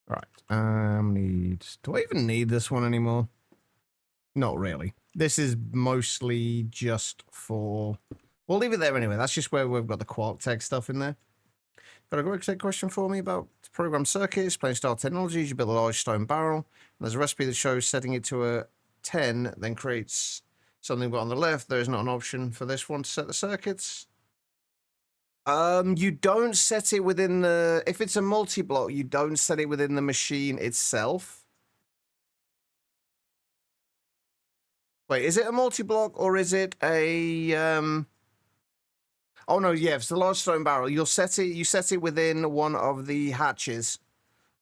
Right. Do I even need this one anymore? Not really. This is mostly just for... We'll leave it there anyway. That's just where we've got the Quark Tech stuff in there. Got a quick question for me about program circuits, plain style technologies. You build a large stone barrel. And there's a recipe that shows setting it to a 10, then creates something. But on the left, there is not an option for this one to set the circuits. You don't set it within the... If it's a multi-block, you don't set it within the machine itself. Wait, is it a multi-block or is it a... Oh, no, yeah, if it's a large stone barrel, you set it within one of the hatches.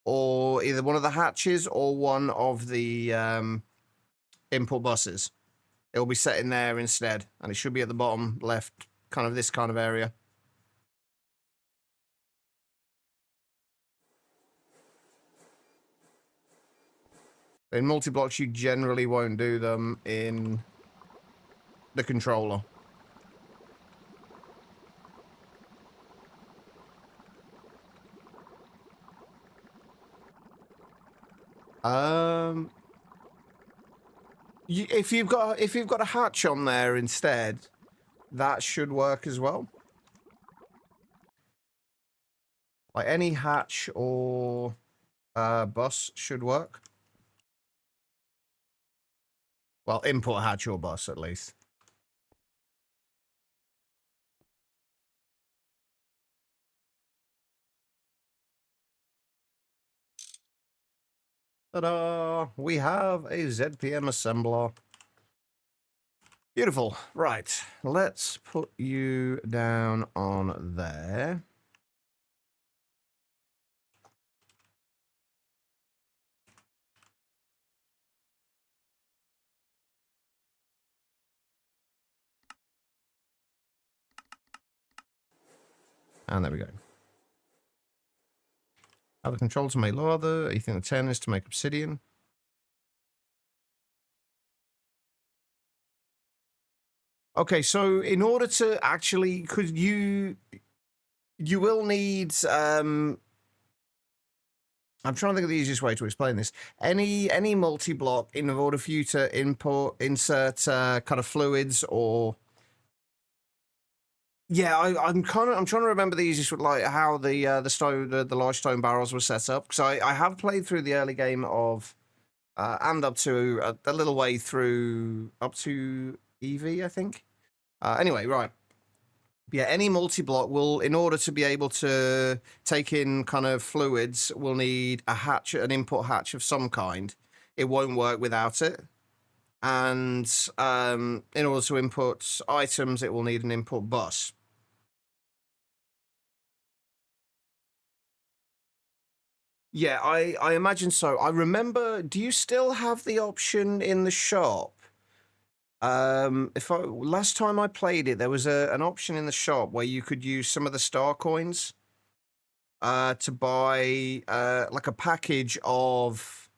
Or either one of the hatches or one of the input buses. It will be set in there instead. And it should be at the bottom left, kind of this kind of area. In multi-blocks, you generally won't do them in the controller. If you've got a hatch on there instead, that should work as well. Like any hatch or bus should work. Well, input hatch or bus at least. Ta-da! We have a ZPM assembler. Beautiful. Right. Let's put you down on there. And there we go. Have the control to make lava. You think the 10 is to make obsidian? Okay, so in order to actually, could you will need I'm trying to think of the easiest way to explain this. Any multi-block, in order for you to insert kind of fluids or yeah, I'm trying to remember the easiest, like how the large stone barrels were set up, because I have played through the early game of and up to a little way through up to EV, I think. Anyway, right. Yeah, any multi-block will, in order to be able to take in kind of fluids, will need a hatch, an input hatch of some kind. It won't work without it. And in order to input items, it will need an input bus. Yeah, I imagine so. I remember, do you still have the option in the shop? Last time I played it, there was an option in the shop where you could use some of the star coins to buy like a package of.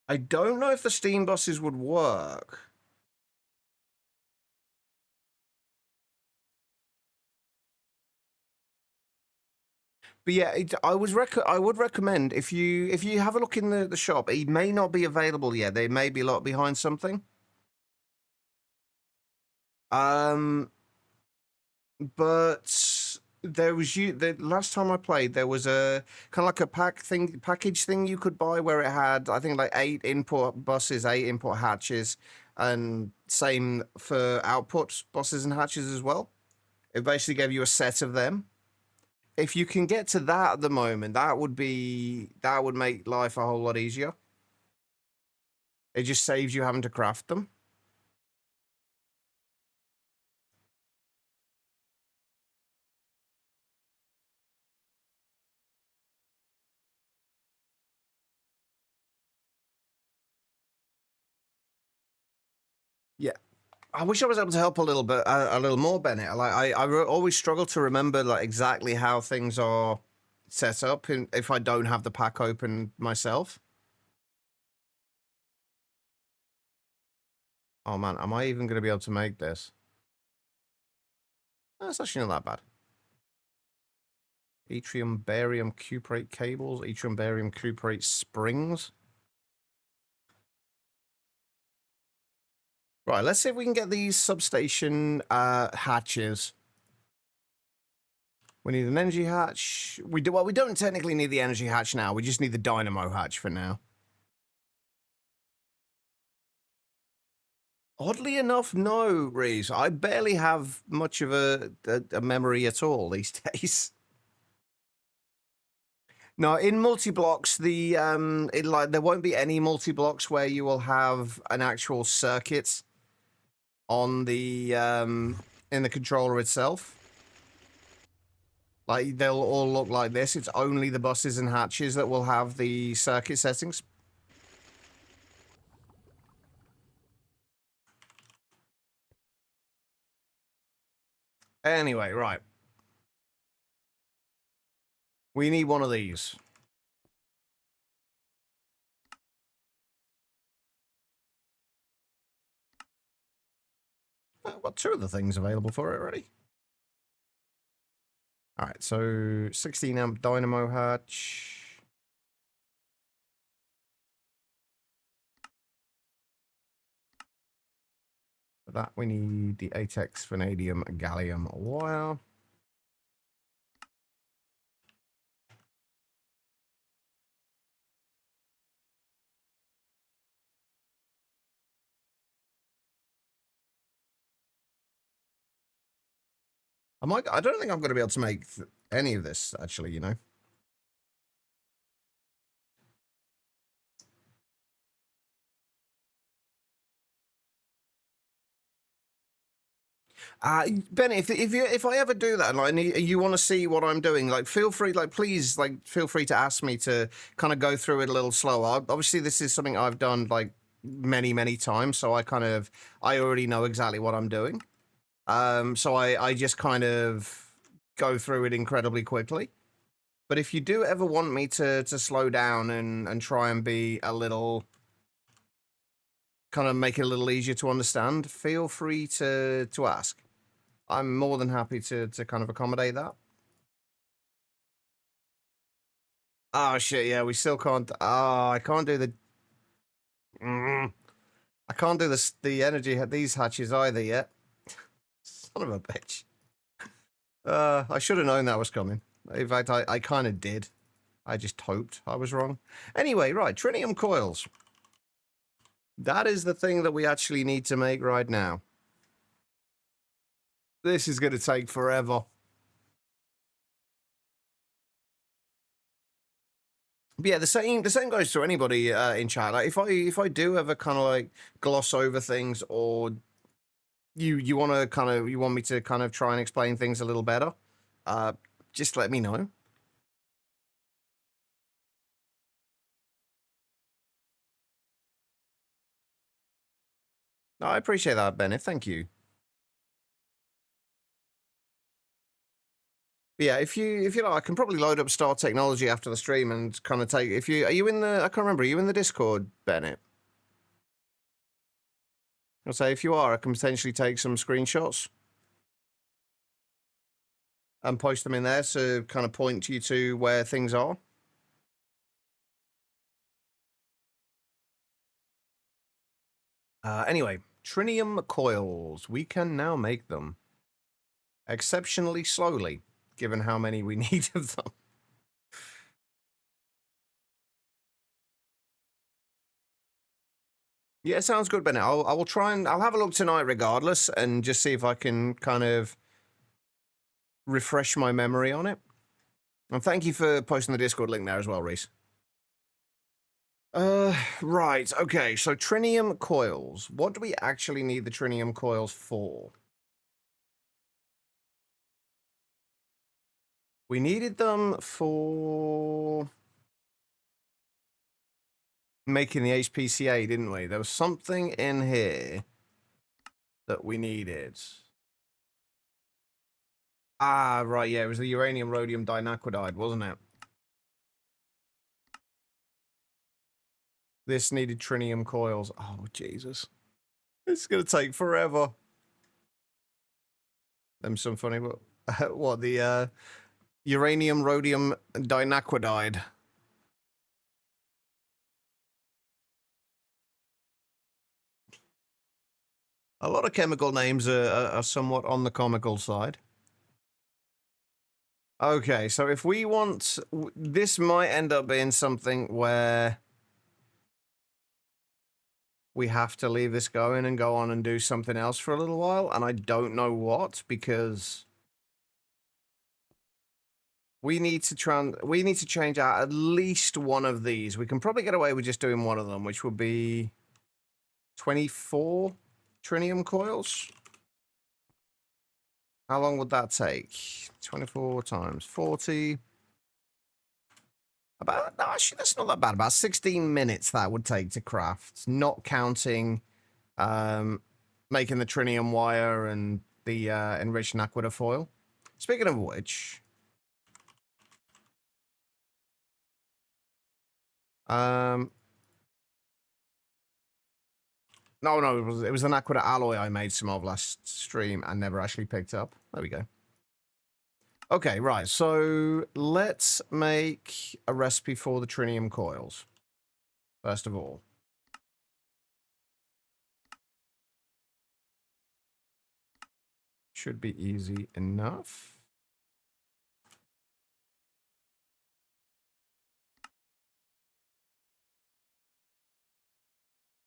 I don't know if the steam buses would work. But yeah, I would recommend if you have a look in the shop. It may not be available yet. They may be a lot behind something. But there was the last time I played, there was a kind of like a package thing you could buy where it had, I think, like 8 input buses, 8 input hatches, and same for output buses and hatches as well. It basically gave you a set of them. If you can get to that at the moment, that would make life a whole lot easier. It just saves you having to craft them. Yeah. I wish I was able to help a little bit, a little more, Bennett. Like I always struggle to remember like exactly how things are set up if I don't have the pack open myself. Oh man, am I even going to be able to make this? That's actually not that bad. Yttrium barium cuprate cables, yttrium barium cuprate springs. Right, let's see if we can get these substation hatches. We need an energy hatch. We don't technically need the energy hatch now. We just need the dynamo hatch for now. Oddly enough, no, Reese. I barely have much of a memory at all these days. No, in multi-blocks, there won't be any multi-blocks where you will have an actual circuit on the in the controller itself. Like, they'll all look like this. It's only the buses and hatches that will have the circuit settings. Anyway, right. We need one of these. I've got 2 of the things available for it already. Alright, so 16 amp dynamo hatch. For that, we need the ATEX vanadium gallium wire. I don't think I'm going to be able to make any of this, actually, you know. Ben, if I ever do that, like, and you want to see what I'm doing, like, feel free, like, please, like, feel free to ask me to kind of go through it a little slower. Obviously, this is something I've done, like, many times, so I already know exactly what I'm doing. So I just kind of go through it incredibly quickly. But if you do ever want me to slow down and try and be a little, kind of make it a little easier to understand, feel free to ask. I'm more than happy to kind of accommodate that. Oh shit, yeah, we still can't. Oh, I can't do the. I can't do the energy these hatches either yet. Son of a bitch. I should have known that was coming. In fact, I kind of did. I just hoped I was wrong. Anyway, right, tritium coils. That is the thing that we actually need to make right now. This is going to take forever. But yeah, the same goes to anybody in chat. Like if I do ever kind of like gloss over things, or you want to kind of, you want me to kind of try and explain things a little better, just let me know. No, I appreciate that, Bennett. Thank you. But yeah, if you like, I can probably load up Star Technology after the stream and kind of take. If you are you in the, I can't remember. Are you in the Discord, Bennett? I'll say if you are, I can potentially take some screenshots and post them in there to kind of point you to where things are. Anyway, tritium coils. We can now make them exceptionally slowly, given how many we need of them. Yeah, sounds good, Bennett. I will try and I'll have a look tonight regardless, and just see if I can kind of refresh my memory on it. And thank you for posting the Discord link there as well, Reese. Right. Okay, so tritium coils. What do we actually need the tritium coils for? We needed them for making the HPCA, didn't we? There was something in here that we needed. Ah, right, yeah, it was the uranium rhodium dinacridide, wasn't it? This needed tritium coils. Oh, Jesus. It's gonna take forever. Them some funny, what, the, uranium rhodium dinacridide. A lot of chemical names are somewhat on the comical side. Okay, so if we want, this might end up being something where we have to leave this going and go on and do something else for a little while, and I don't know what, because we need to change out at least one of these. We can probably get away with just doing one of them, which would be 24 tritium coils. How long would that take? 24 times 40. About, no, actually, that's not that bad. About 16 minutes that would take to craft, not counting making the tritium wire and the enriched naquita foil. Speaking of which, No, no, it was an aqua alloy I made some of last stream and never actually picked up. There we go. Okay, right. So let's make a recipe for the trinium coils. First of all. Should be easy enough.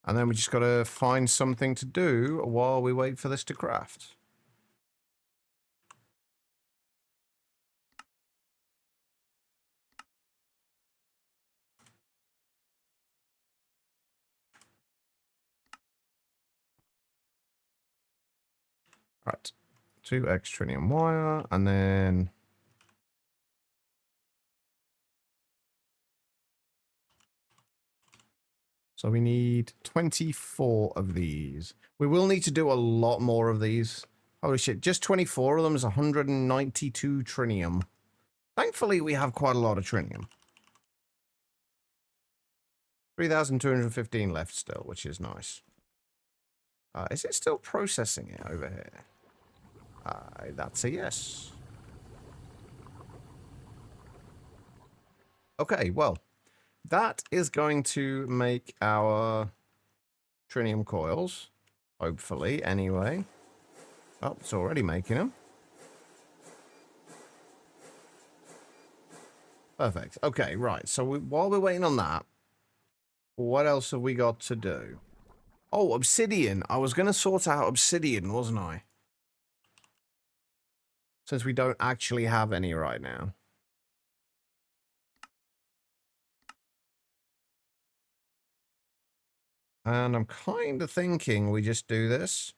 And then we just got to find something to do while we wait for this to craft. Right. 2x trinium wire, and then... So we need 24 of these. We will need to do a lot more of these. Holy shit, just 24 of them is 192 trinium. Thankfully, we have quite a lot of trinium. 3,215 left still, which is nice. Is it still processing it over here? That's a yes. Okay, well, that is going to make our trinium coils. Hopefully, anyway. Oh, it's already making them. Perfect. Okay, right. So while we're waiting on that, what else have we got to do? Oh, obsidian. I was going to sort out obsidian, wasn't I? Since we don't actually have any right now. And I'm kind of thinking we just do this.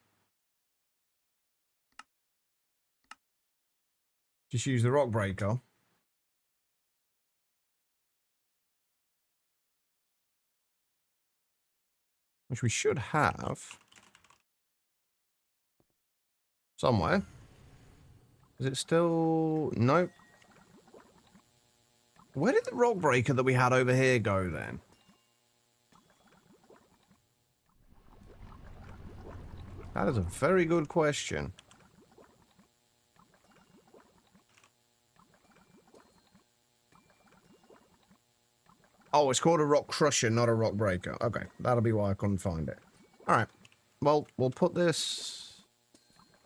Just use the rock breaker. Which we should have. Somewhere. Is it still... Nope. Where did the rock breaker that we had over here go then? That is a very good question. Oh, it's called a rock crusher, not a rock breaker. Okay, that'll be why I couldn't find it. Alright. Well, we'll put this...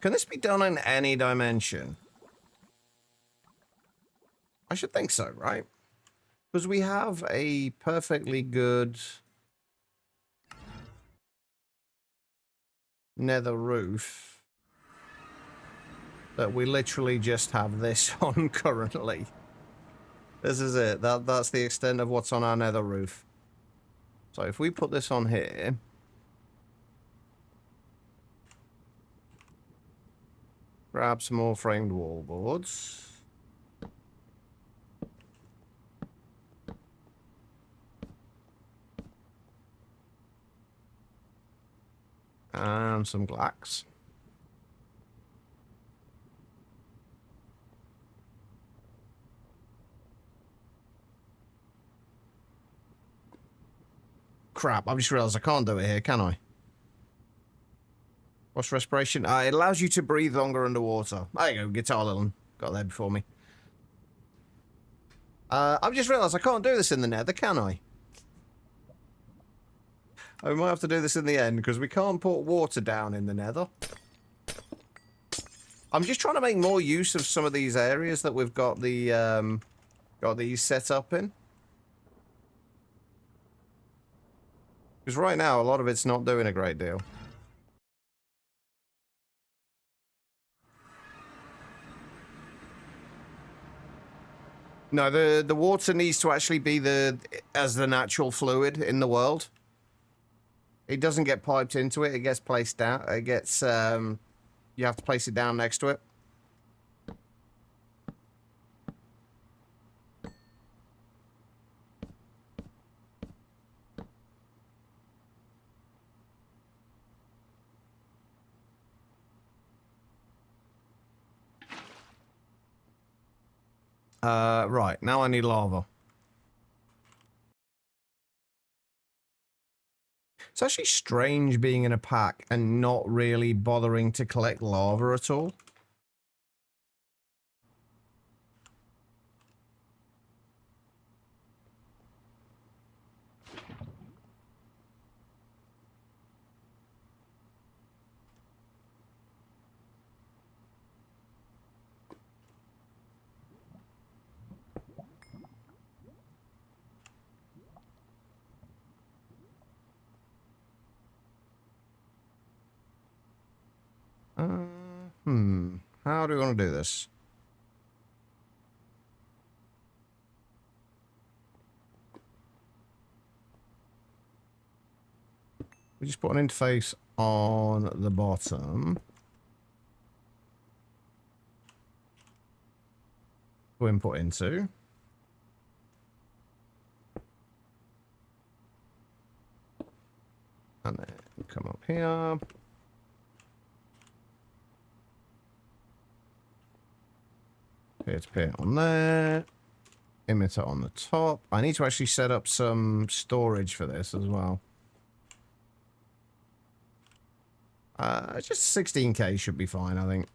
Can this be done in any dimension? I should think so, right? Because we have a perfectly good nether roof that we literally just have this on currently. This is it. That's the extent of what's on our nether roof. So if we put this on here... Grab some more framed wall boards. And some glax. Crap, I've just realised I can't do it here, can I? What's respiration? It allows you to breathe longer underwater. There you go, guitar little got there before me. I've just realised I can't do this in the nether, can I? I might have to do this in the end, because we can't put water down in the nether. I'm just trying to make more use of some of these areas that we've got the, got these set up in. Because right now, a lot of it's not doing a great deal. No, the water needs to actually be as the natural fluid in the world. It doesn't get piped into it. It gets placed down. It gets, you have to place it down next to it. Right. Now I need lava. It's actually strange being in a pack and not really bothering to collect lava at all. How do we want to do this? We just put an interface on the bottom to input into. And then come up here. Peer-to-peer on there. Emitter on the top. I need to actually set up some storage for this as well. Just 16k should be fine, I think.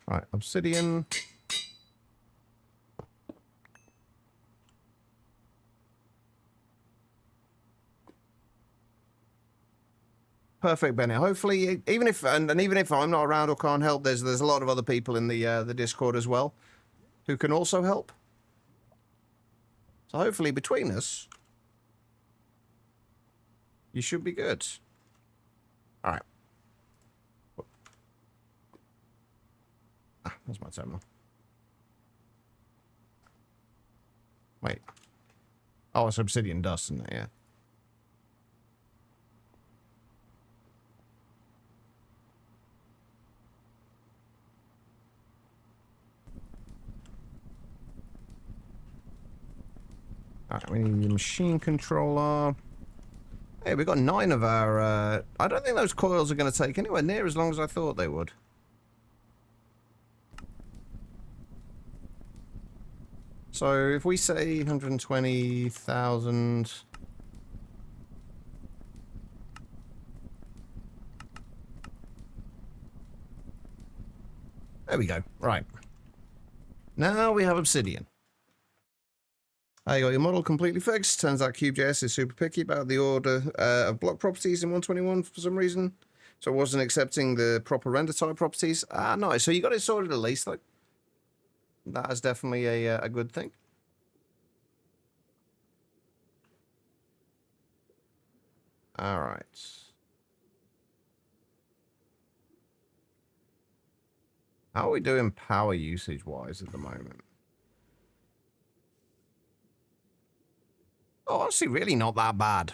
Right, obsidian. Perfect, Bennett. Hopefully, even if even if I'm not around or can't help, there's a lot of other people in the Discord as well who can also help. So hopefully, between us, you should be good. All right. Ah, that's my terminal. Wait. Oh, it's obsidian dust, isn't it? Yeah. Alright, we need a machine controller. Hey, we got 9 of our... I don't think those coils are going to take anywhere near as long as I thought they would. So, if we say 120,000... There we go. Right. Now we have obsidian. You got your model completely fixed. Turns out CubeJS is super picky about the order of block properties in 121 for some reason. So it wasn't accepting the proper render type properties. Nice. So you got it sorted at least. Like, that is definitely a good thing. All right. How are we doing power usage-wise at the moment? Oh, honestly, really not that bad.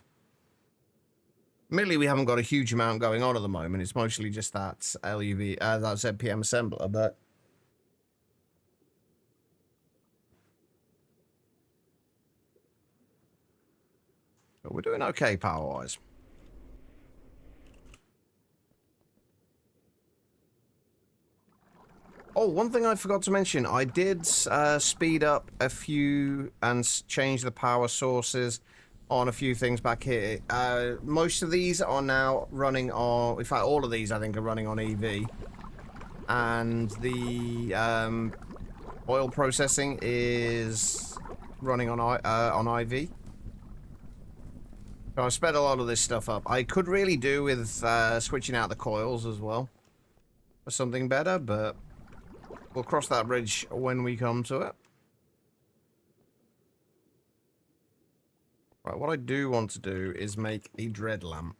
Admittedly, we haven't got a huge amount going on at the moment. It's mostly just that LUV, that ZPM assembler, but we're doing okay power-wise. Oh, one thing I forgot to mention. I did speed up a few and change the power sources on a few things back here. Most of these are now running on... In fact, all of these, I think, are running on EV. And the oil processing is running on IV. So I sped a lot of this stuff up. I could really do with switching out the coils as well for something better, but we'll cross that bridge when we come to it. Right, what I do want to do is make a dread lamp.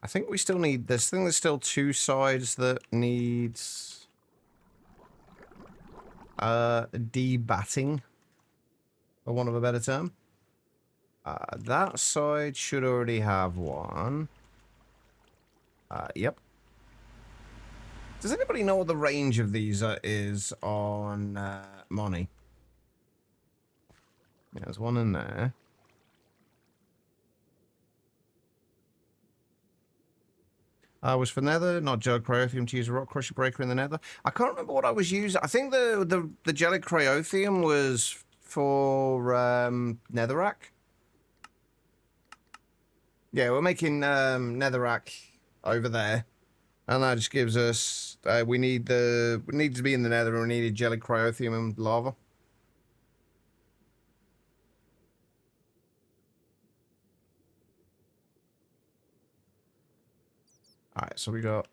I think we still need this thing. There's still 2 sides that needs debatting, for want of a better term. That side should already have one. Yep. Does anybody know what the range of these is on Moni? Yeah, there's one in there. Was for nether, not gel cryothium to use a rock crusher breaker in the nether. I can't remember what I was using. I think the gel cryothium was for netherrack. Yeah, we're making netherrack over there, and that just gives us we need to be in the nether, and we needed gel cryothium and lava. All right, so we got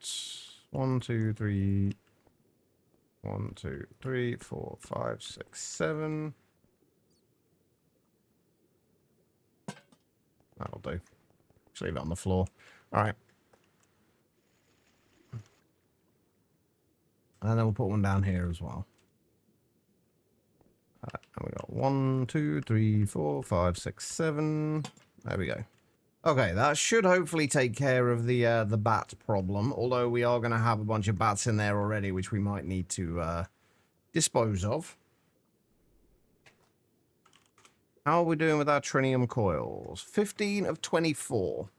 1, 2, 3. 1, 2, 3, 4, 5, 6, 7. That'll do. Just leave it on the floor. All right. And then we'll put one down here as well. And we got 1, 2, 3, 4, 5, 6, 7. There we go. Okay, that should hopefully take care of the bat problem. Although we are going to have a bunch of bats in there already, which we might need to dispose of. How are we doing with our trinium coils? 15 of 24.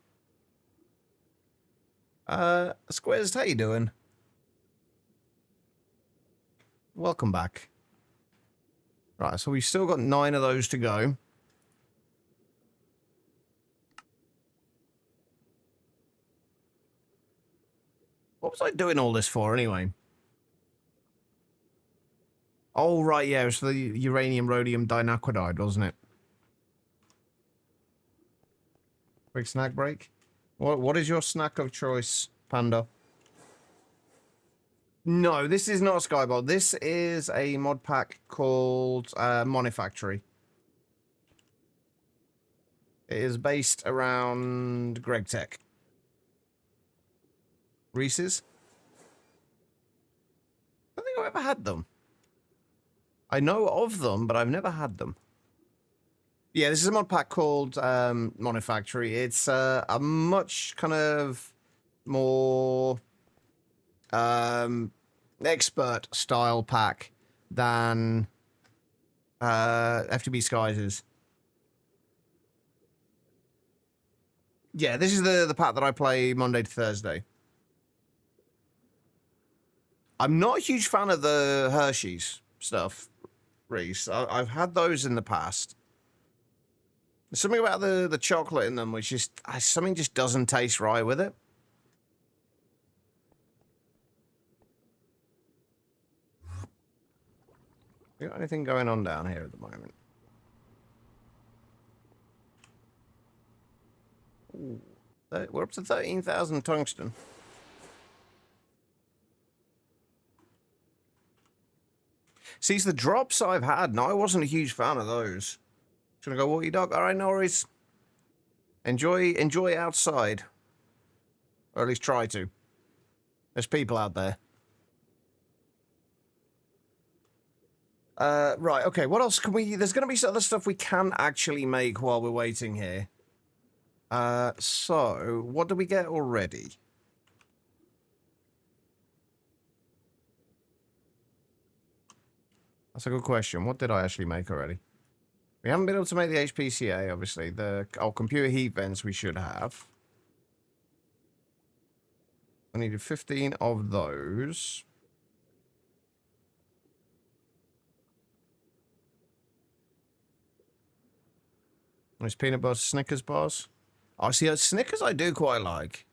Squares, how you doing? Welcome back. Right, so we've still got 9 of those to go. What was I doing all this for, anyway? Oh, right, yeah, it was for the uranium rhodium dinaquidide, wasn't it? Quick snack break. What is your snack of choice, Panda? No, this is not a Skybot. This is a mod pack called Monifactory. It is based around GregTech. Reese's? I don't think I've ever had them. I know of them, but I've never had them. Yeah, this is a mod pack called Monifactory. It's a much kind of more expert style pack than FTB Skies is. Yeah, this is the pack that I play Monday to Thursday. I'm not a huge fan of the Hershey's stuff, Reese. I've had those in the past. There's something about the chocolate in them which just something just doesn't taste right with it. We got anything going on down here at the moment? Ooh, we're up to 13,000 tungsten. See, it's the drops I've had. No, I wasn't a huge fan of those. Just gonna go walk your dog. All right, no worries. Enjoy outside, or at least try to. There's people out there. Right. Okay. What else can we? There's gonna be some other stuff we can actually make while we're waiting here. So what did we get already? That's a good question. What did I actually make already? We haven't been able to make the HPCA, obviously. The computer heat vents we should have. I needed 15 of those. There's peanut butter Snickers bars. Oh, see, Snickers I do quite like.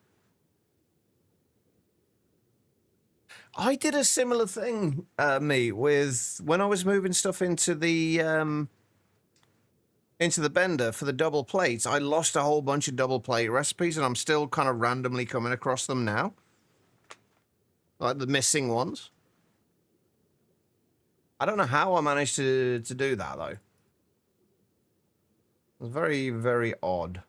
I did a similar thing, me, with when I was moving stuff into the bender for the double plates. I lost a whole bunch of double plate recipes, and I'm still kind of randomly coming across them now. Like the missing ones. I don't know how I managed to do that, though. It was very, very odd.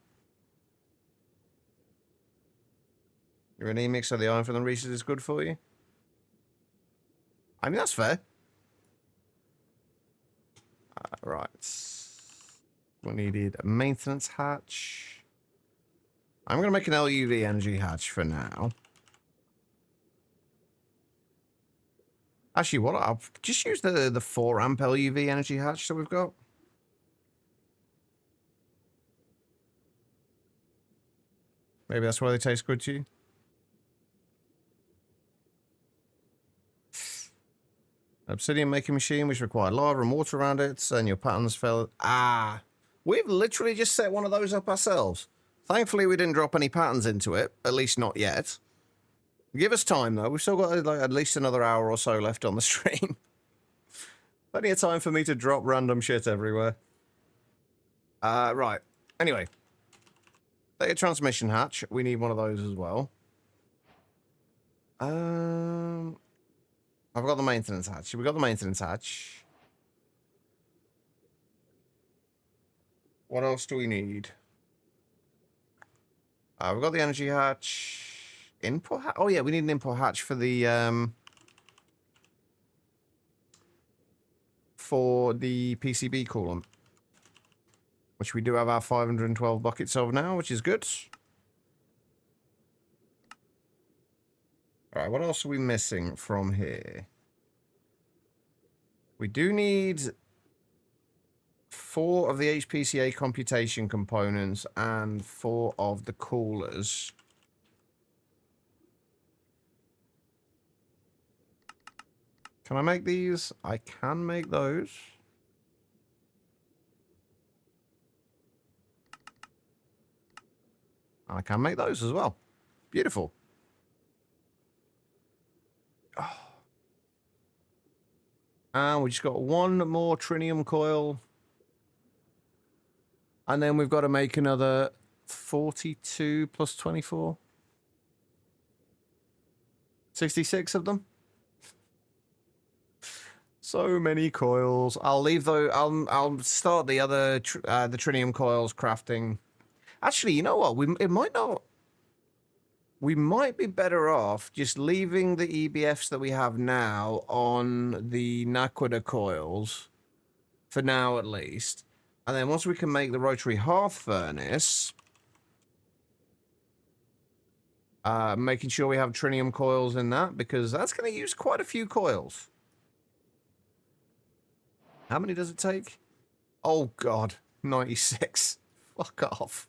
You're anemic, so the iron from the Reese's is good for you? I mean, that's fair. Right. We needed a maintenance hatch. I'm going to make an LUV energy hatch for now. Actually, what? I'll just use the 4 amp LUV energy hatch that we've got. Maybe that's why they taste good to you. Obsidian making machine, which required lava and water around it, and your patterns fell. Ah, we've literally just set one of those up ourselves. Thankfully, we didn't drop any patterns into it, at least not yet. Give us time, though. We've still got like, at least another hour or so left on the stream. Plenty of time for me to drop random shit everywhere. Right. Anyway. Data transmission hatch. We need one of those as well. I've got the maintenance hatch. We got the maintenance hatch. What else do we need? We've got the energy hatch. Input hatch? Oh, yeah, we need an input hatch for the PCB coolant. Which we do have our 512 buckets of now, which is good. Alright, what else are we missing from here? We do need 4 of the HPCA computation components and 4 of the coolers. Can I make these? I can make those. I can make those as well. Beautiful. Oh. And we just got 1 more trinium coil. And then we've got to make another 42 plus 24. 66 of them. So many coils. I'll leave those. I'll start the other the trinium coils crafting. Actually, you know what? It might not. We might be better off just leaving the EBFs that we have now on the Naquita coils for now, at least. And then once we can make the rotary hearth furnace, making sure we have trinium coils in that, because that's going to use quite a few coils. How many does it take? Oh, God. 96. Fuck off.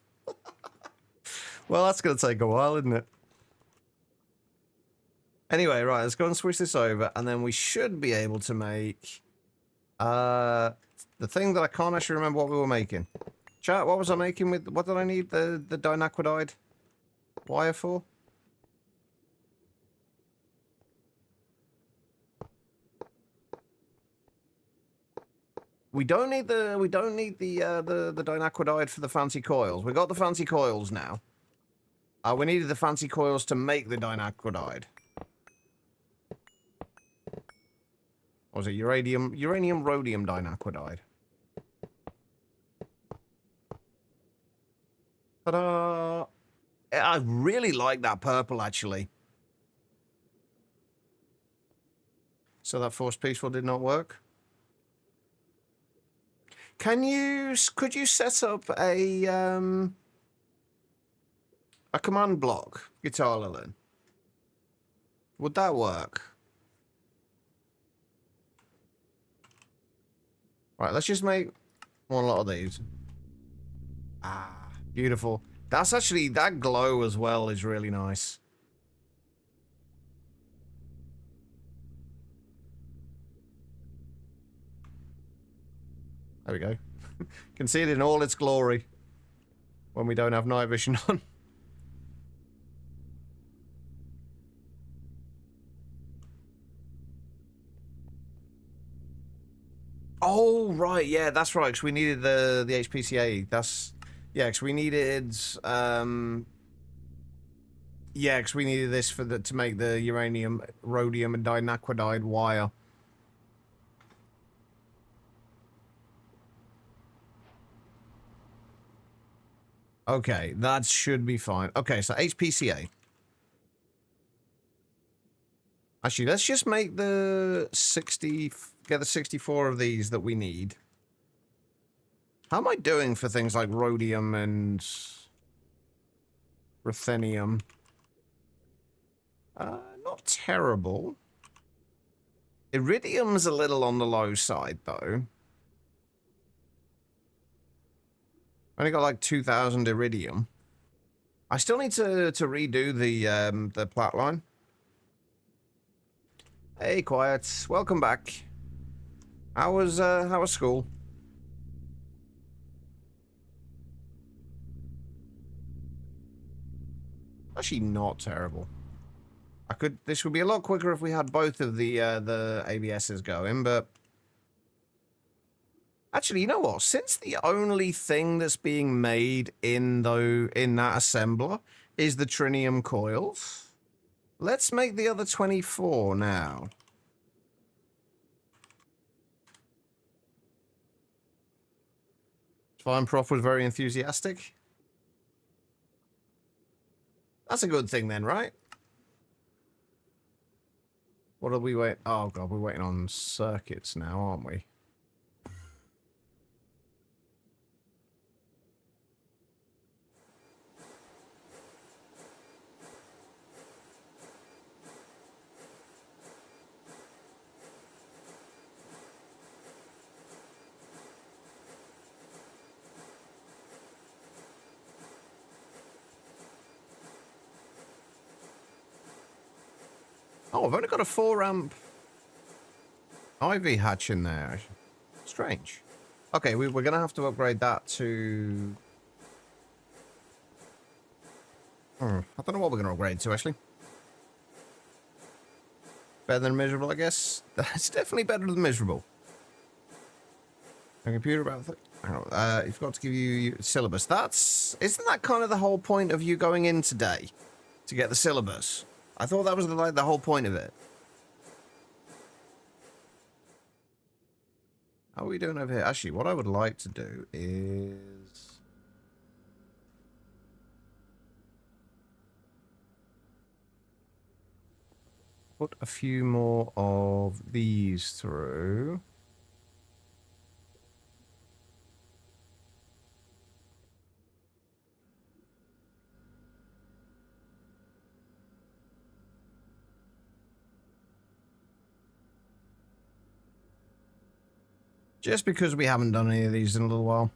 Well, that's going to take a while, isn't it? Anyway, right, let's go and switch this over, and then we should be able to make the thing that I can't actually remember what we were making. Chat, what was I making with... What did I need the dinaquidide wire for? We don't need the dinaquidide for the fancy coils. We got the fancy coils now. We needed the fancy coils to make the dinaquidide. Or was it uranium rhodium dinaquidide? Ta-da! I really like that purple, actually. So that force peaceful did not work. Could you set up a command block, Guitar Lilin? Would that work? Right, let's just make one lot of these. Ah, beautiful. That's actually, that glow as well is really nice. There we go. Can see it in all its glory when we don't have night vision on. Oh, right, yeah, that's right, because we needed the HPCA. That's, yeah, because we needed, yeah, because we needed this for to make the uranium, rhodium, and dinaquidide wire. Okay, that should be fine. Okay, so HPCA. Actually, let's just make the 64 of these that we need. How am I doing for things like rhodium and ruthenium? Not terrible. Iridium's a little on the low side, though. Only got like 2,000 iridium. I still need to redo the plat line. Hey, quiet. Welcome back. How was school? Actually, not terrible. This would be a lot quicker if we had both of the ABSs going, but actually, you know what? Since the only thing that's being made in that assembler is the trinium coils, let's make the other 24 now. Fine, Prof was very enthusiastic. That's a good thing then, right? What are we waiting? Oh god, we're waiting on circuits now, aren't we? Oh, I've only got a 4-amp IV hatch in there. Strange. Okay, we're going to have to upgrade that to... I don't know what we're going to upgrade to, actually. Better than miserable, I guess. That's definitely better than miserable. A computer about... Hang on. You've got to give you syllabus. Isn't that kind of the whole point of you going in today? To get the syllabus? I thought that was like the whole point of it. How are we doing over here? Actually, what I would like to do is... put a few more of these through. Just because we haven't done any of these in a little while.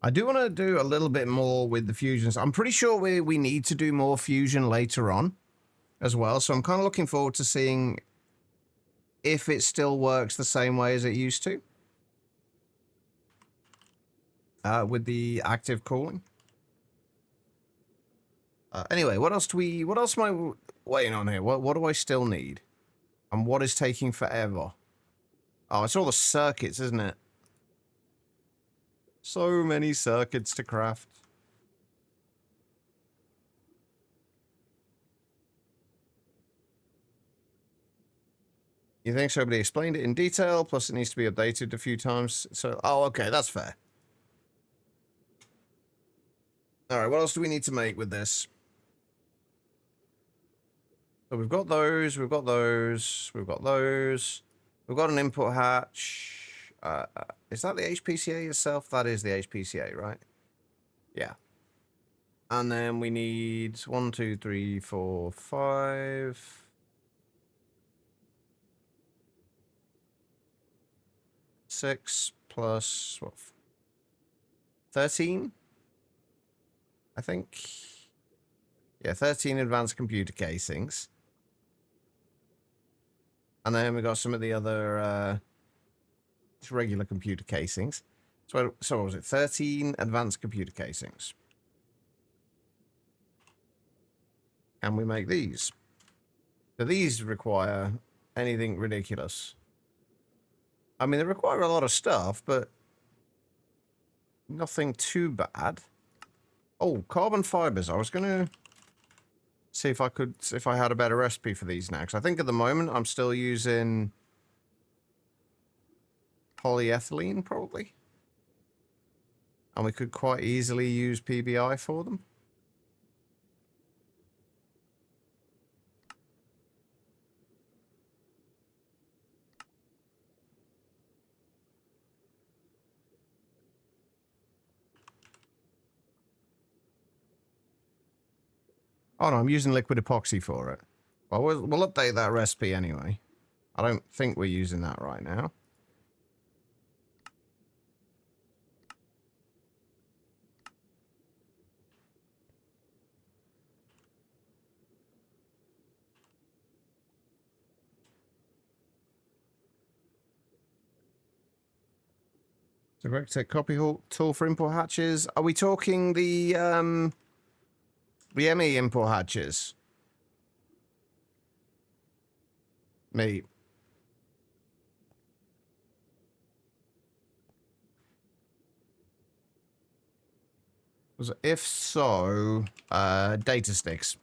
I do want to do a little bit more with the fusions. I'm pretty sure we need to do more fusion later on as well. So I'm kind of looking forward to seeing if it still works the same way as it used to. With the active cooling. Anyway, what else am I waiting on here? What do I still need? And what is taking forever? Oh, it's all the circuits, isn't it? So many circuits to craft. You think somebody explained it in detail, plus it needs to be updated a few times. So, oh, okay, that's fair. Alright, what else do we need to make with this? So we've got those, we've got those, we've got those. We've got an input hatch. Is that the HPCA itself? That is the HPCA, right? Yeah. And then we need 1, 2, 3, 4, 5. 6 plus, what? 13? I think. Yeah, 13 advanced computer casings. And then we got some of the other regular computer casings. So what was it? 13 advanced computer casings. And we make these. So these require anything ridiculous. I mean, they require a lot of stuff, but nothing too bad. Oh, carbon fibers. I was going to see if I had a better recipe for these now. Because I think at the moment I'm still using polyethylene, probably. And we could quite easily use PBI for them. Oh no, I'm using liquid epoxy for it. Well, we'll update that recipe anyway. I don't think we're using that right now. So correct, take copy tool for import hatches. Are we talking the ME import hatches? Me. If so, data sticks.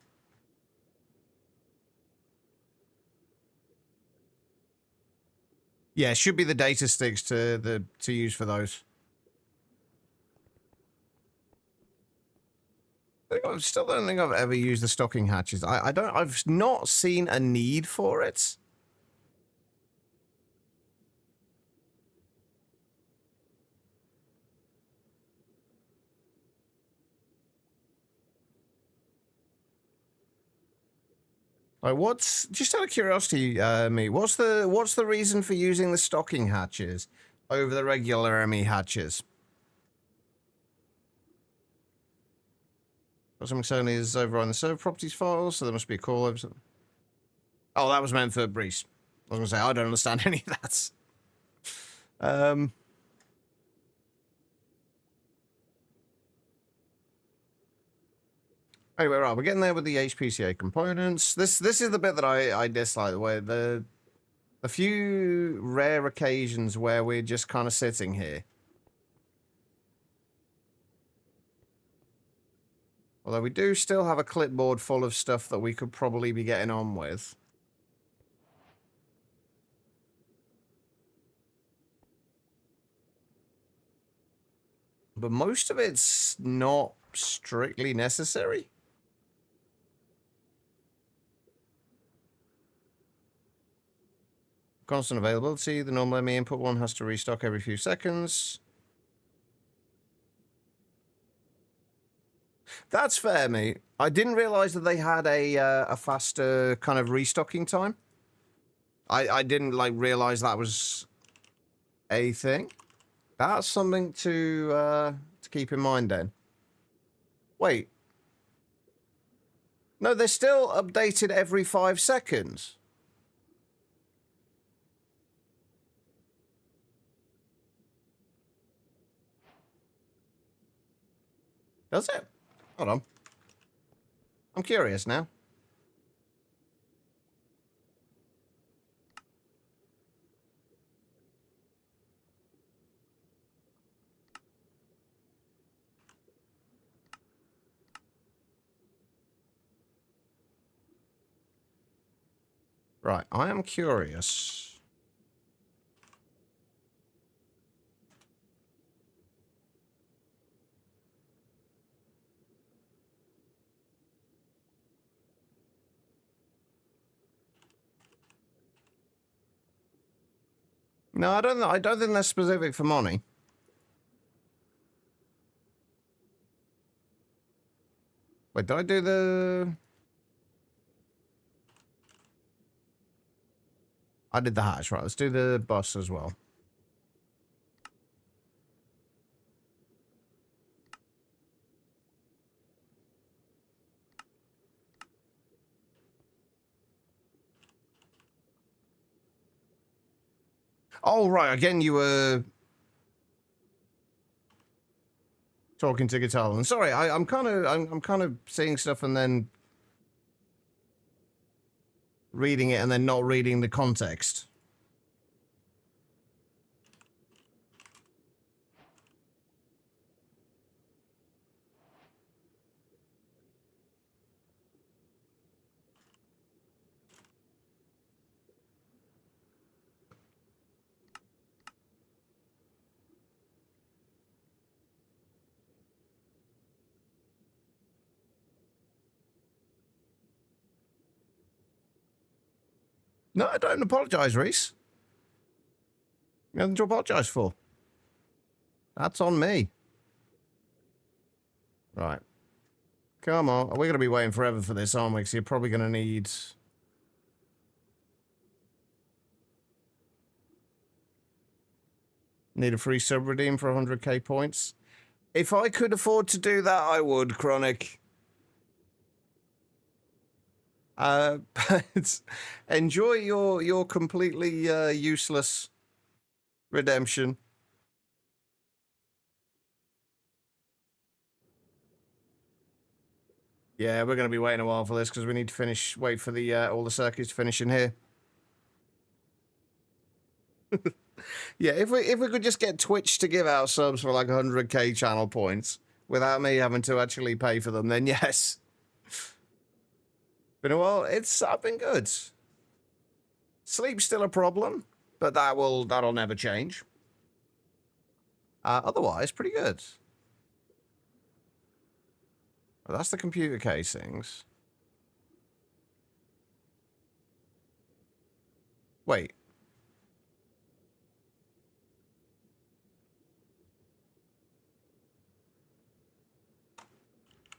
Yeah, it should be the data sticks to use for those. I still don't think I've ever used the stocking hatches. I've not seen a need for it. Like, what's, just out of curiosity, me, what's the reason for using the stocking hatches over the regular ME hatches? Something certainly is over on the server properties file, so there must be a call over something. Oh, that was meant for Breeze. I was gonna say, I don't understand any of that. Anyway, right, we're getting there with the HPCA components. This is the bit that I dislike, where the few rare occasions where we're just kind of sitting here. Although we do still have a clipboard full of stuff that we could probably be getting on with. But most of it's not strictly necessary. Constant availability. The normal ME input one has to restock every few seconds. That's fair, mate. I didn't realize that they had a faster kind of restocking time. I didn't like realize that was a thing. That's something to keep in mind then. Wait. No, they're still updated every 5 seconds. Does it? Hold on. I'm curious now. Right, I am curious. No, I don't think that's specific for money. Wait, did I do the... I did the hatch, right. Let's do the bus as well. Oh, right, again you were... talking to Guitar. And sorry, I'm kind of seeing stuff and then reading it and then not reading the context. No, I don't apologise, Reese. Nothing to apologise for. That's on me. Right. Come on. We're going to be waiting forever for this, aren't we? Because you're probably going to need... Need a free sub-redeem for 100k points. If I could afford to do that, I would, Chronic. But enjoy your completely useless redemption. Yeah, we're going to be waiting a while for this because we need to wait for the all the circuits to finish in here. Yeah, if we could just get Twitch to give out subs for like 100k channel points without me having to actually pay for them, then yes. Been a while. I've been good. Sleep's still a problem, but that'll never change. Otherwise, pretty good. Well, that's the computer casings. Wait.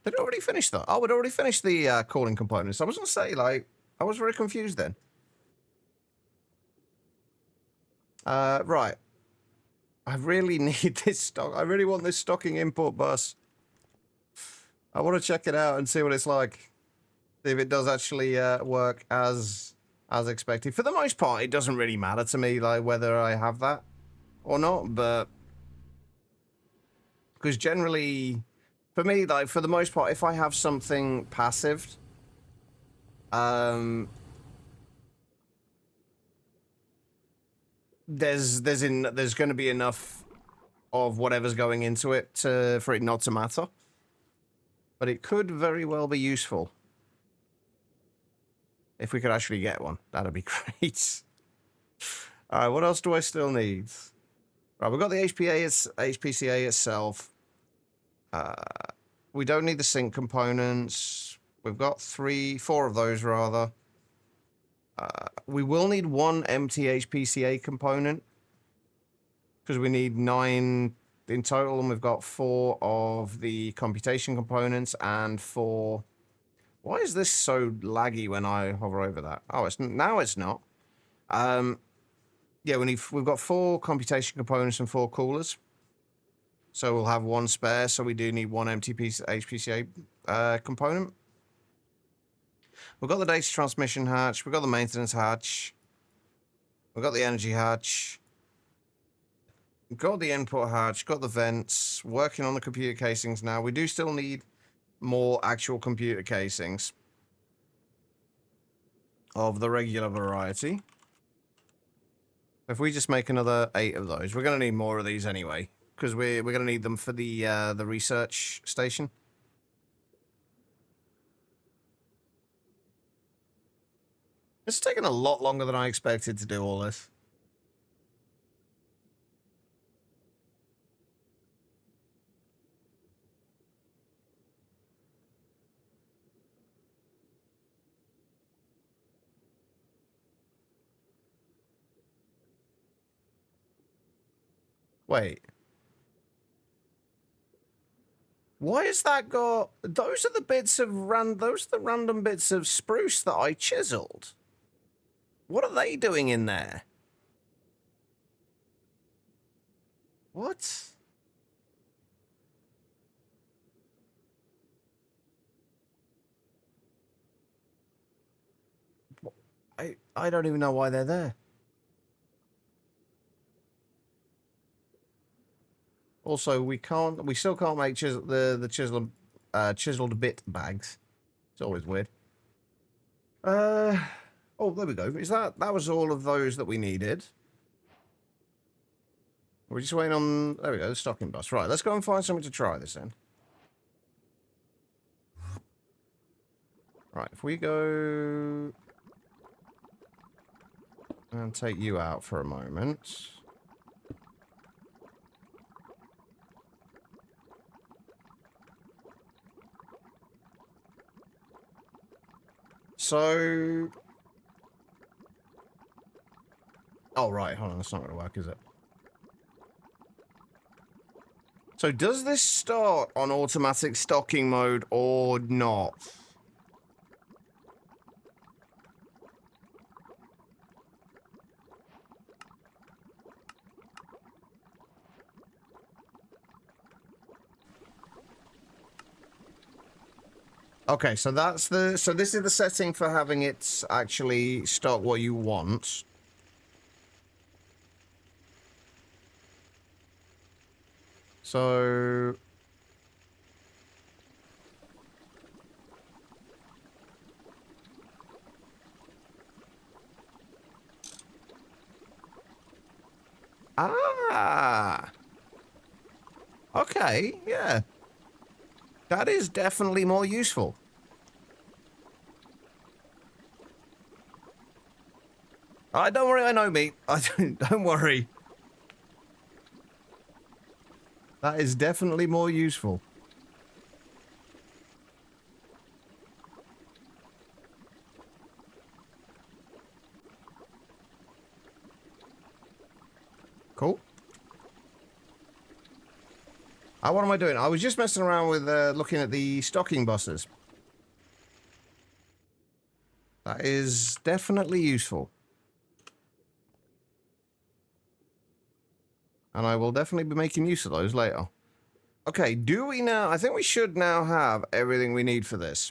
They'd already finished that. Oh, we'd already finished the calling components. I was going to say, like, I was very confused then. Right. I really need this stock. I really want this stocking import bus. I want to check it out and see what it's like. See if it does actually work as expected. For the most part, it doesn't really matter to me, like, whether I have that or not, but... Because generally, for me, like, for the most part, if I have something passive, there's going to be enough of whatever's going into it for it not to matter. But it could very well be useful. If we could actually get one, that'd be great. All right, what else do I still need? Right, we've got the HPCA itself. We don't need the sync components. We've got 4 of those, rather. We will need 1 empty HPCA component. Because we need 9 in total, and we've got 4 of the computation components and 4... Why is this so laggy when I hover over that? Oh, now it's not. Yeah, we've got 4 computation components and 4 coolers. So we'll have 1 spare, so we do need 1 empty HPCA component. We've got the data transmission hatch, we've got the maintenance hatch, we've got the energy hatch, we've got the input hatch, got the vents, working on the computer casings now. We do still need more actual computer casings of the regular variety. If we just make another 8 of those, we're going to need more of these anyway, because we're going to need them for the research station. It's taken a lot longer than I expected to do all this. Wait. Why has that got... Those are the bits of those are the random bits of spruce that I chiseled. What are they doing in there? What? I don't even know why they're there. Also, we still can't make the chiseled bit bags. It's always weird. Oh, there we go. That was all of those that we needed. We're just waiting on... There we go, the stocking bus. Right, let's go and find something to try this in. Right, if we go... And take you out for a moment. So... Oh, right, hold on, that's not going to work, is it? So does this start on automatic stocking mode or not? Okay, so that's the, so this is the setting for having it actually stock what you want. So ah, okay, yeah. That is definitely more useful. Don't worry, I know me. Don't worry. That is definitely more useful. Cool. What am I doing? I was just messing around with looking at the stocking buses. That is definitely useful. And I will definitely be making use of those later. Okay, do we now? I think we should now have everything we need for this.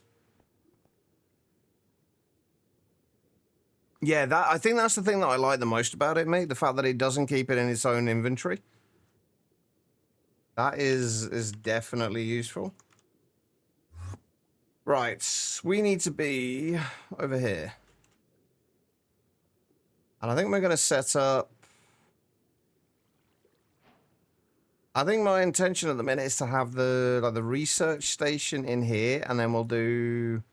Yeah, I think that's the thing that I like the most about it, mate. The fact that it doesn't keep it in its own inventory. That is definitely useful. Right, we need to be over here. And I think we're going to set up... I think my intention at the minute is to have the research station in here, and then we'll do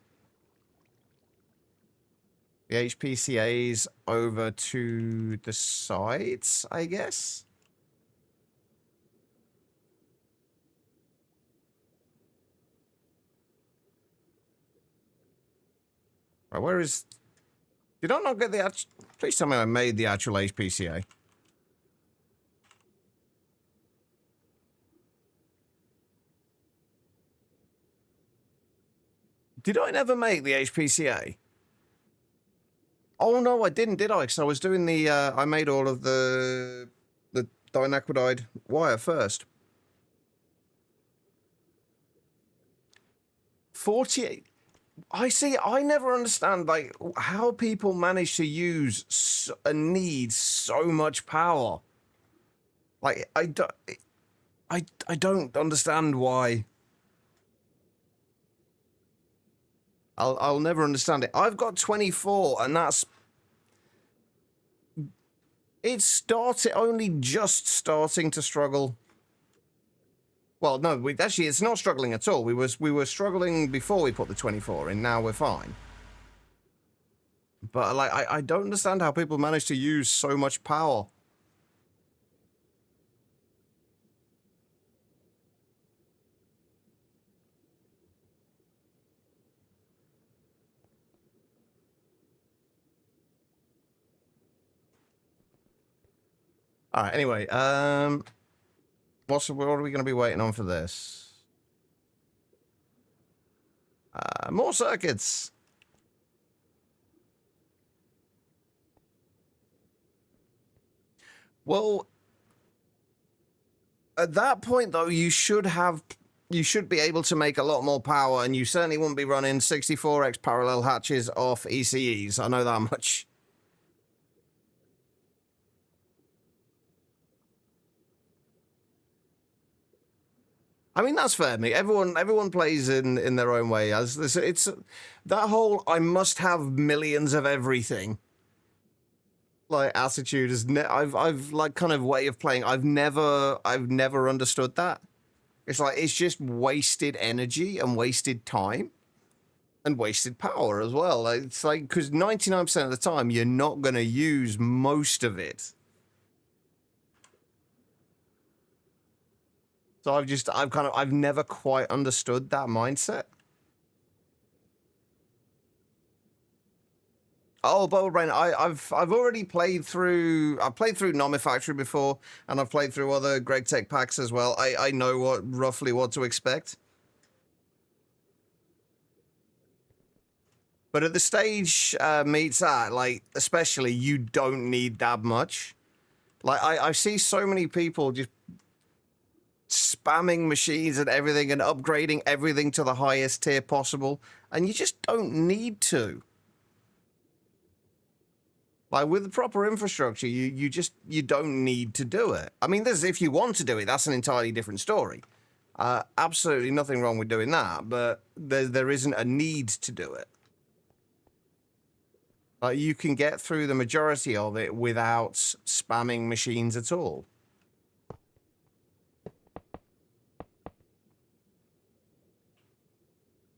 the HPCAs over to the sides, I guess. Right, where is... Did I not get the actual... Please tell me I made the actual HPCA. Did I never make the HPCA? Oh, no, I didn't, did I? Because I was doing the... I made all of the dinaquidide wire first. 48... I see, I never understand, like, how people manage to use and need so much power. Like, I don't understand why. I'll never understand it. I've got 24, and that's... It's only just starting to struggle. Well, no, actually, it's not struggling at all. We were struggling before we put the 24 in. Now we're fine. But, like, I don't understand how people manage to use so much power. All right, anyway, what are we going to be waiting on for this? More circuits. Well, at that point, though, you should be able to make a lot more power, and you certainly wouldn't be running 64x parallel hatches off ECEs. I know that much. I mean, that's fair, mate. Everyone plays in their own way. As this, it's that whole I must have millions of everything. Like attitude is I've like kind of way of playing. I've never understood that. It's like it's just wasted energy and wasted time and wasted power as well. Like, it's like because 99% of the time you're not going to use most of it. So I've never quite understood that mindset. Oh, Bubble Brain, I've already played through. I've played through Monifactory before, and I've played through other Greg Tech packs as well. I know roughly what to expect. But at the stage meets at, like, especially, you don't need that much. Like, I see so many people just spamming machines and everything and upgrading everything to the highest tier possible, and you just don't need to. Like, with the proper infrastructure, you don't need to do it. I mean, if you want to do it, that's an entirely different story. Absolutely nothing wrong with doing that, but there isn't a need to do it. You can get through the majority of it without spamming machines at all.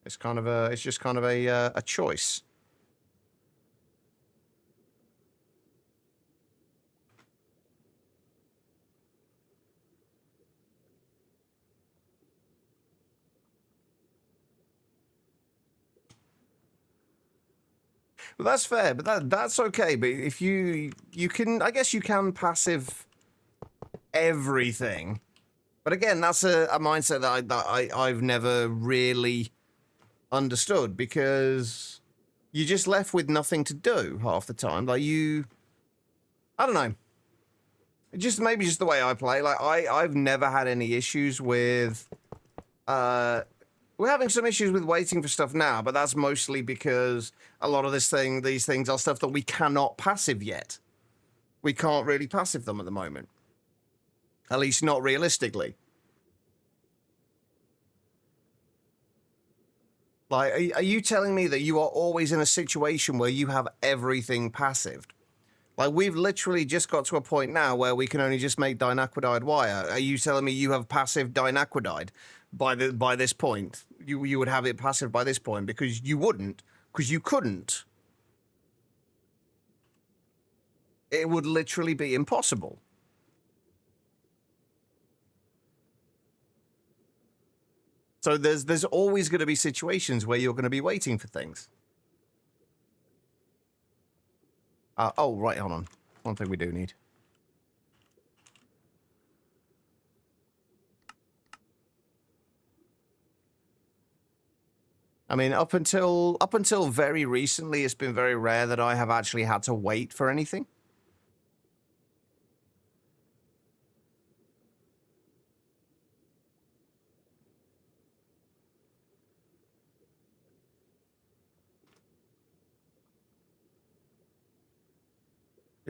It's just kind of a choice. But that's fair. But that's okay. But if you can, I guess you can passive everything. But again, that's a mindset that I've never really understood, because you're just left with nothing to do half the time. Like, I don't know. Maybe just the way I play. Like, I've never had any issues with we're having some issues with waiting for stuff now, but that's mostly because a lot of these things are stuff that we cannot passive yet. We can't really passive them at the moment. At least not realistically. Like, are you telling me that you are always in a situation where you have everything passived? Like, we've literally just got to a point now where we can only just make dinaquidide wire. Are you telling me you have passive dinaquidide by this point? You would have it passive by this point, because you wouldn't, because you couldn't. It would literally be impossible. So there's always going to be situations where you're going to be waiting for things. Oh, right, hold on. One thing we do need. I mean, up until very recently, it's been very rare that I have actually had to wait for anything.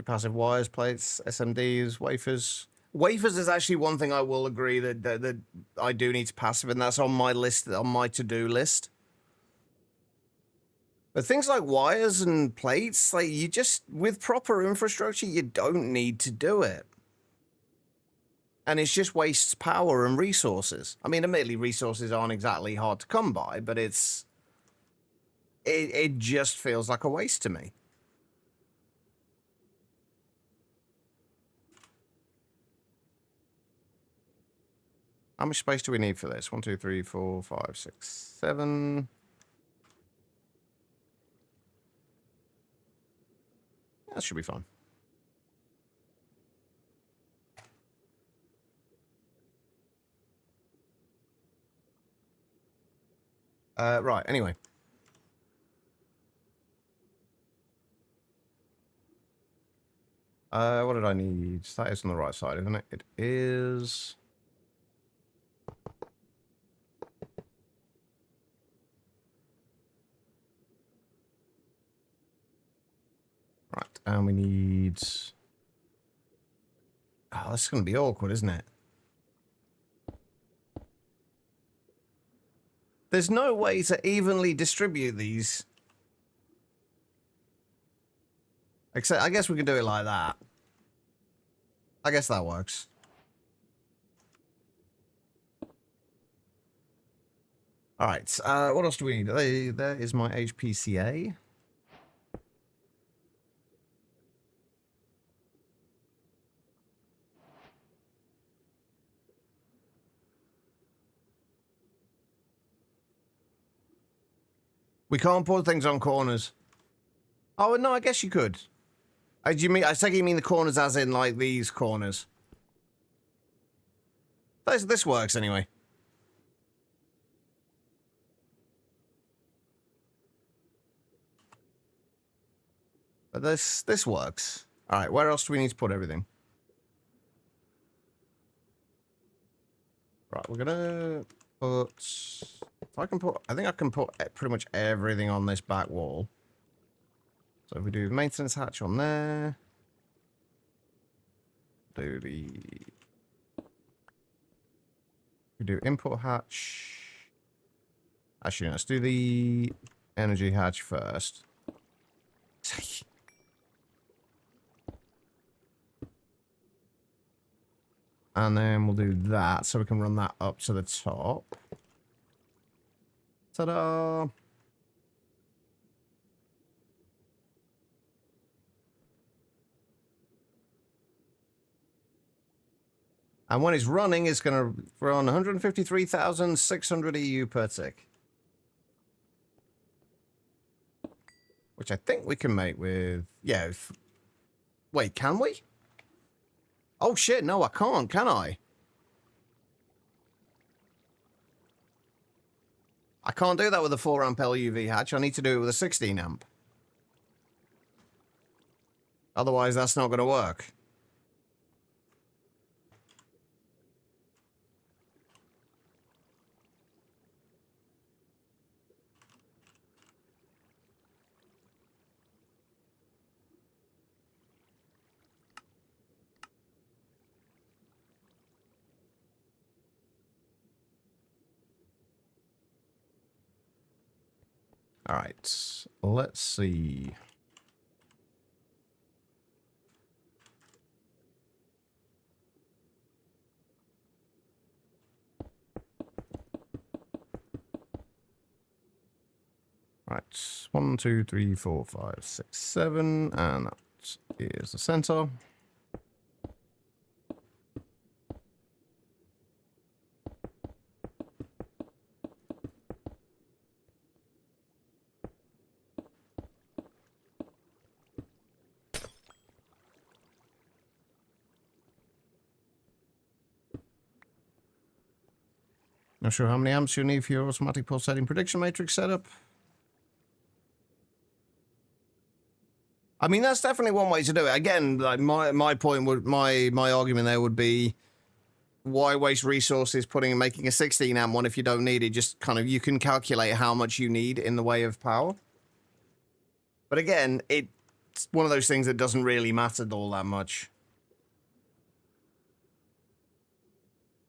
Passive wires, plates, SMDs, wafers. Wafers is actually one thing I will agree that I do need to passive, and that's on my list, on my to-do list. But things like wires and plates, like, you just, with proper infrastructure, you don't need to do it. And it just wastes power and resources. I mean, admittedly, resources aren't exactly hard to come by, but it just feels like a waste to me. How much space do we need for this? 1, 2, 3, 4, 5, 6, 7. That should be fine. Right, anyway. What did I need? That is on the right side, isn't it? It is. Right, and we need... Oh, this is going to be awkward, isn't it? There's no way to evenly distribute these. Except, I guess we can do it like that. I guess that works. Alright, what else do we need? There is my HPCA. We can't put things on corners. Oh, no, I guess you could. Do you mean, I think you mean the corners as in, like, these corners. This works, anyway. But this works. Alright, where else do we need to put everything? Right, we're gonna put... If I can put... I think I can put pretty much everything on this back wall. So if we do maintenance hatch on there... Do the... We do input hatch... Actually, let's do the energy hatch first. And then we'll do that so we can run that up to the top. Ta-da! And when it's running, it's going to run 153,600 EU per tick. Which I think we can make with... Yeah. Wait, can we? Oh shit, no, I can't, can I? I can't do that with a 4 amp LUV hatch. I need to do it with a 16 amp. Otherwise, that's not going to work. All right, let's see. Right, 1, 2, 3, 4, 5, 6, 7, and that is the center. Not sure how many amps you need for your automatic pulsating prediction matrix setup. I mean, that's definitely one way to do it. Again, like my point would my argument there would be, why waste resources making a 16 amp one if you don't need it? Just kind of, you can calculate how much you need in the way of power. But again, it's one of those things that doesn't really matter all that much.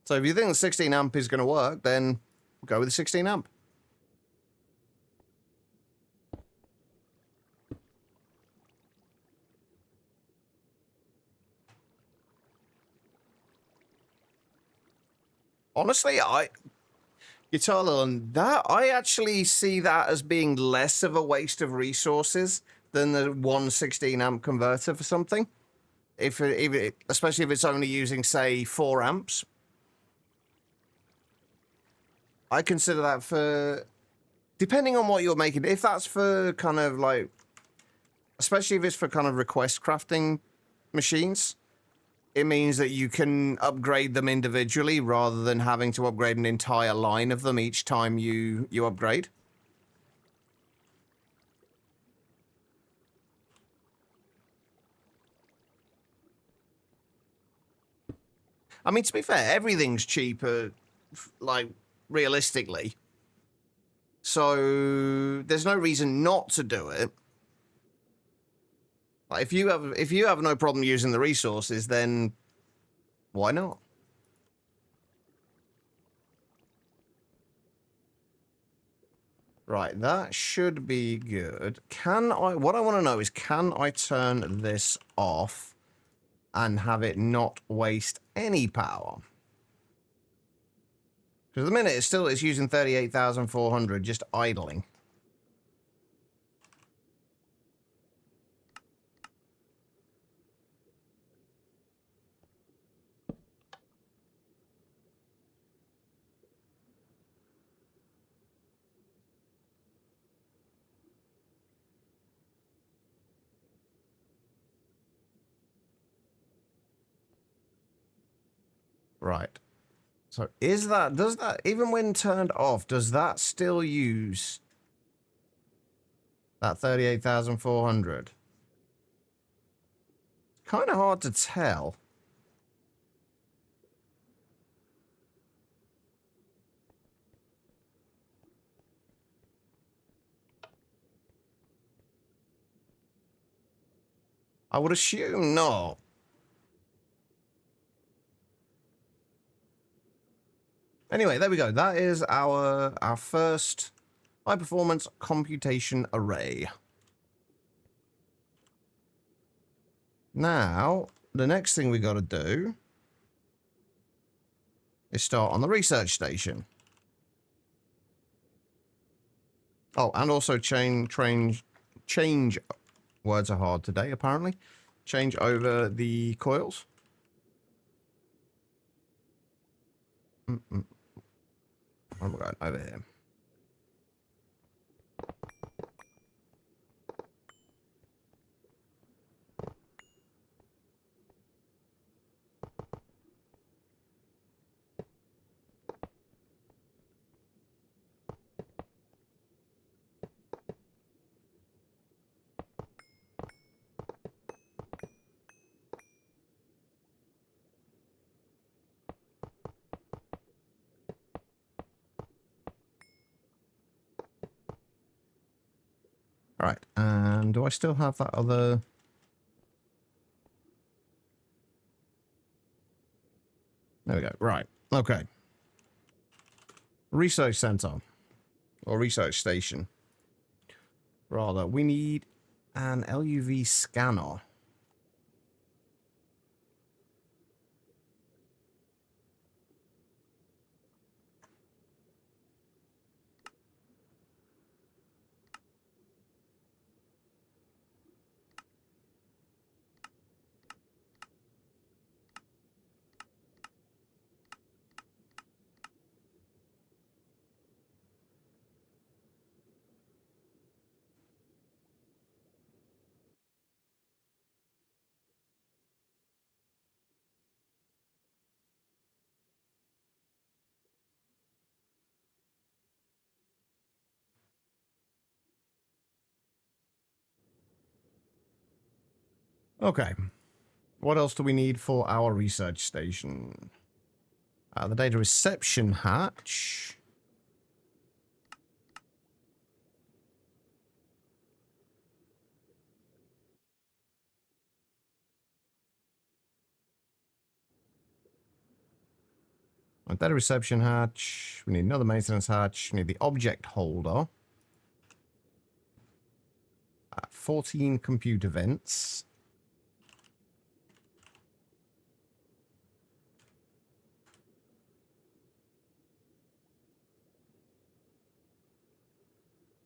So if you think the 16 amp is going to work, then go with the 16 amp. Honestly, Guitar on that, I actually see that as being less of a waste of resources than the 116 amp converter for something. Especially if it's only using, say, 4 amps. I consider that for, depending on what you're making, if that's for kind of like, especially if it's for kind of request crafting machines, it means that you can upgrade them individually rather than having to upgrade an entire line of them each time you upgrade. I mean, to be fair, everything's cheaper, like, realistically. So there's no reason not to do it. Like, if you have no problem using the resources, then why not? Right, that should be good. What I want to know is, can I turn this off and have it not waste any power? Because at the minute, it's using 38,400 just idling. Right. So does that, even when turned off, does that still use that 38,400? Kind of hard to tell. I would assume not. Anyway, there we go. That is our first high performance computation array. Now, the next thing we got to do is start on the research station. Oh, and also change, words are hard today, apparently. Change over the coils. Where am I going? Over here. All right, and do I still have that other... There we go. Right, okay. Research center. Or research station. Rather, we need an LUV scanner. Okay. What else do we need for our research station? The data reception hatch. Data reception hatch. We need another maintenance hatch. We need the object holder. 14 compute events.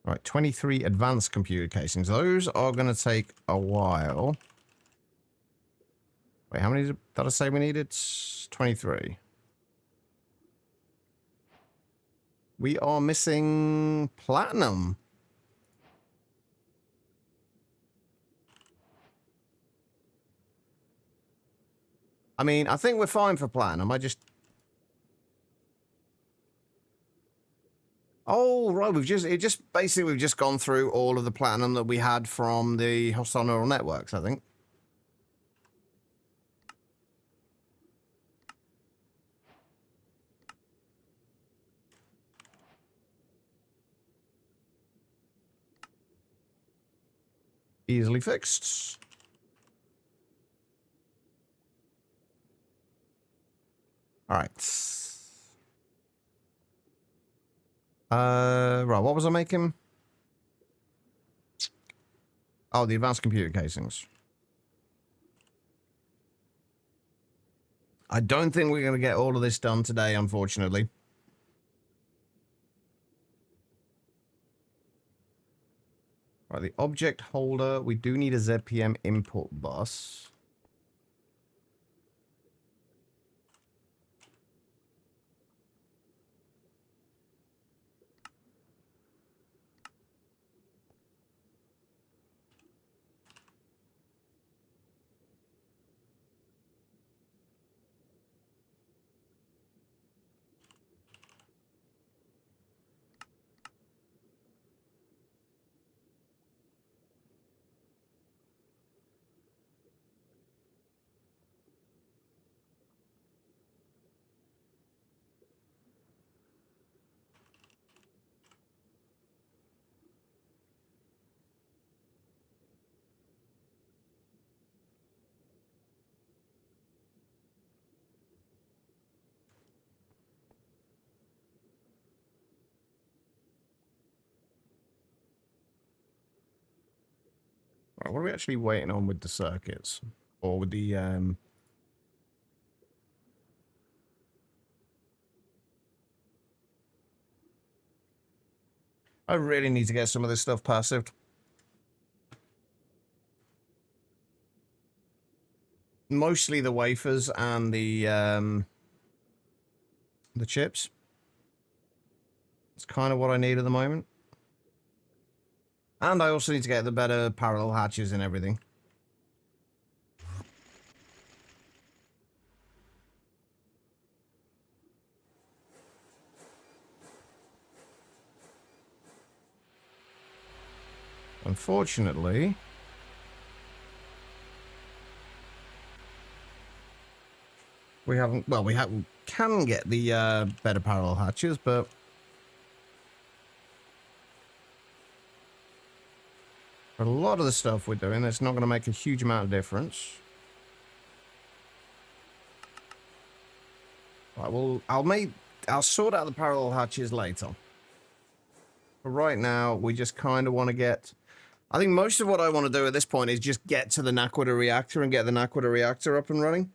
Right, 23 advanced computer casings. Those are going to take a while. Wait, how many did I say we needed? 23. We are missing platinum. I mean, I think we're fine for platinum. Oh, right, we've just gone through all of the platinum that we had from the hostile neural networks, I think. Easily fixed. All right. Right, what was I making? Oh, the advanced computer casings. I don't think we're going to get all of this done today, unfortunately. Right, the object holder. We do need a ZPM input bus. Right, what are we actually waiting on with the circuits? Or with the, I really need to get some of this stuff passive. Mostly the wafers and the chips. It's kind of what I need at the moment. And I also need to get the better parallel hatches and everything. Unfortunately, we haven't, well, we can get the better parallel hatches, but for a lot of the stuff we're doing, it's not going to make a huge amount of difference. Right, well, I'll sort out the parallel hatches later. But right now, we just kind of want to get, I think most of what I want to do at this point is just get to the Naquadah reactor and get the Naquadah reactor up and running.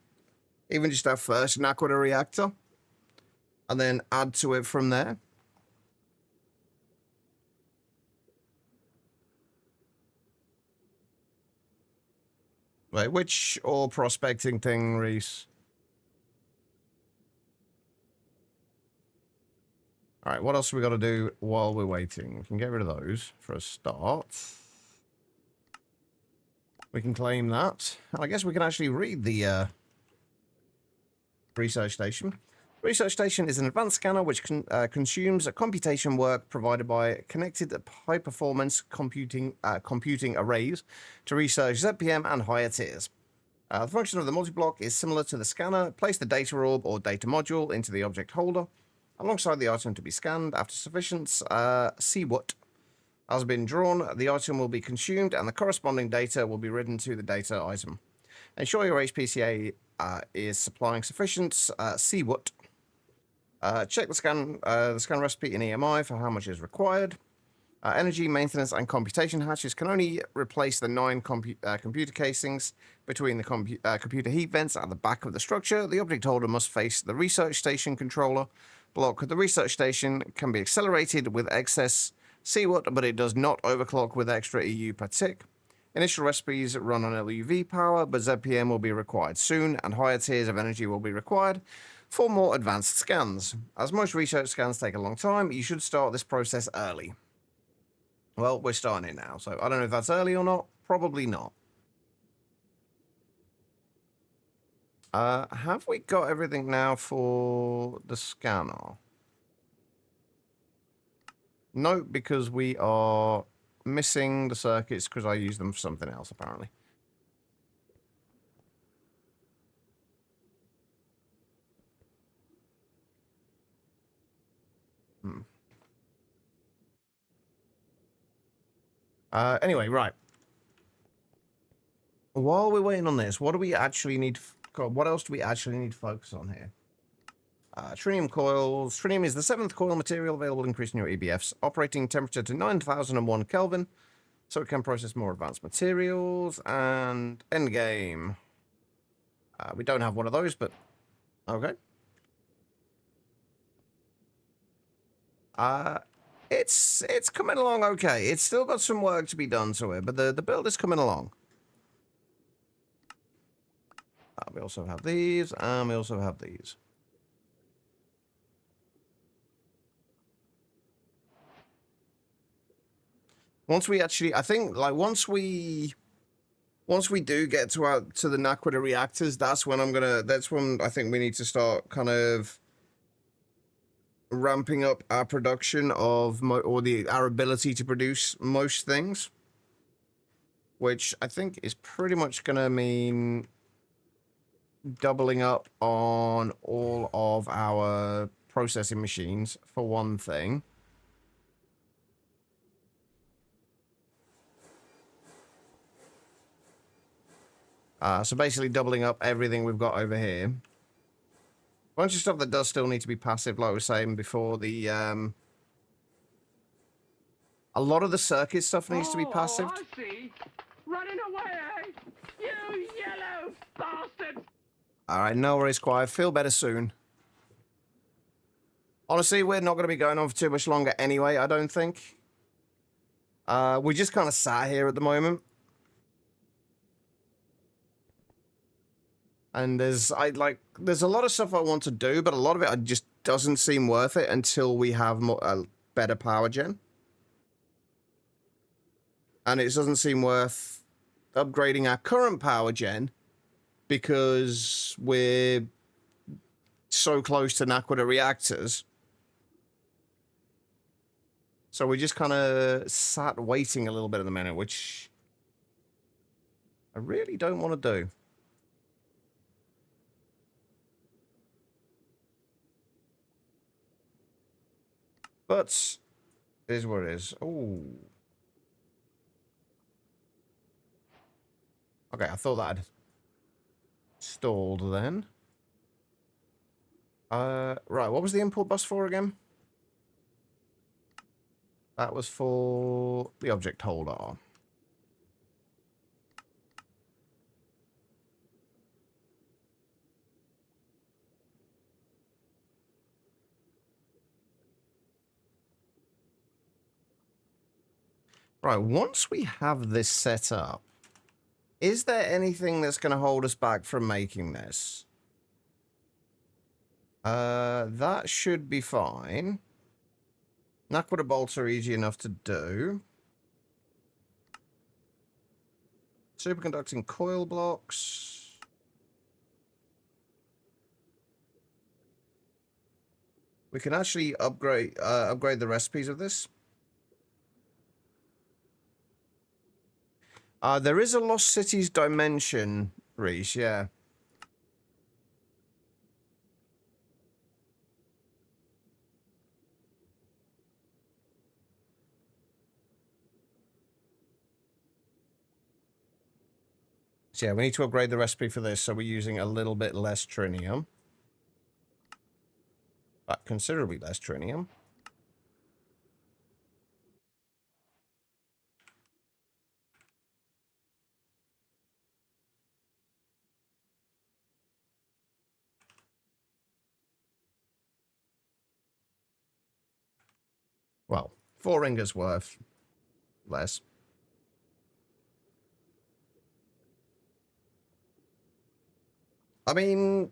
Even just our first Naquadah reactor. And then add to it from there. Right, which ore prospecting thing, Reese? Alright, what else have we got to do while we're waiting? We can get rid of those for a start. We can claim that. And I guess we can actually read the research station. Research station is an advanced scanner which consumes computation work provided by connected high-performance computing arrays to research ZPM and higher tiers. The function of the multi-block is similar to the scanner. Place the data orb or data module into the object holder alongside the item to be scanned. After sufficient CWT has been drawn, the item will be consumed and the corresponding data will be written to the data item. Ensure your HPCA is supplying sufficient CWT. Check the scan recipe in EMI for how much is required. Energy, maintenance, and computation hatches can only replace the 9 computer casings between the computer heat vents at the back of the structure. The object holder must face the research station controller block. The research station can be accelerated with excess CWT, but it does not overclock with extra EU per tick. Initial recipes run on LUV power, but ZPM will be required soon, and higher tiers of energy will be required for more advanced scans. As most research scans take a long time, you should start this process early. Well, we're starting it now, so I don't know if that's early or not. Probably not. Have we got everything now for the scanner? No, because we are missing the circuits because I use them for something else, apparently. Anyway, right. While we're waiting on this, what do we actually need? God, what else do we actually need to focus on here? Tritium coils. Tritium is the 7th coil material available, increasing your EBF's operating temperature to 9001 Kelvin, so it can process more advanced materials. And endgame. We don't have one of those, but okay. It's coming along okay. It's still got some work to be done to it, but the build is coming along. We also have these, and we also have these. Once we actually, I think, like, once we do get to the Naquadah reactors, that's when I think we need to start kind of ramping up our production of, our ability to produce most things. Which I think is pretty much going to mean doubling up on all of our processing machines, for one thing. So basically doubling up everything we've got over here. A bunch of stuff that does still need to be passive, like I was saying before. A lot of the circuit stuff needs to be passive. Oh, I see. Running bastard! Alright, no worries, quiet. Feel better soon. Honestly, we're not going to be going on for too much longer anyway, I don't think. We just kind of sat here at the moment. And there's a lot of stuff I want to do, but a lot of it just doesn't seem worth it until we have a better power gen. And it doesn't seem worth upgrading our current power gen because we're so close to Naquita reactors. So we just kind of sat waiting a little bit at the minute, which I really don't want to do. But it is what it is. Oh. Okay, I thought that had stalled then. Right, what was the import bus for again? That was for the object holder. Right, once we have this set up, is there anything that's going to hold us back from making this? That should be fine. Naquita bolts are easy enough to do. Superconducting coil blocks. We can actually upgrade the recipes of this. There is a Lost Cities dimension, Reese, yeah. So yeah, we need to upgrade the recipe for this, so we're using a little bit less trinium. But considerably less trinium. Well, 4 ingots worth less. I mean,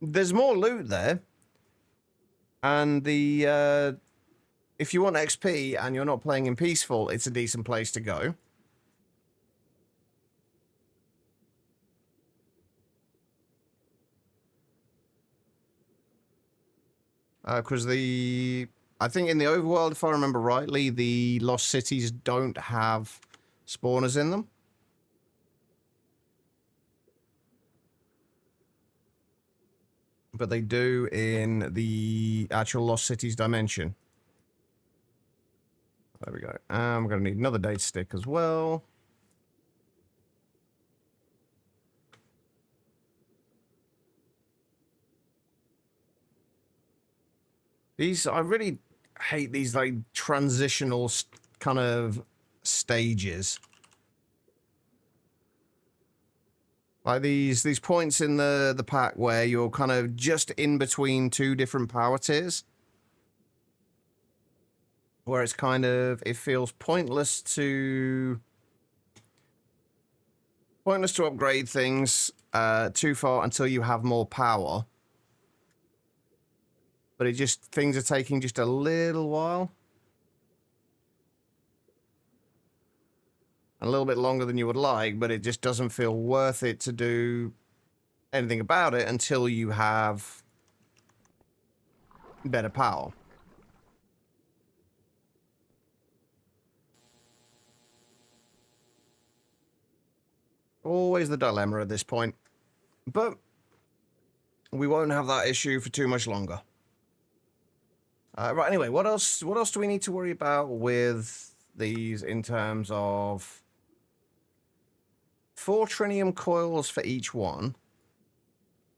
there's more loot there. And the, if you want XP and you're not playing in Peaceful, it's a decent place to go. Because I think in the overworld, if I remember rightly, the Lost Cities don't have spawners in them. But they do in the actual Lost Cities dimension. There we go. We're going to need another data stick as well. I really hate these, like, transitional kind of stages. Like these points in the pack where you're kind of just in between two different power tiers. Where it's kind of, it feels pointless to upgrade things too far until you have more power. But things are taking just a little while. A little bit longer than you would like, but it just doesn't feel worth it to do anything about it until you have better power. Always the dilemma at this point. But we won't have that issue for too much longer. Right, anyway, what else do we need to worry about with these in terms of 4 trinium coils for each one,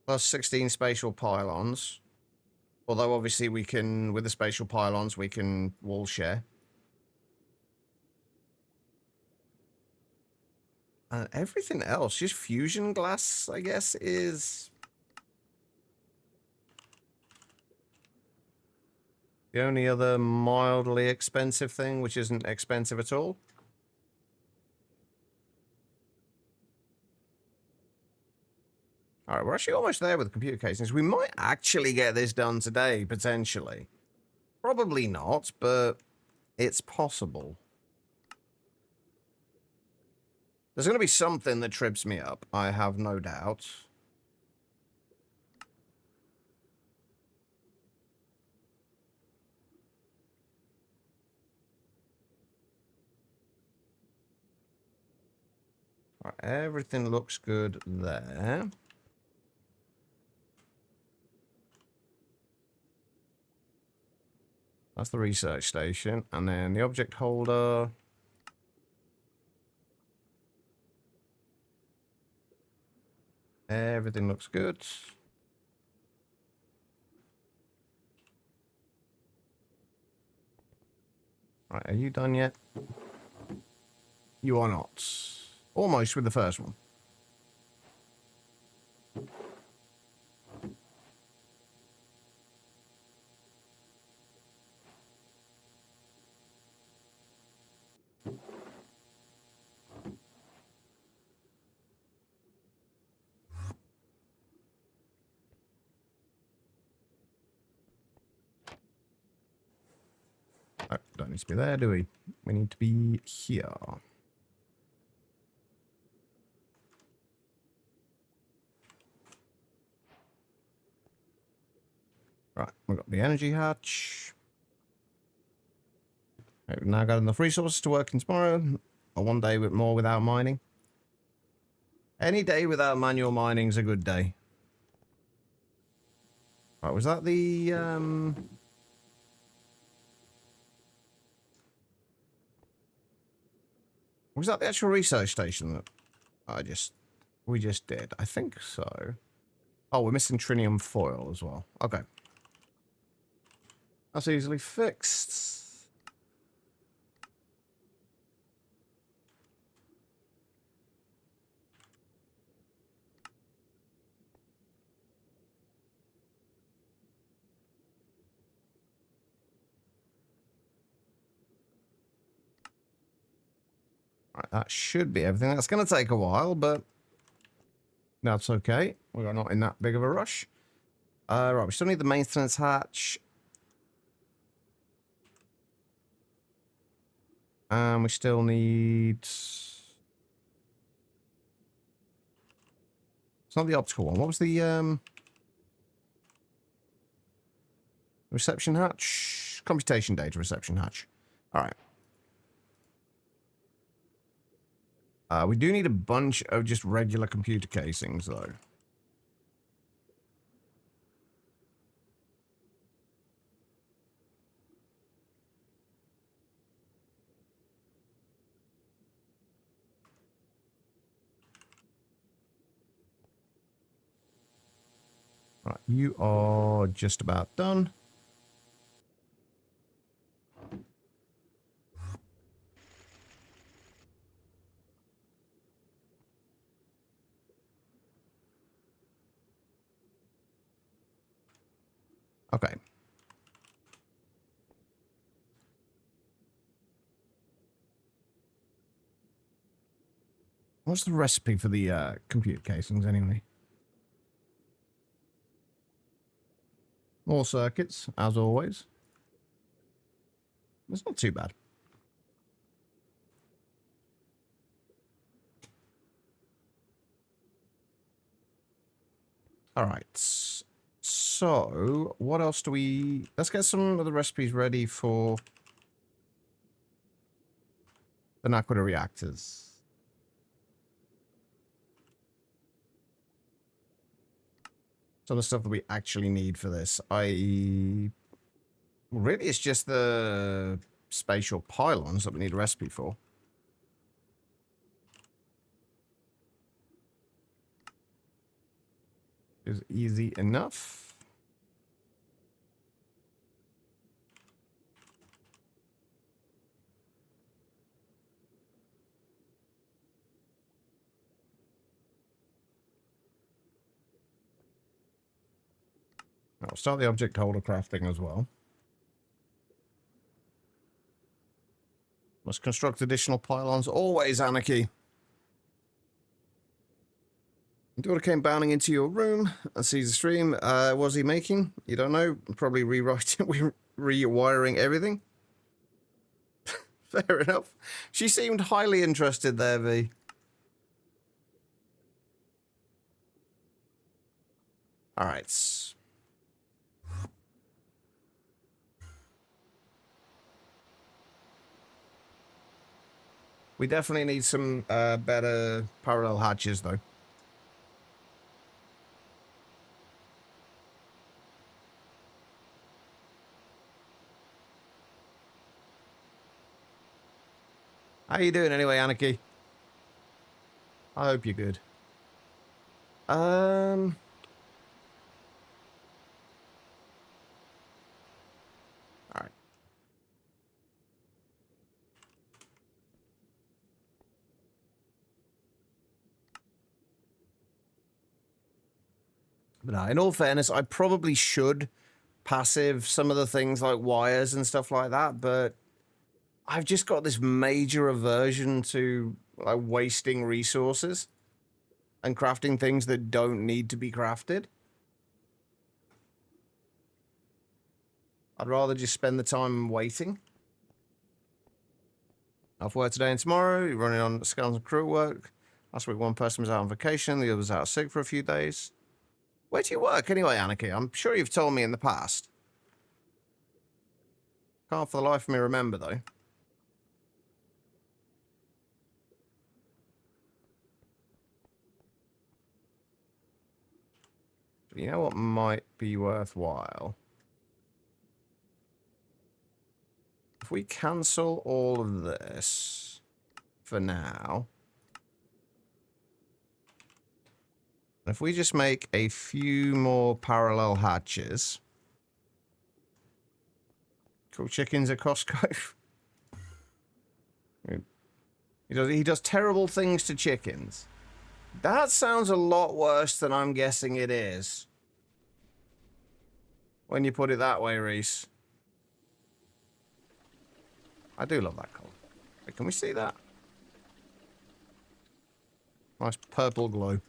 plus 16 spatial pylons. Although obviously we can, with the spatial pylons, we can wall share. Everything else, just fusion glass, I guess, is the only other mildly expensive thing, which isn't expensive at all. All right, we're actually almost there with computer casings. We might actually get this done today, potentially. Probably not, but it's possible. There's going to be something that trips me up, I have no doubt. All right, everything looks good there. That's the research station. And then the object holder. Everything looks good. Right, are you done yet? You are not. Almost with the first one. Oh, don't need to be there, do we? We need to be here. Right, we've got the energy hatch. Right, we've now got enough resources to work in tomorrow. Or one day with more without mining. Any day without manual mining is a good day. Right, was that the was that the actual research station that we just did? I think so. Oh, we're missing trinium foil as well. Okay. That's easily fixed. Right, that should be everything. That's going to take a while, but that's okay. We're not in that big of a rush. Right, we still need the maintenance hatch. And we still need... It's not the optical one. What was the reception hatch? Computation data reception hatch. All right. We do need a bunch of just regular computer casings, though. Right, you are just about done. Okay. What's the recipe for the computer casings, anyway? More circuits, as always. It's not too bad. All right. So, what else do we... Let's get some of the recipes ready for the Naquita reactors. Some of the stuff that we actually need for this. Really, it's just the spatial pylons that we need a recipe for. Is easy enough. I'll start the object holder crafting as well. Must construct additional pylons. Always anarchy. Daughter came bounding into your room and sees the stream. What was he making? You don't know. Probably rewriting, rewiring everything. Fair enough. She seemed highly interested there, V. All right. We definitely need some better parallel hatches, though. How you doing anyway, Anarchy? I hope you're good. All right. But no, in all fairness, I probably should passive some of the things like wires and stuff like that, but I've just got this major aversion to like wasting resources and crafting things that don't need to be crafted. I'd rather just spend the time waiting. Off work today and tomorrow, you're running on skeleton crew work. Last week one person was out on vacation, the other was out sick for a few days. Where do you work anyway, Anarchy? I'm sure you've told me in the past. Can't for the life of me remember, though. But you know what might be worthwhile? If we cancel all of this for now, if we just make a few more parallel hatches. Cool chickens at Costco. He does terrible things to chickens. That sounds a lot worse than I'm guessing it is. When you put it that way, Reese. I do love that color. Wait, can we see that? Nice purple glow.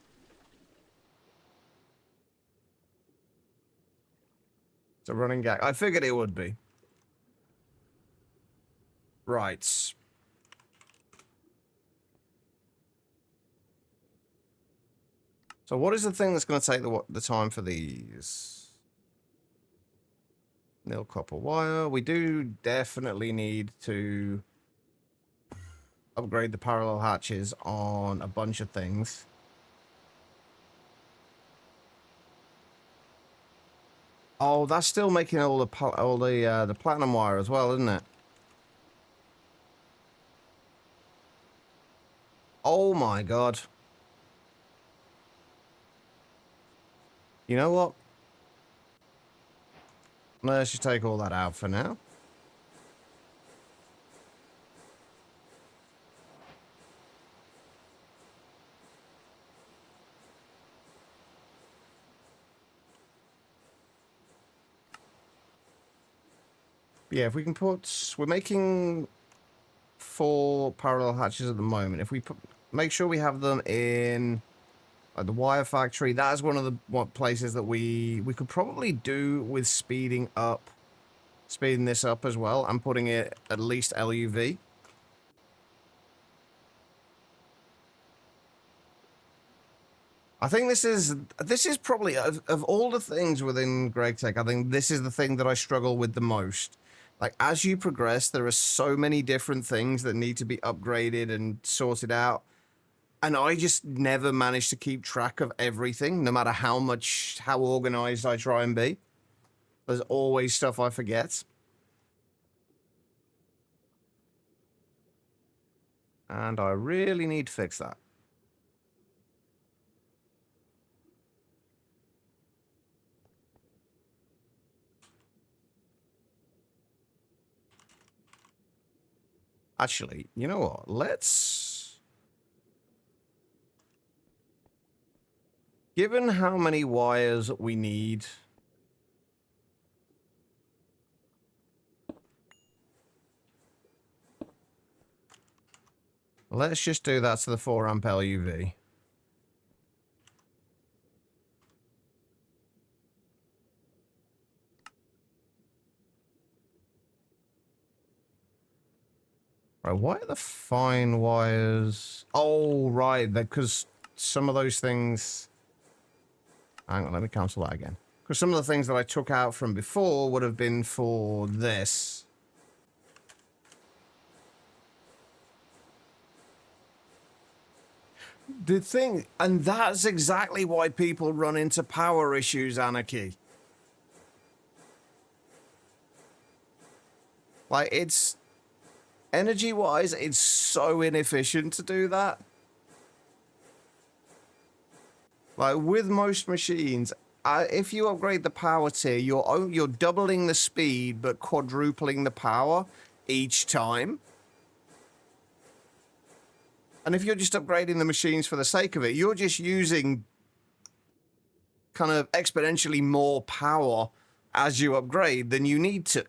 It's a running gag. I figured it would be. Right. So what is the thing that's going to take the time for these? Nil copper wire. We do definitely need to upgrade the parallel hatches on a bunch of things. Oh, that's still making all the platinum wire as well, isn't it? Oh my god. You know what? Let's just take all that out for now. Yeah, if we can put... We're making 4 parallel hatches at the moment. If we make sure we have them in the wire factory, that is one of the places that we could probably do with speeding this up as well and putting it at least LUV. I think this is probably of all the things within GregTech, I think this is the thing that I struggle with the most. Like, as you progress, there are so many different things that need to be upgraded and sorted out. And I just never manage to keep track of everything, no matter how organized I try and be. There's always stuff I forget. And I really need to fix that. Actually, you know what? Let's... Given how many wires we need Let's just do that to the 4 amp LUV. Right, why are the fine wires? Oh, right, because some of those things... Hang on, let me cancel that again. Because some of the things that I took out from before would have been for this. The thing, and that's exactly why people run into power issues, Anarchy. Like, it's... Energy-wise, it's so inefficient to do that. Like, with most machines, if you upgrade the power tier, you're doubling the speed, but quadrupling the power each time. And if you're just upgrading the machines for the sake of it, you're just using kind of exponentially more power as you upgrade than you need to.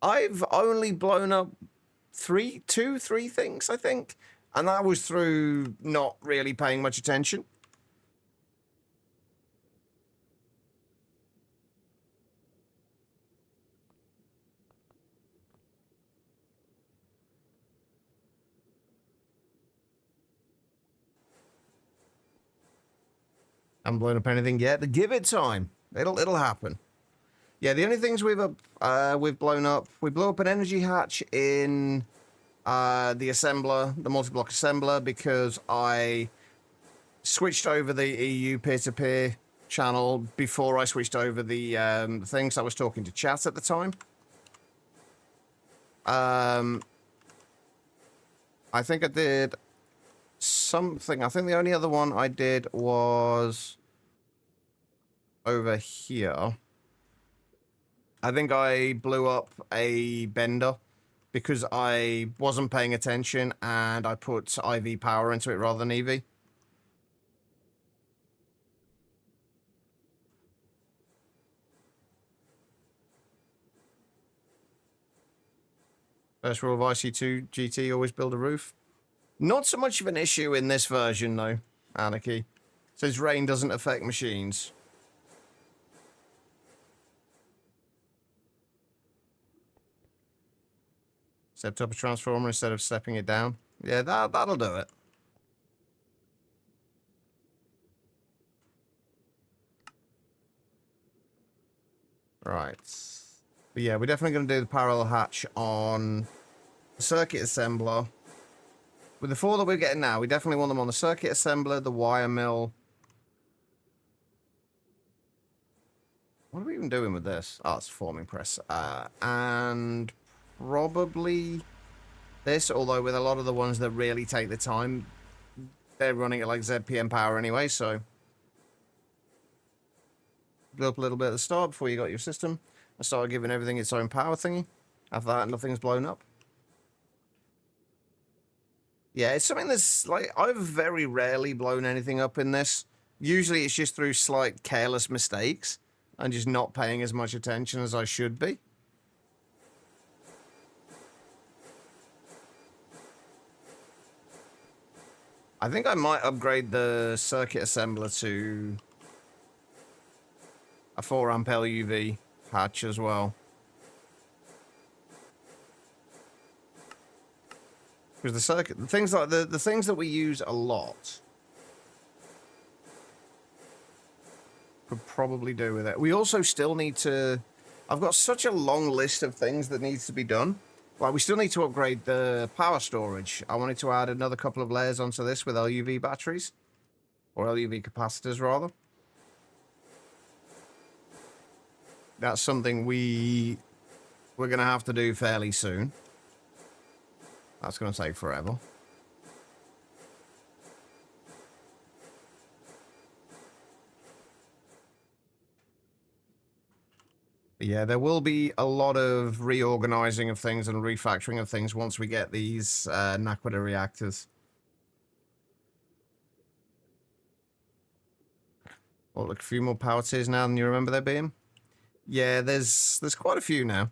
I've only blown up three things, I think. And that was through not really paying much attention. I haven't blown up anything yet. Give it time. It'll happen. Yeah, the only things we've blown up, we blew up an energy hatch in the assembler, the multi-block assembler, because I switched over the EU peer-to-peer channel before I switched over the things. I was talking to chat at the time. I think I did something. I think the only other one I did was over here. I think I blew up a bender because I wasn't paying attention and I put IV power into it rather than EV. First rule of IC2 GT, always build a roof. Not so much of an issue in this version though, Anarchy. Since rain doesn't affect machines. Stepped up a transformer instead of stepping it down. Yeah, that'll do it. Right. But yeah, we're definitely going to do the parallel hatch on the circuit assembler. With the 4 that we're getting now, we definitely want them on the circuit assembler, the wire mill. What are we even doing with this? Oh, it's a forming press. And probably this, although with a lot of the ones that really take the time, they're running at like ZPM power anyway, so... Blew up a little bit at the start before you got your system. I started giving everything its own power thingy. After that, nothing's blown up. Yeah, it's something that's like, I've very rarely blown anything up in this. Usually it's just through slight careless mistakes and just not paying as much attention as I should be. I think I might upgrade the circuit assembler to a 4 amp LUV hatch as well. Because the circuit, the things like the things that we use a lot could probably do with it. We also still need to... I've got such a long list of things that needs to be done. Like, we still need to upgrade the power storage. I wanted to add another couple of layers onto this with LUV batteries. Or LUV capacitors, rather. That's something we're going to have to do fairly soon. That's going to take forever. Yeah, there will be a lot of reorganizing of things and refactoring of things once we get these Naquita reactors. Well, look, a few more power tiers now than you remember there being. Yeah, there's quite a few now.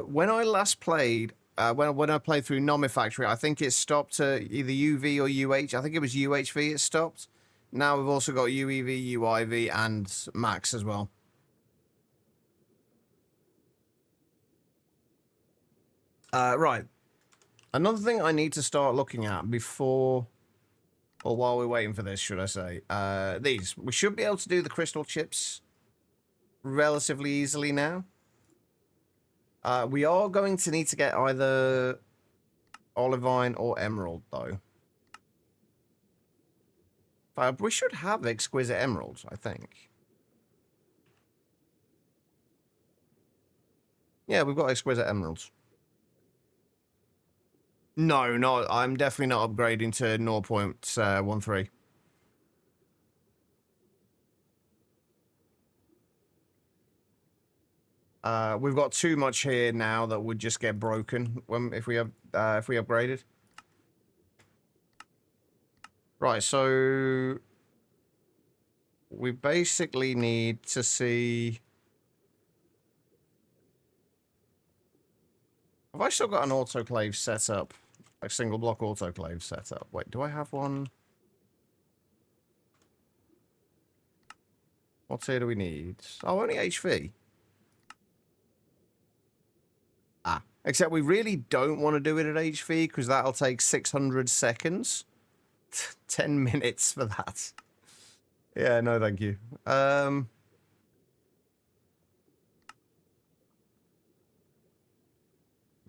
When I last played, when I played through Monifactory, I think it stopped at either UV or UH. I think it was UHV it stopped. Now we've also got UEV, UIV, and Max as well. Right. Another thing I need to start looking at before, or while we're waiting for this, should I say, these. We should be able to do the crystal chips relatively easily now. We are going to need to get either Olivine or Emerald, though. We should have exquisite emeralds, I think. Yeah, we've got exquisite emeralds. No, not. I'm definitely not upgrading to 0.13. We've got too much here now that would just get broken if we upgraded. Right, so we basically need to see. Have I still got an autoclave set up? A single block autoclave set up. Wait, do I have one? What tier do we need? Oh, only HV. Ah. Except we really don't want to do it at HV because that'll take 600 seconds. 10 minutes for that. Yeah, no thank you.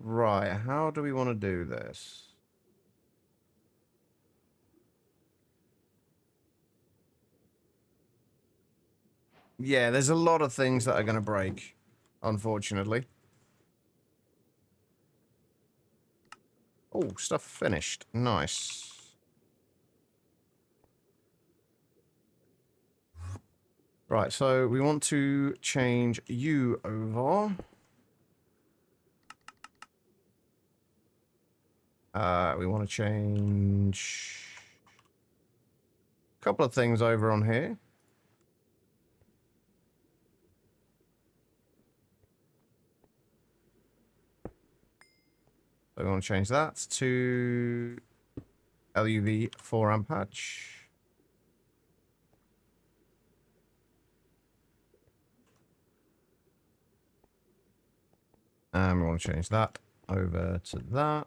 Right, how do we want to do this? Yeah, there's a lot of things that are going to break, unfortunately. Oh, stuff finished. Nice. Right, so we want to change you over. We want to change a couple of things over on here. So we want to change that to LUV 4 amp patch. And we want to change that over to that.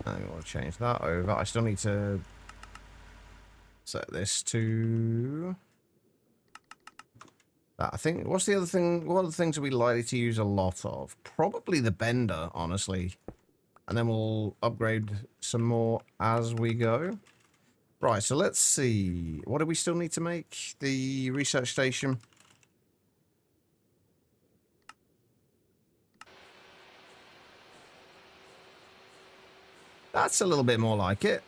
And we want to change that over. I still need to set this to that. I think, what's the other thing? What are the things that we likely to use a lot of? Probably the bender, honestly. And then we'll upgrade some more as we go. Right, so let's see. What do we still need to make? The research station. That's a little bit more like it.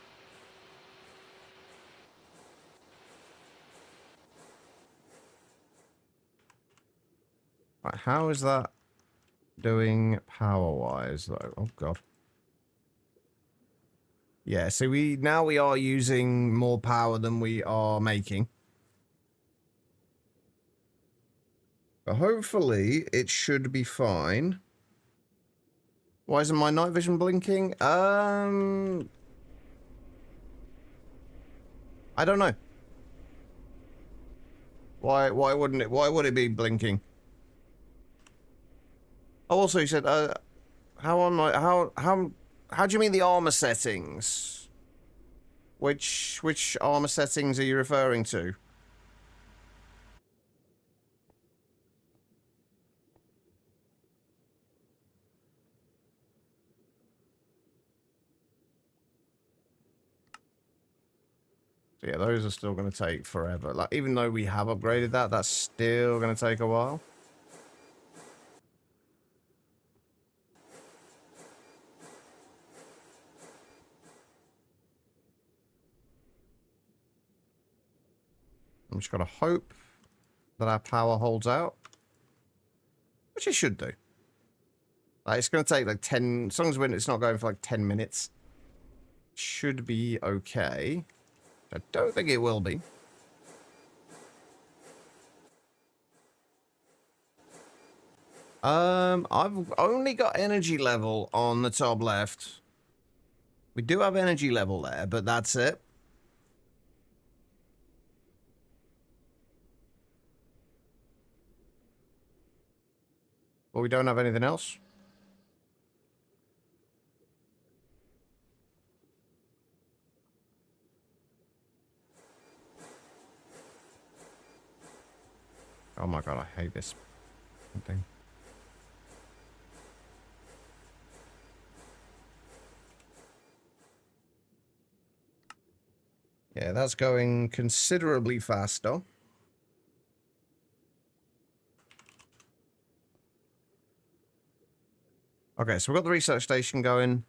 Right, how is that doing power-wise, though? Oh, God. Yeah, so we are using more power than we are making. But hopefully, it should be fine. Why isn't my night vision blinking? I don't know. Why wouldn't it? Why would it be blinking? Oh, also, you said, how do you mean the armor settings? Which armor settings are you referring to? So yeah, those are still going to take forever. Like, even though we have upgraded that, that's still going to take a while. I'm just going to hope that our power holds out. Which it should do. Like, it's going to take like 10... As long as it's not going for like 10 minutes. Should be okay. I don't think it will be. I've only got energy level on the top left. We do have energy level there, but that's it. But we don't have anything else. Oh my god, I hate this thing. Yeah, that's going considerably faster. Okay, so we've got the research station going.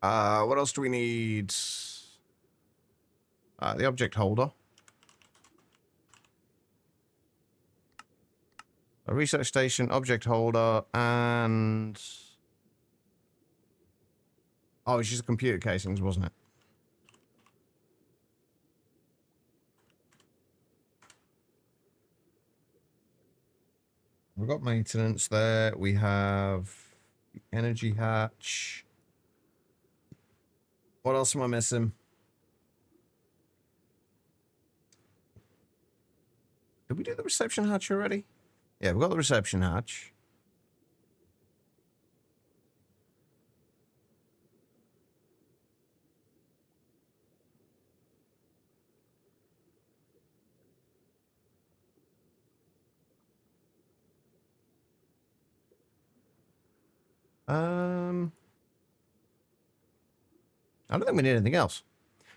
What else do we need? The object holder. A research station, object holder, and... Oh, it's just computer casings, wasn't it? We've got maintenance there. We have the energy hatch. What else am I missing? Did we do the reception hatch already? Yeah, we've got the reception hatch. I don't think we need anything else.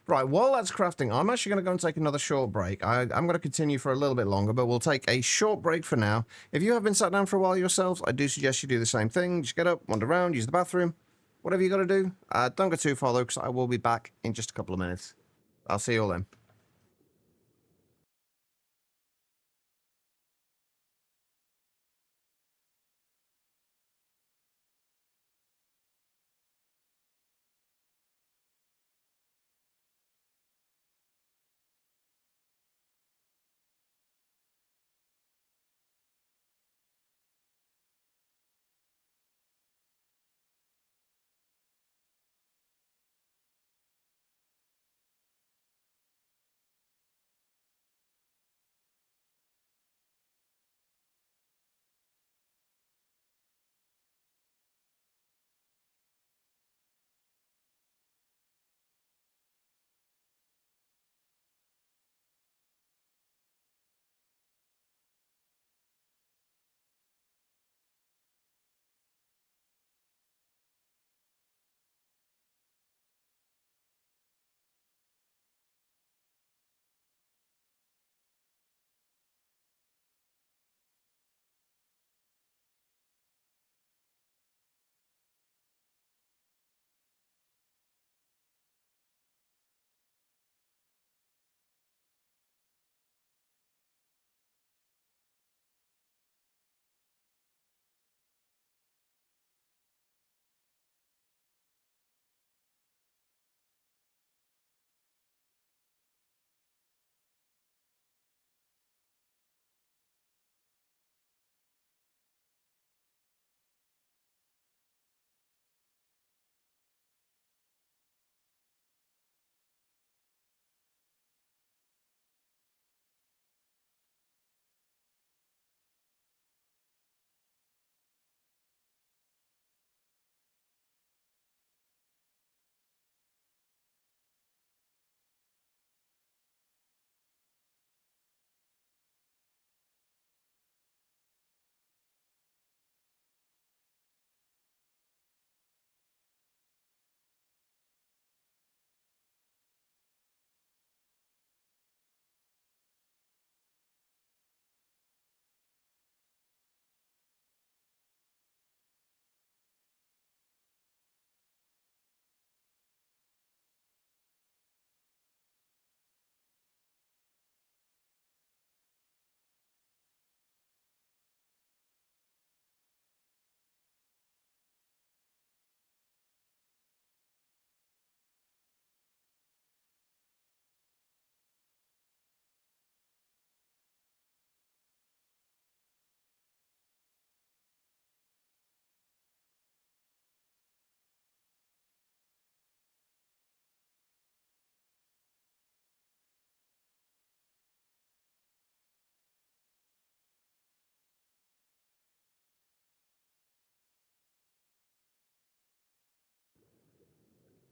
Right, while that's crafting, I'm actually going to go and take another short break. I'm going to continue for a little bit longer, but we'll take a short break for now. If you have been sat down for a while yourselves, I do suggest you do the same thing. Just get up, wander around, use the bathroom, whatever you got to do. Don't go too far, though, because I will be back in just a couple of minutes. I'll see you all then.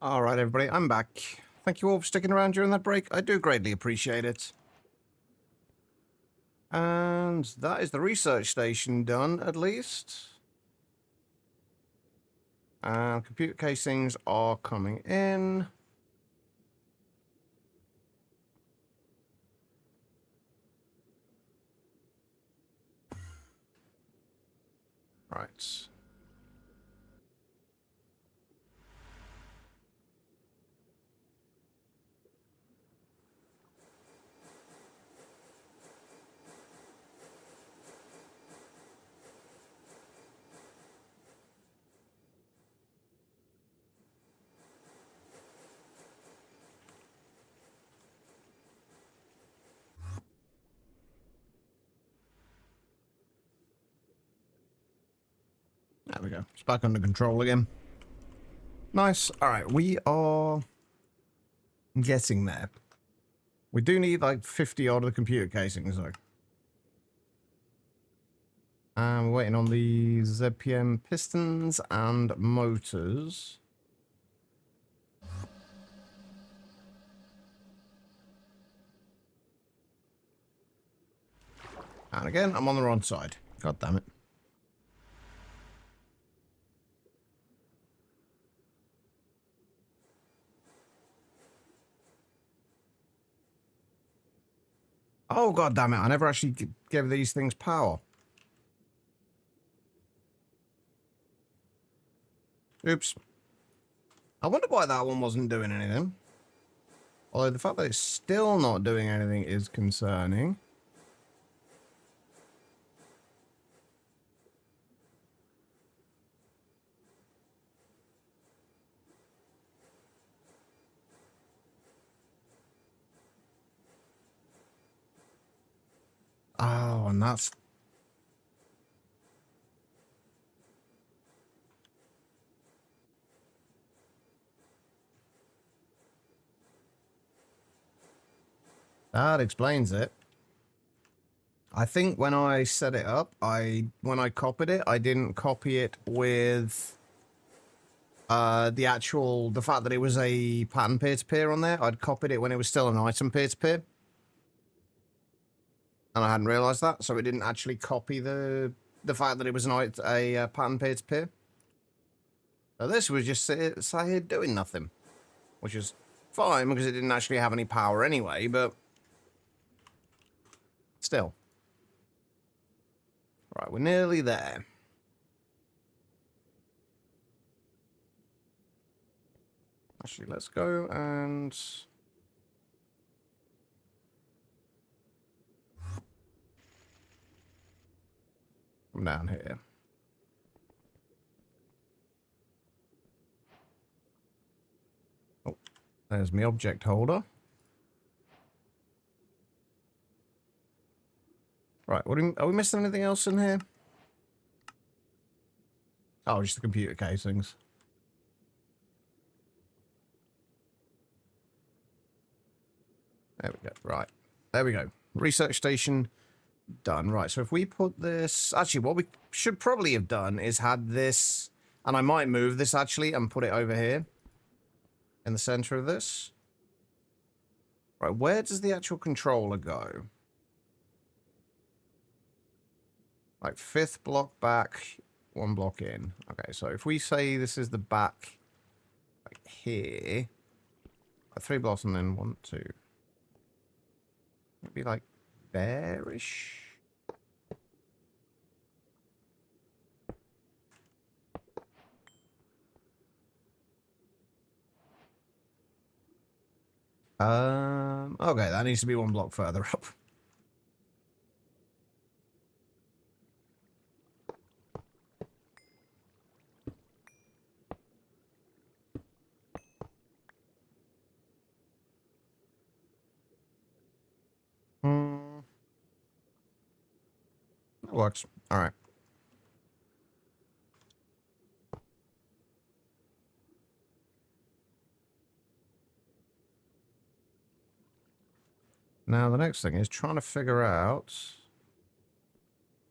All right, everybody, I'm back. Thank you all for sticking around during that break. I do greatly appreciate it. And that is the research station done, at least. And computer casings are coming in. Right. There we go. It's back under control again. Nice. All right, we are getting there. We do need like 50 odd of the computer casings, though. And we're waiting on the ZPM pistons and motors. And again, I'm on the wrong side. God damn it. Oh, god damn it. I never actually gave these things power. Oops. I wonder why that one wasn't doing anything. Although the fact that it's still not doing anything is concerning. Oh, and that's... That explains it. I think when I set it up, when I copied it, I didn't copy it with the fact that it was a pattern peer-to-peer on there. I'd copied it when it was still an item peer-to-peer. And I hadn't realized that, so it didn't actually copy the fact that it was a pattern peer-to-peer. So this was just sat here doing nothing, which is fine because it didn't actually have any power anyway, but still. Right, we're nearly there. Actually, let's go and... come down here. Oh, there's my object holder. Right, are we missing anything else in here? Oh, just the computer casings. There we go. Right. There we go. Research station done. Right, so if we put this... actually, what we should probably have done is had this... and I might move this, actually, and put it over here. In the center of this. Right, where does the actual controller go? Like, 5th block back, 1 block in. Okay, so if we say this is the back... like, here... 3 blocks and then 1, 2... it'd be like there-ish. Okay, that needs to be 1 block further up. That works. All right. Now, the next thing is trying to figure out...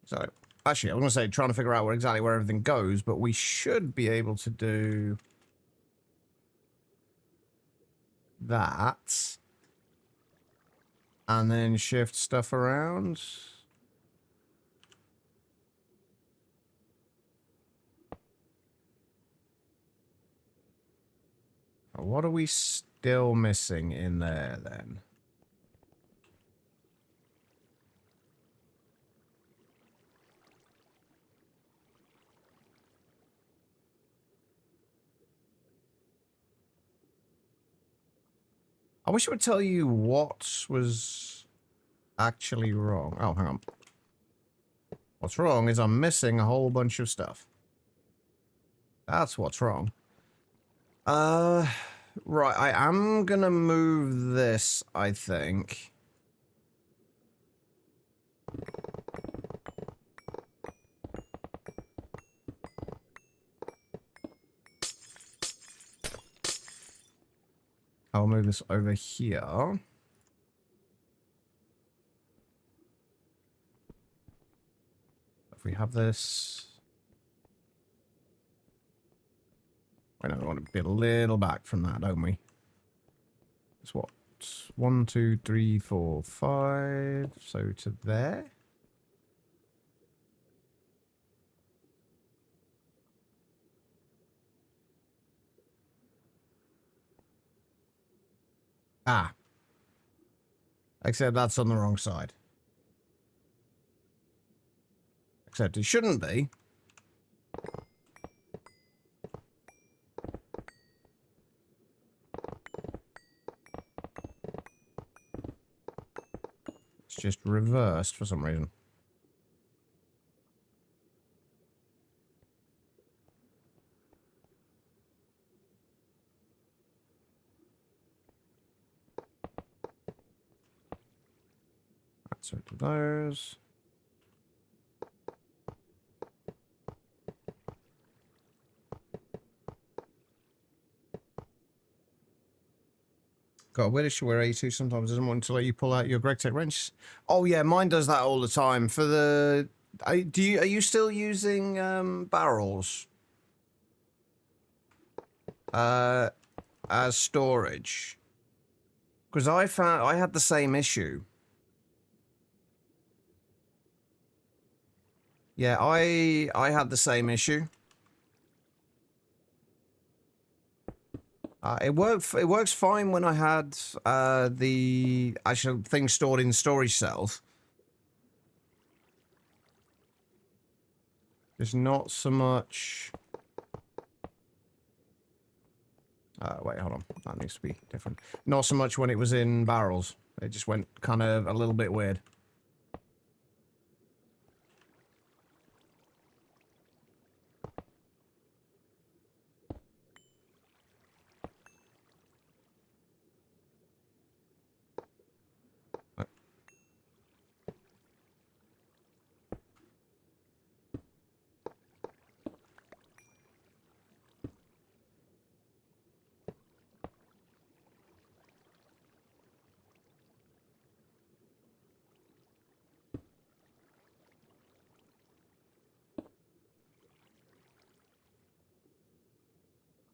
so, actually, I was going to say trying to figure out exactly where everything goes, but we should be able to do... that. And then shift stuff around. What are we still missing in there, then? I wish it would tell you what was actually wrong. Oh, hang on. What's wrong is I'm missing a whole bunch of stuff. That's what's wrong. Right, I am gonna move this, I think. I'll move this over here. If we have this... I know we want to be a little back from that, don't we? It's what? 1, 2, 3, 4, 5. So to there. Ah. Except that's on the wrong side. Except it shouldn't be. It's just reversed for some reason. That's rid of those. Got a weird issue where A2 sometimes doesn't want to let you pull out your GregTech wrench. Oh yeah, mine does that all the time. For the, are you still using barrels as storage? Because I found I had the same issue. Yeah, I had the same issue. It works fine when I had the actual thing stored in storage cells. There's not so much. Wait, hold on. That needs to be different. Not so much when it was in barrels. It just went kind of a little bit weird.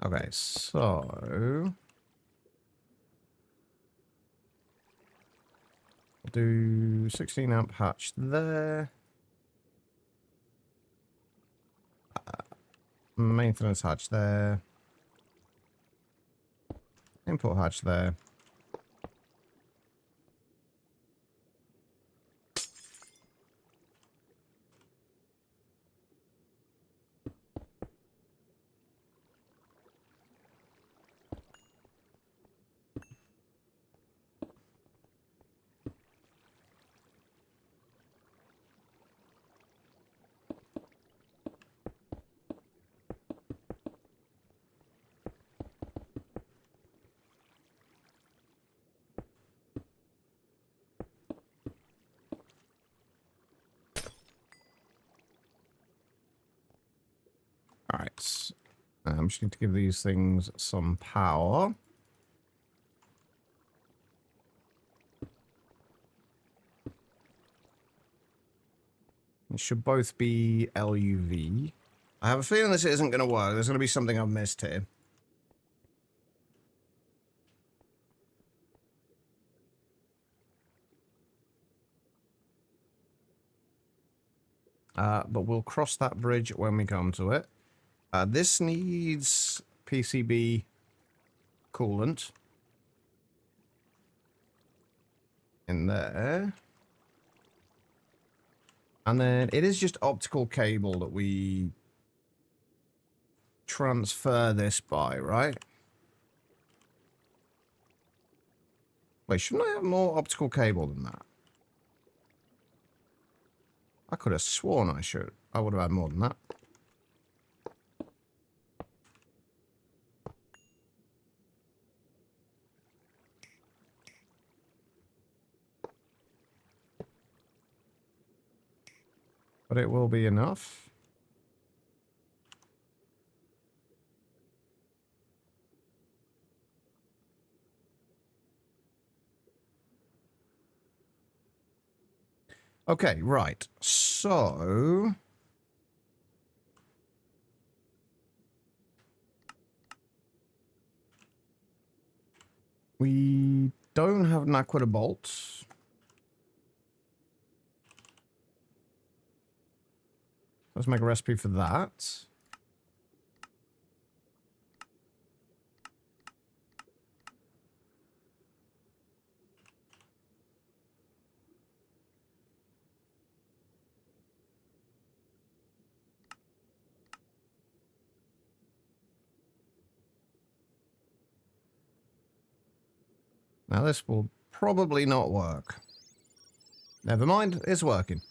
Okay, so we'll do 16 amp hatch there. Maintenance hatch there. Import hatch there. Alright. I'm just going to give these things some power. It should both be LUV. I have a feeling this isn't going to work. There's going to be something I've missed here. but we'll cross that bridge when we come to it. This needs PCB coolant in there. And then it is just optical cable that we transfer this by, right? Wait, shouldn't I have more optical cable than that? I could have sworn I would have had more than that. But it will be enough. Okay, right. So we don't have Naquita bolts. Let's make a recipe for that. Now this will probably not work. Never mind, it's working.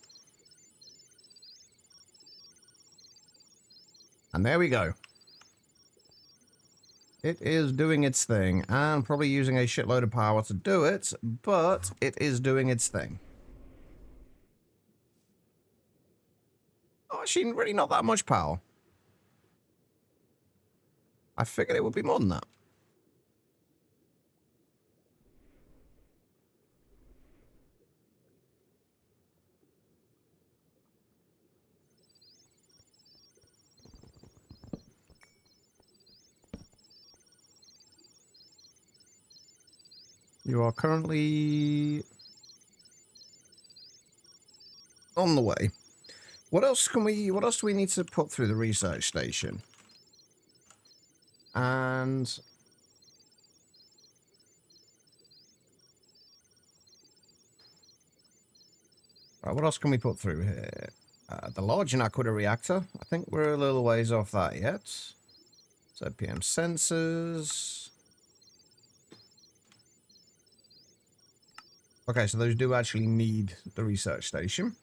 And there we go. It is doing its thing, and probably using a shitload of power to do it, but it is doing its thing. Oh, actually, really not that much power. I figured it would be more than that. You are currently on the way. What else do we need to put through the research station? And right, what else can we put through here? The large Naquita reactor. I think we're a little ways off that yet. ZPM sensors. Okay, so those do actually need the research station.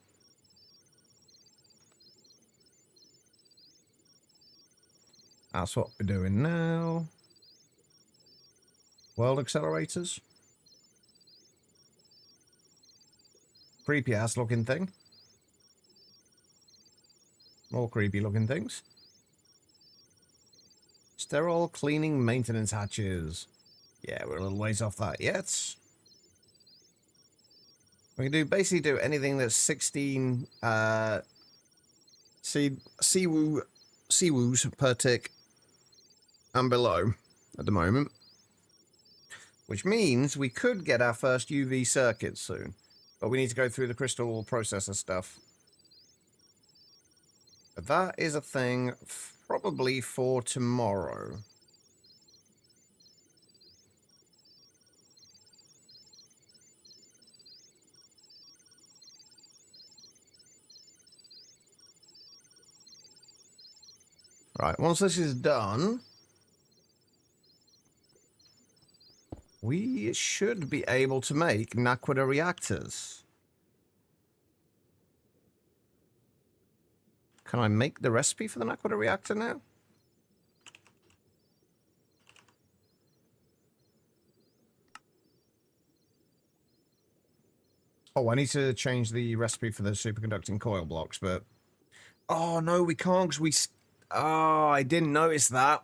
That's what we're doing now. World accelerators. Creepy ass looking thing. More creepy looking things. Sterile cleaning maintenance hatches. Yeah, we're a little ways off that yet. We can basically do anything that's 16 CWUs per tick and below at the moment. Which means we could get our first UV circuits soon. But we need to go through the crystal processor stuff. But that is a thing probably for tomorrow. Right, once this is done, we should be able to make Naquita reactors. Can I make the recipe for the Naquita reactor now? Oh, I need to change the recipe for the superconducting coil blocks, but... Oh, no, we can't, because we... Oh, I didn't notice that.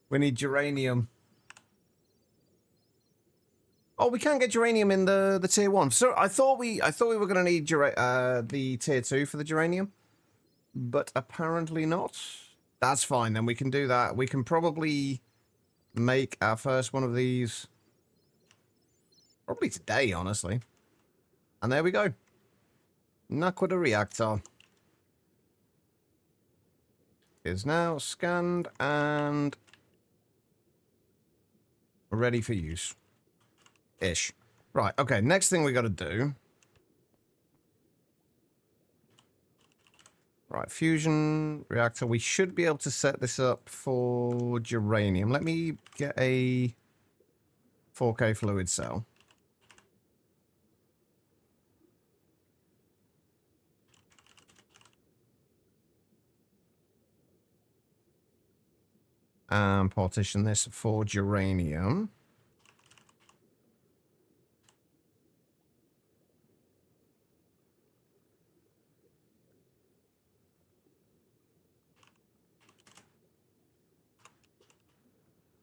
We need geranium. Oh, we can get geranium in the tier 1. So I thought we were going to need the tier 2 for the geranium, but apparently not. That's fine, then we can do that. We can probably make our first one of these Probably today, honestly. And there we go. Naquita reactor is now scanned and ready for use. Ish. Right, okay, next thing we got to do. Right, fusion reactor. We should be able to set this up for geranium. Let me get a 4K fluid cell. And partition this for geranium.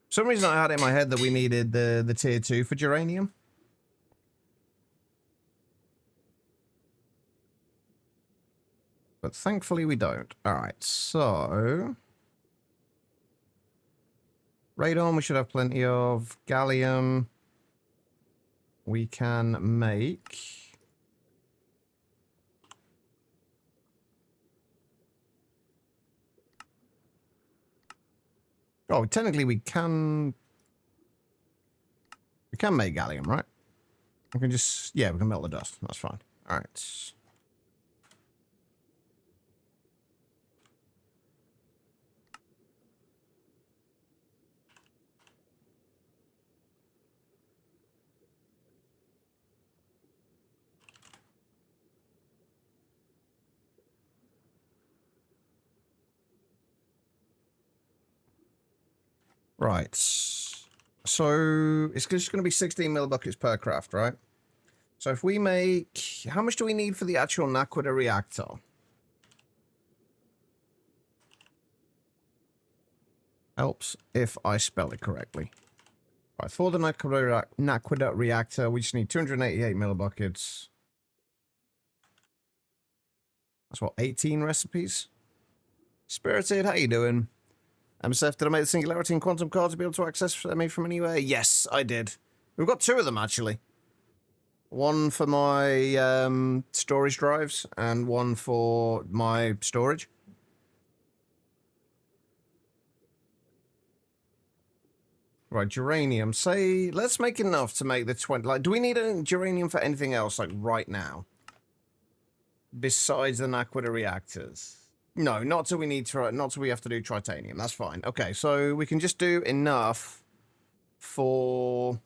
For some reason I had it in my head that we needed the tier 2 for geranium. But thankfully we don't. Alright, so... radon we should have plenty of. Gallium we can make. Oh, technically we can... we can make gallium, right? We can just... yeah, we can melt the dust. That's fine. Alright. Right. So it's just going to be 16 millibuckets per craft, right? So if we make... how much do we need for the actual Naquita reactor? Helps if I spell it correctly. Right, for the Naquita reactor, we just need 288 millibuckets. That's what, 18 recipes? Spirited, how you doing? MSF, did I make the Singularity and Quantum card to be able to access me from anywhere? Yes, I did. We've got 2 of them, actually. One for my storage drives, and one for my storage. Right, geranium. Say, let's make enough to make the 20... like, do we need a geranium for anything else, like, right now? Besides the Naquita reactors? No, not till we need... not till we have to do tritanium. That's fine. Okay, so we can just do enough for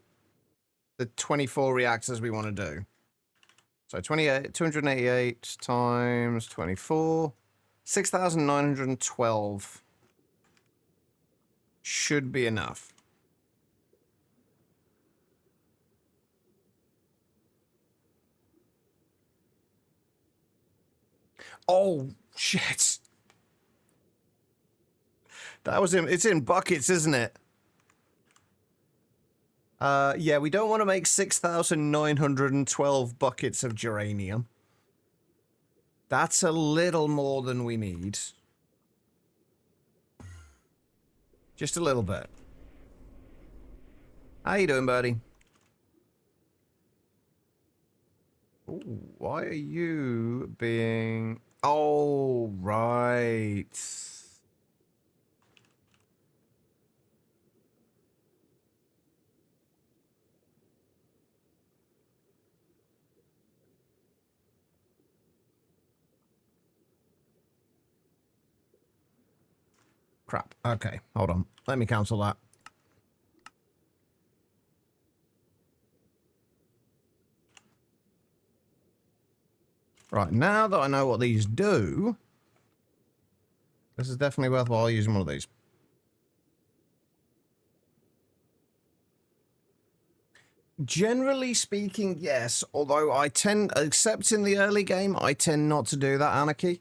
the 24 reactors we want to do. So 288 times 24. 6,912 should be enough. Oh, shit. That was in... it's in buckets, isn't it? Yeah, we don't want to make 6,912 buckets of geranium. That's a little more than we need. Just a little bit. How you doing, buddy? Ooh, why are you being... oh, right. Crap. Okay, hold on. Let me cancel that. Right, now that I know what these do, this is definitely worthwhile using one of these. Generally speaking, yes. Although I tend, except in the early game, I tend not to do that, Anarchy.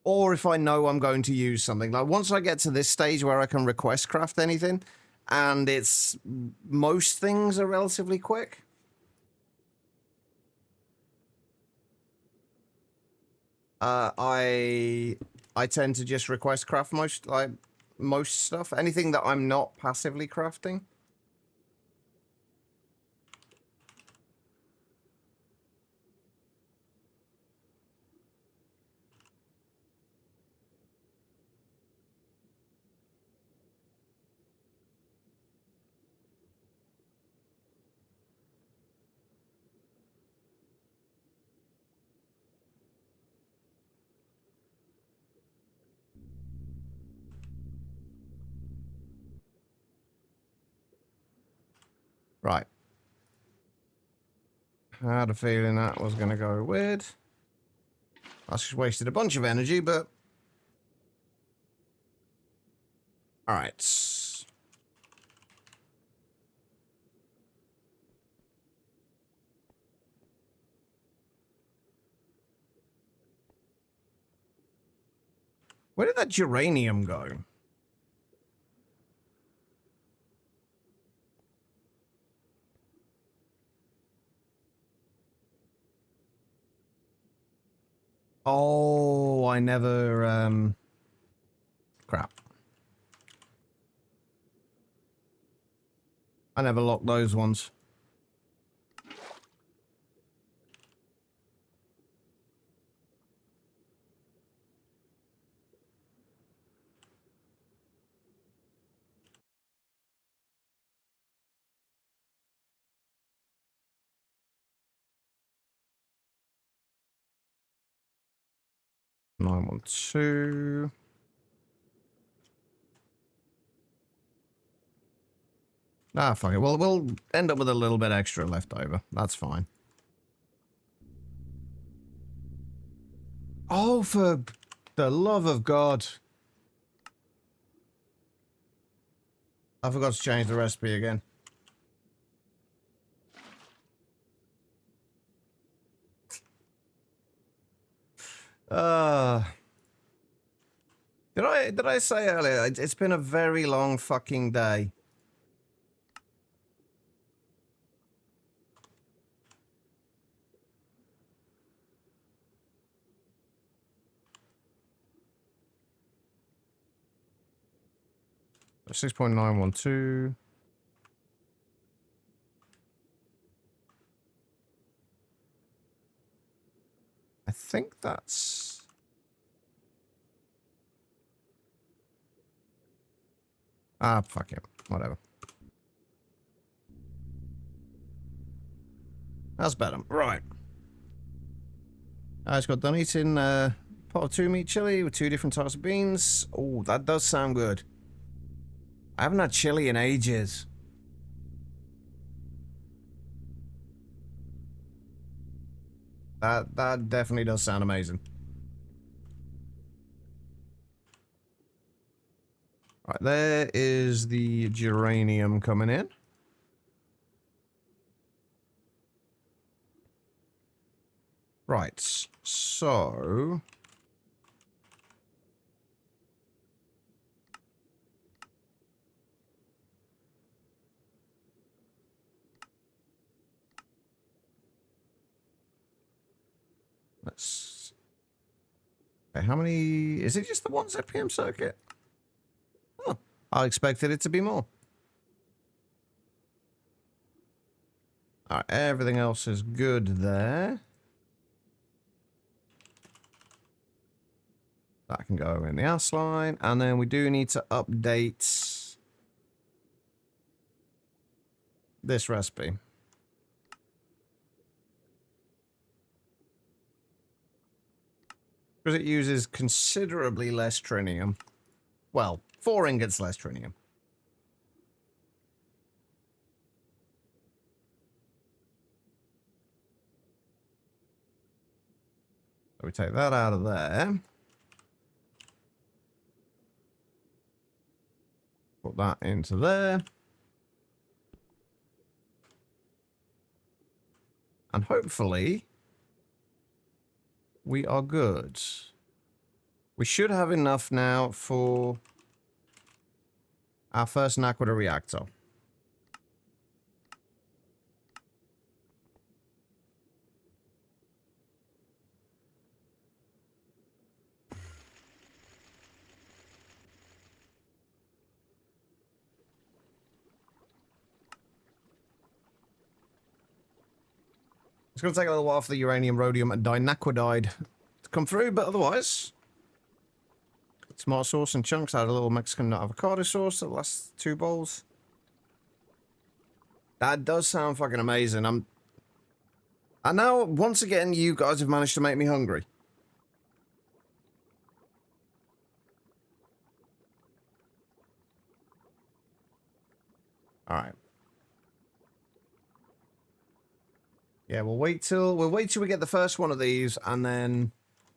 Or if I know I'm going to use something. Like, once I get to this stage where I can request craft anything, and it's... most things are relatively quick. I tend to just request craft most stuff. Anything that I'm not passively crafting. Right. I had a feeling that was going to go weird. I just wasted a bunch of energy, but... Alright. Where did that geranium go? Oh, I never, crap. I never locked those ones. Nine one two. Ah, fuck it. Well, we'll end up with a little bit extra left over. That's fine. Oh, for the love of God. I forgot to change the recipe again. Uh, did I say earlier, it's been a very long fucking day. Six 6.912. I think that's... Ah, fuck it. Whatever. That's better. Right. I just got done eating pot of 2-meat chili with 2 different types of beans. Oh, that does sound good. I haven't had chili in ages. That definitely does sound amazing. Right, there is the geranium coming in. Right, so... Let's... Okay, how many... Is it just the one ZPM circuit? Oh, I expected it to be more. Alright, everything else is good there. That can go in the ass line. And then we do need to update this recipe. Because it uses considerably less trinium. Well, 4 ingots less trinium. So we take that out of there. Put that into there. And hopefully, we are good. We should have enough now for our first Naquita reactor. It's going to take a little while for the uranium, rhodium, and dinaquidide to come through, but otherwise... Tomato sauce and chunks. I had a little Mexican avocado sauce, the last 2 bowls. That does sound fucking amazing. And now, once again, you guys have managed to make me hungry. Alright. Yeah, we'll wait till we get the first one of these, and then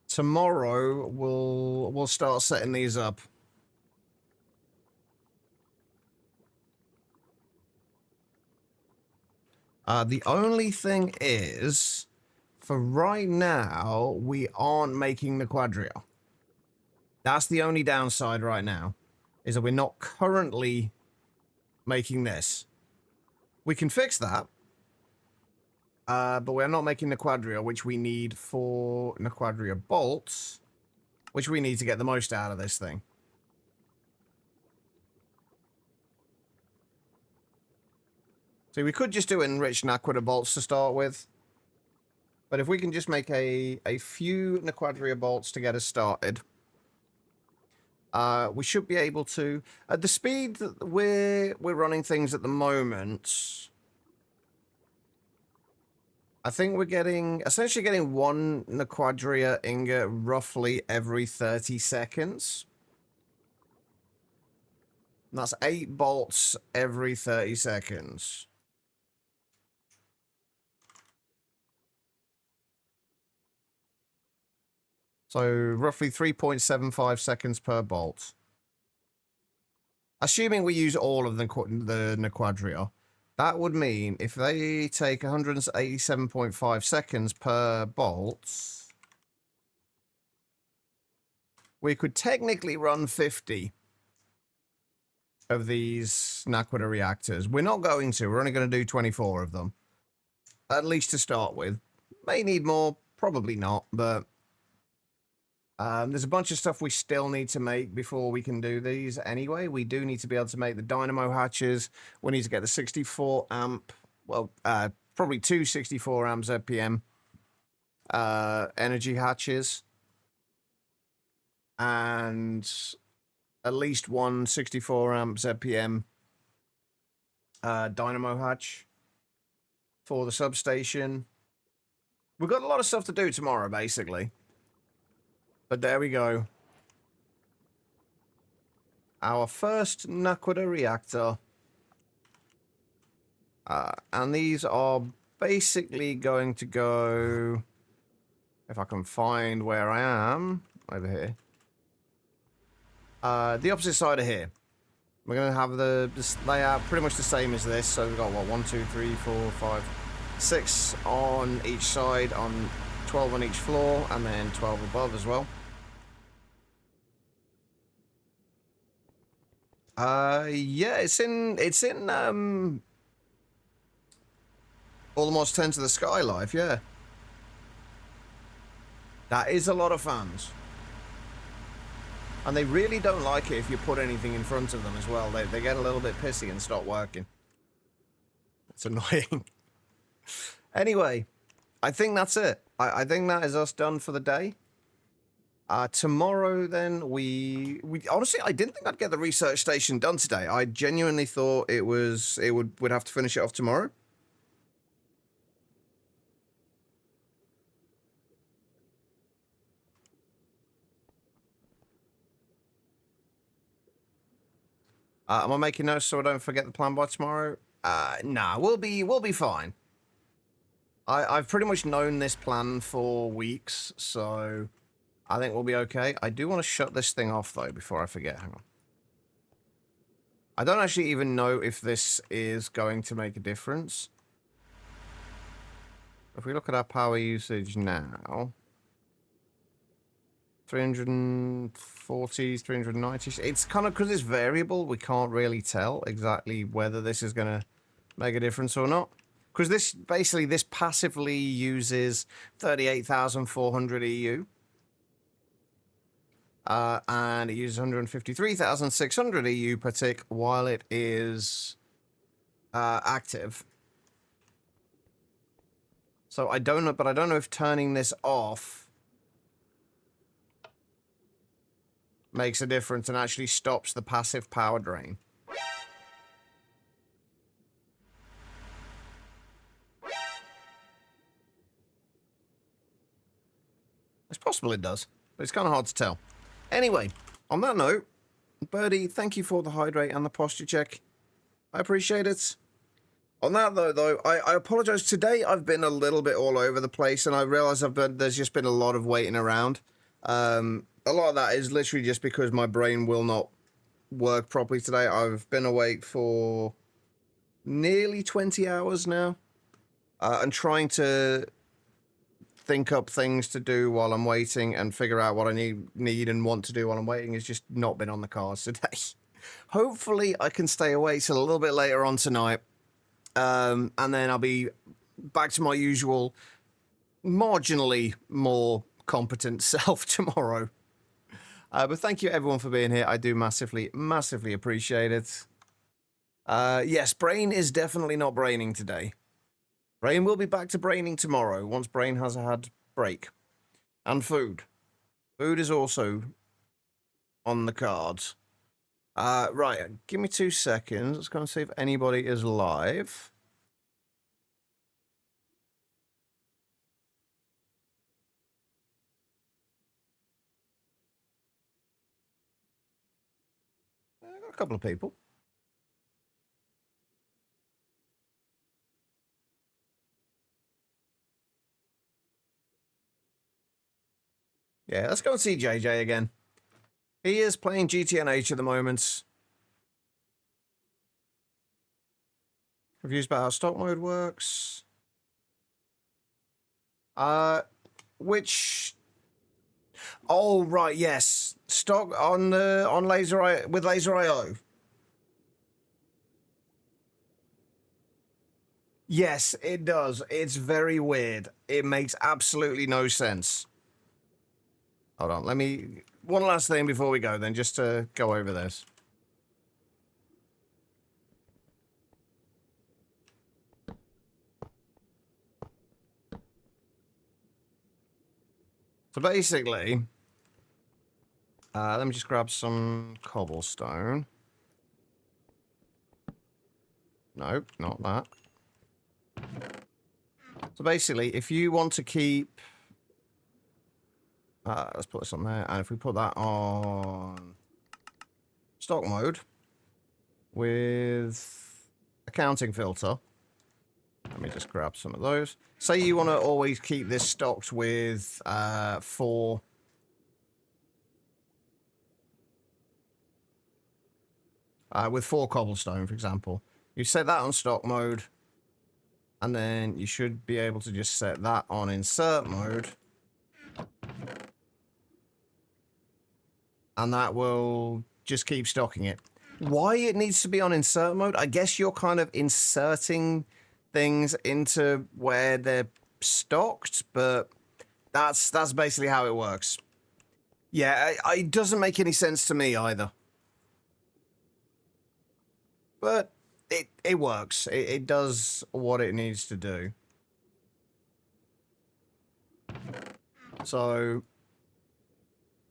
tomorrow we'll start setting these up. The only thing is, for right now, we aren't making the Quadria. That's the only downside right now, is that we're not currently making this. We can fix that, but we're not making the Quadria, which we need for the Quadria bolts, which we need to get the most out of this thing. So we could just do enriched Naquadria bolts to start with. But if we can just make a few Naquadria bolts to get us started, we should be able to. At the speed that we're running things at the moment, I think we're essentially getting one Naquadria ingot roughly every 30 seconds. And that's 8 bolts every 30 seconds. So roughly 3.75 seconds per bolt. Assuming we use all of the Naquadria, that would mean if they take 187.5 seconds per bolt, we could technically run 50 of these Naquadria reactors. We're not going to. We're only going to do 24 of them. At least to start with. May need more. Probably not, but there's a bunch of stuff we still need to make before we can do these anyway. We do need to be able to make the dynamo hatches. We need to get the 64 amp, well, probably 2 64 amp ZPM energy hatches. And at least one 64 amp ZPM dynamo hatch for the substation. We've got a lot of stuff to do tomorrow, basically. But there we go. Our first Naquadria reactor. And these are basically going to go... If I can find where I am. Over here. The opposite side of here. We're going to have this layout pretty much the same as this. So we've got, what, 1, 2, 3, 4, 5, 6 on each side, on 12 on each floor, and then 12 above as well. Yeah, it's in almost 10 to the sky life, yeah. That is a lot of fans. And they really don't like it if you put anything in front of them as well. They get a little bit pissy and stop working. It's annoying. Anyway, I think that's it. I think that is us done for the day. Tomorrow, then, we honestly, I didn't think I'd get the research station done today. I genuinely thought we'd have to finish it off tomorrow. Am I making notes so I don't forget the plan by tomorrow? Nah, we'll be fine. I've pretty much known this plan for weeks, so I think we'll be okay. I do want to shut this thing off, though, before I forget. Hang on. I don't actually even know if this is going to make a difference. If we look at our power usage now... 340, 390. It's kind of, because it's variable, we can't really tell exactly whether this is going to make a difference or not. Because this passively uses 38,400 EU. And it uses 153,600 EU per tick while it is active. So I don't know, but I don't know if turning this off makes a difference and actually stops the passive power drain. It's possible it does, but it's kind of hard to tell. Anyway, on that note, Birdie, thank you for the hydrate and the posture check. I appreciate it. On that though, I apologize. Today I've been a little bit all over the place, and I realize there's just been a lot of waiting around. A lot of that is literally just because my brain will not work properly today. I've been awake for nearly 20 hours now, and trying to think up things to do while I'm waiting and figure out what I need and want to do while I'm waiting has just not been on the cards today. Hopefully I can stay awake till a little bit later on tonight. And then I'll be back to my usual, marginally more competent self tomorrow. But thank you everyone for being here. I do massively, massively appreciate it. Yes, Brain is definitely not braining today. Brain will be back to braining tomorrow once Brain has had break. And food. Food is also on the cards. Right, give me 2 seconds. Let's go and see if anybody is live. I've got a couple of people. Yeah, let's go and see JJ again. He is playing GTNH at the moment. Reviews about how stock mode works. Which? Oh right, yes. Stock on Laser with Laser IO. Yes, it does. It's very weird. It makes absolutely no sense. Hold on, let me... One last thing before we go then, just to go over this. So basically... let me just grab some cobblestone. Nope, not that. So basically, if you want to keep... let's put this on there. And if we put that on stock mode with accounting filter, let me just grab some of those. Say you want to always keep this stocked with 4 cobblestone, for example. You set that on stock mode, and then you should be able to just set that on insert mode. And that will just keep stocking it. Why it needs to be on insert mode? I guess you're kind of inserting things into where they're stocked, but that's basically how it works. Yeah, it doesn't make any sense to me either. But it works. It does what it needs to do. So...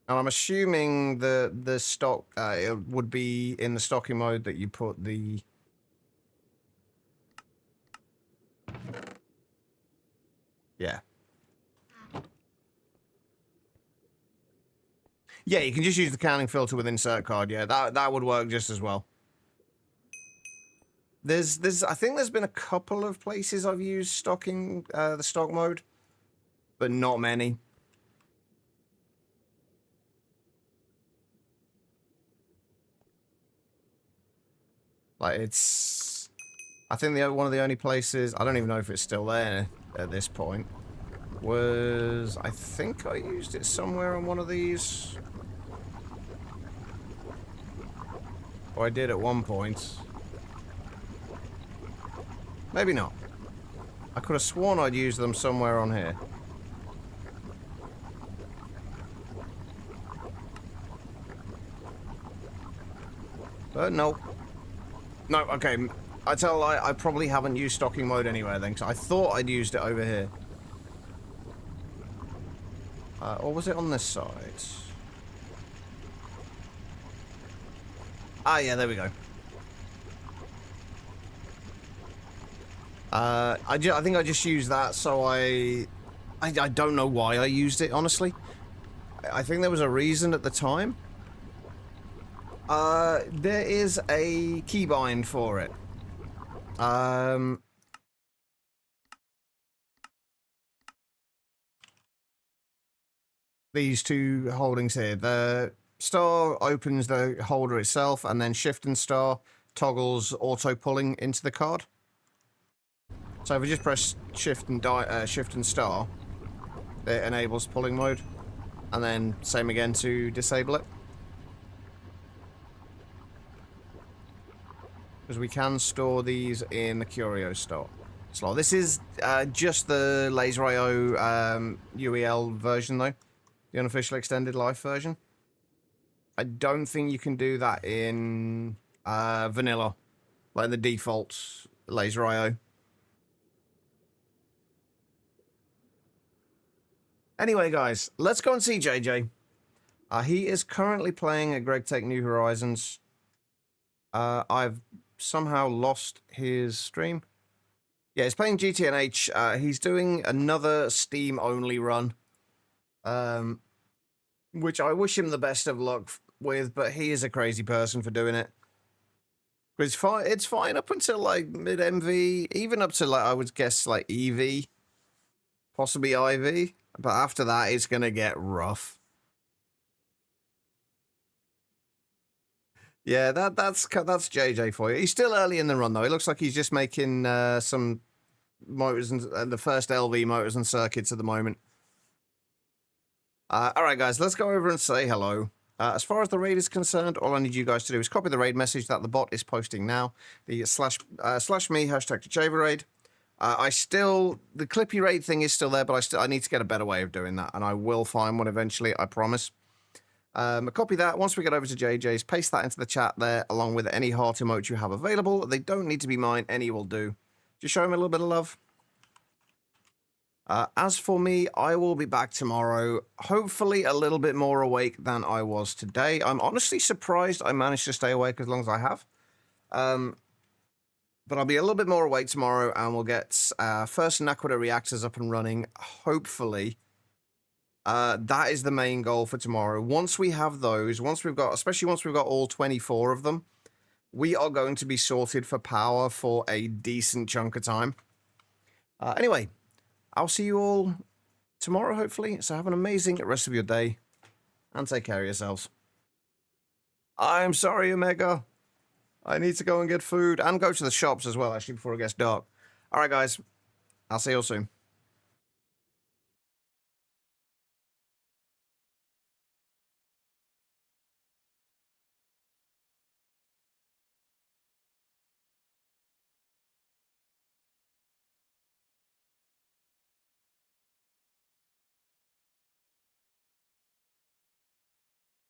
And I'm assuming the stock it would be in the stocking mode that you put the... Yeah. Yeah, you can just use the counting filter with insert card. Yeah, that would work just as well. I think there's been a couple of places I've used stocking the stock mode, but not many. Like, it's... I think one of the only places... I don't even know if it's still there at this point. Was... I think I used it somewhere on one of these. Or I did at one point. Maybe not. I could have sworn I'd used them somewhere on here. But no. No, okay. I tell a lie, I probably haven't used stocking mode anywhere then, because I thought I'd used it over here. Or was it on this side? Ah, yeah, there we go. I think I just used that, so I don't know why I used it, honestly. I think there was a reason at the time. There is a keybind for it. these two holdings here. The star opens the holder itself, and then shift and star toggles auto pulling into the card. So if we just press shift and star, it enables pulling mode, and then same again to disable it. Because we can store these in the curio slot. This is just the Laser IO UEL version though, the unofficial extended life version. I don't think you can do that in vanilla, like the default Laser IO. Anyway, guys, let's go and see JJ. He is currently playing at Greg Take New Horizons. I've somehow lost his stream. Yeah, he's playing GTNH. He's doing another Steam-only run, which I wish him the best of luck with, but he is a crazy person for doing it. It's fine up until, like, mid-MV, even up to, like, I would guess, like, EV, possibly IV, but after that, it's gonna get rough. Yeah, that's JJ for you. He's still early in the run, though. It looks like he's just making some motors and the first LV motors and circuits at the moment. All right, guys, let's go over and say hello. As far as the raid is concerned, all I need you guys to do is copy the raid message that the bot is posting now. The slash me #Tachava raid. The Clippy raid thing is still there, but I need to get a better way of doing that, and I will find one eventually. I promise. Copy that. Once we get over to JJ's, paste that into the chat there, along with any heart emotes you have available. They don't need to be mine. Any will do. Just show him a little bit of love. As for me, I will be back tomorrow, hopefully a little bit more awake than I was today. I'm honestly surprised I managed to stay awake as long as I have. But I'll be a little bit more awake tomorrow, and we'll get first Naquita reactors up and running, hopefully. That is the main goal for tomorrow. Once we have those, especially once we've got all 24 of them, we are going to be sorted for power for a decent chunk of time. Anyway, I'll see you all tomorrow, hopefully. So have an amazing rest of your day, and take care of yourselves. I'm sorry, Omega. I need to go and get food, and go to the shops as well, actually, before it gets dark. All right, guys. I'll see you all soon.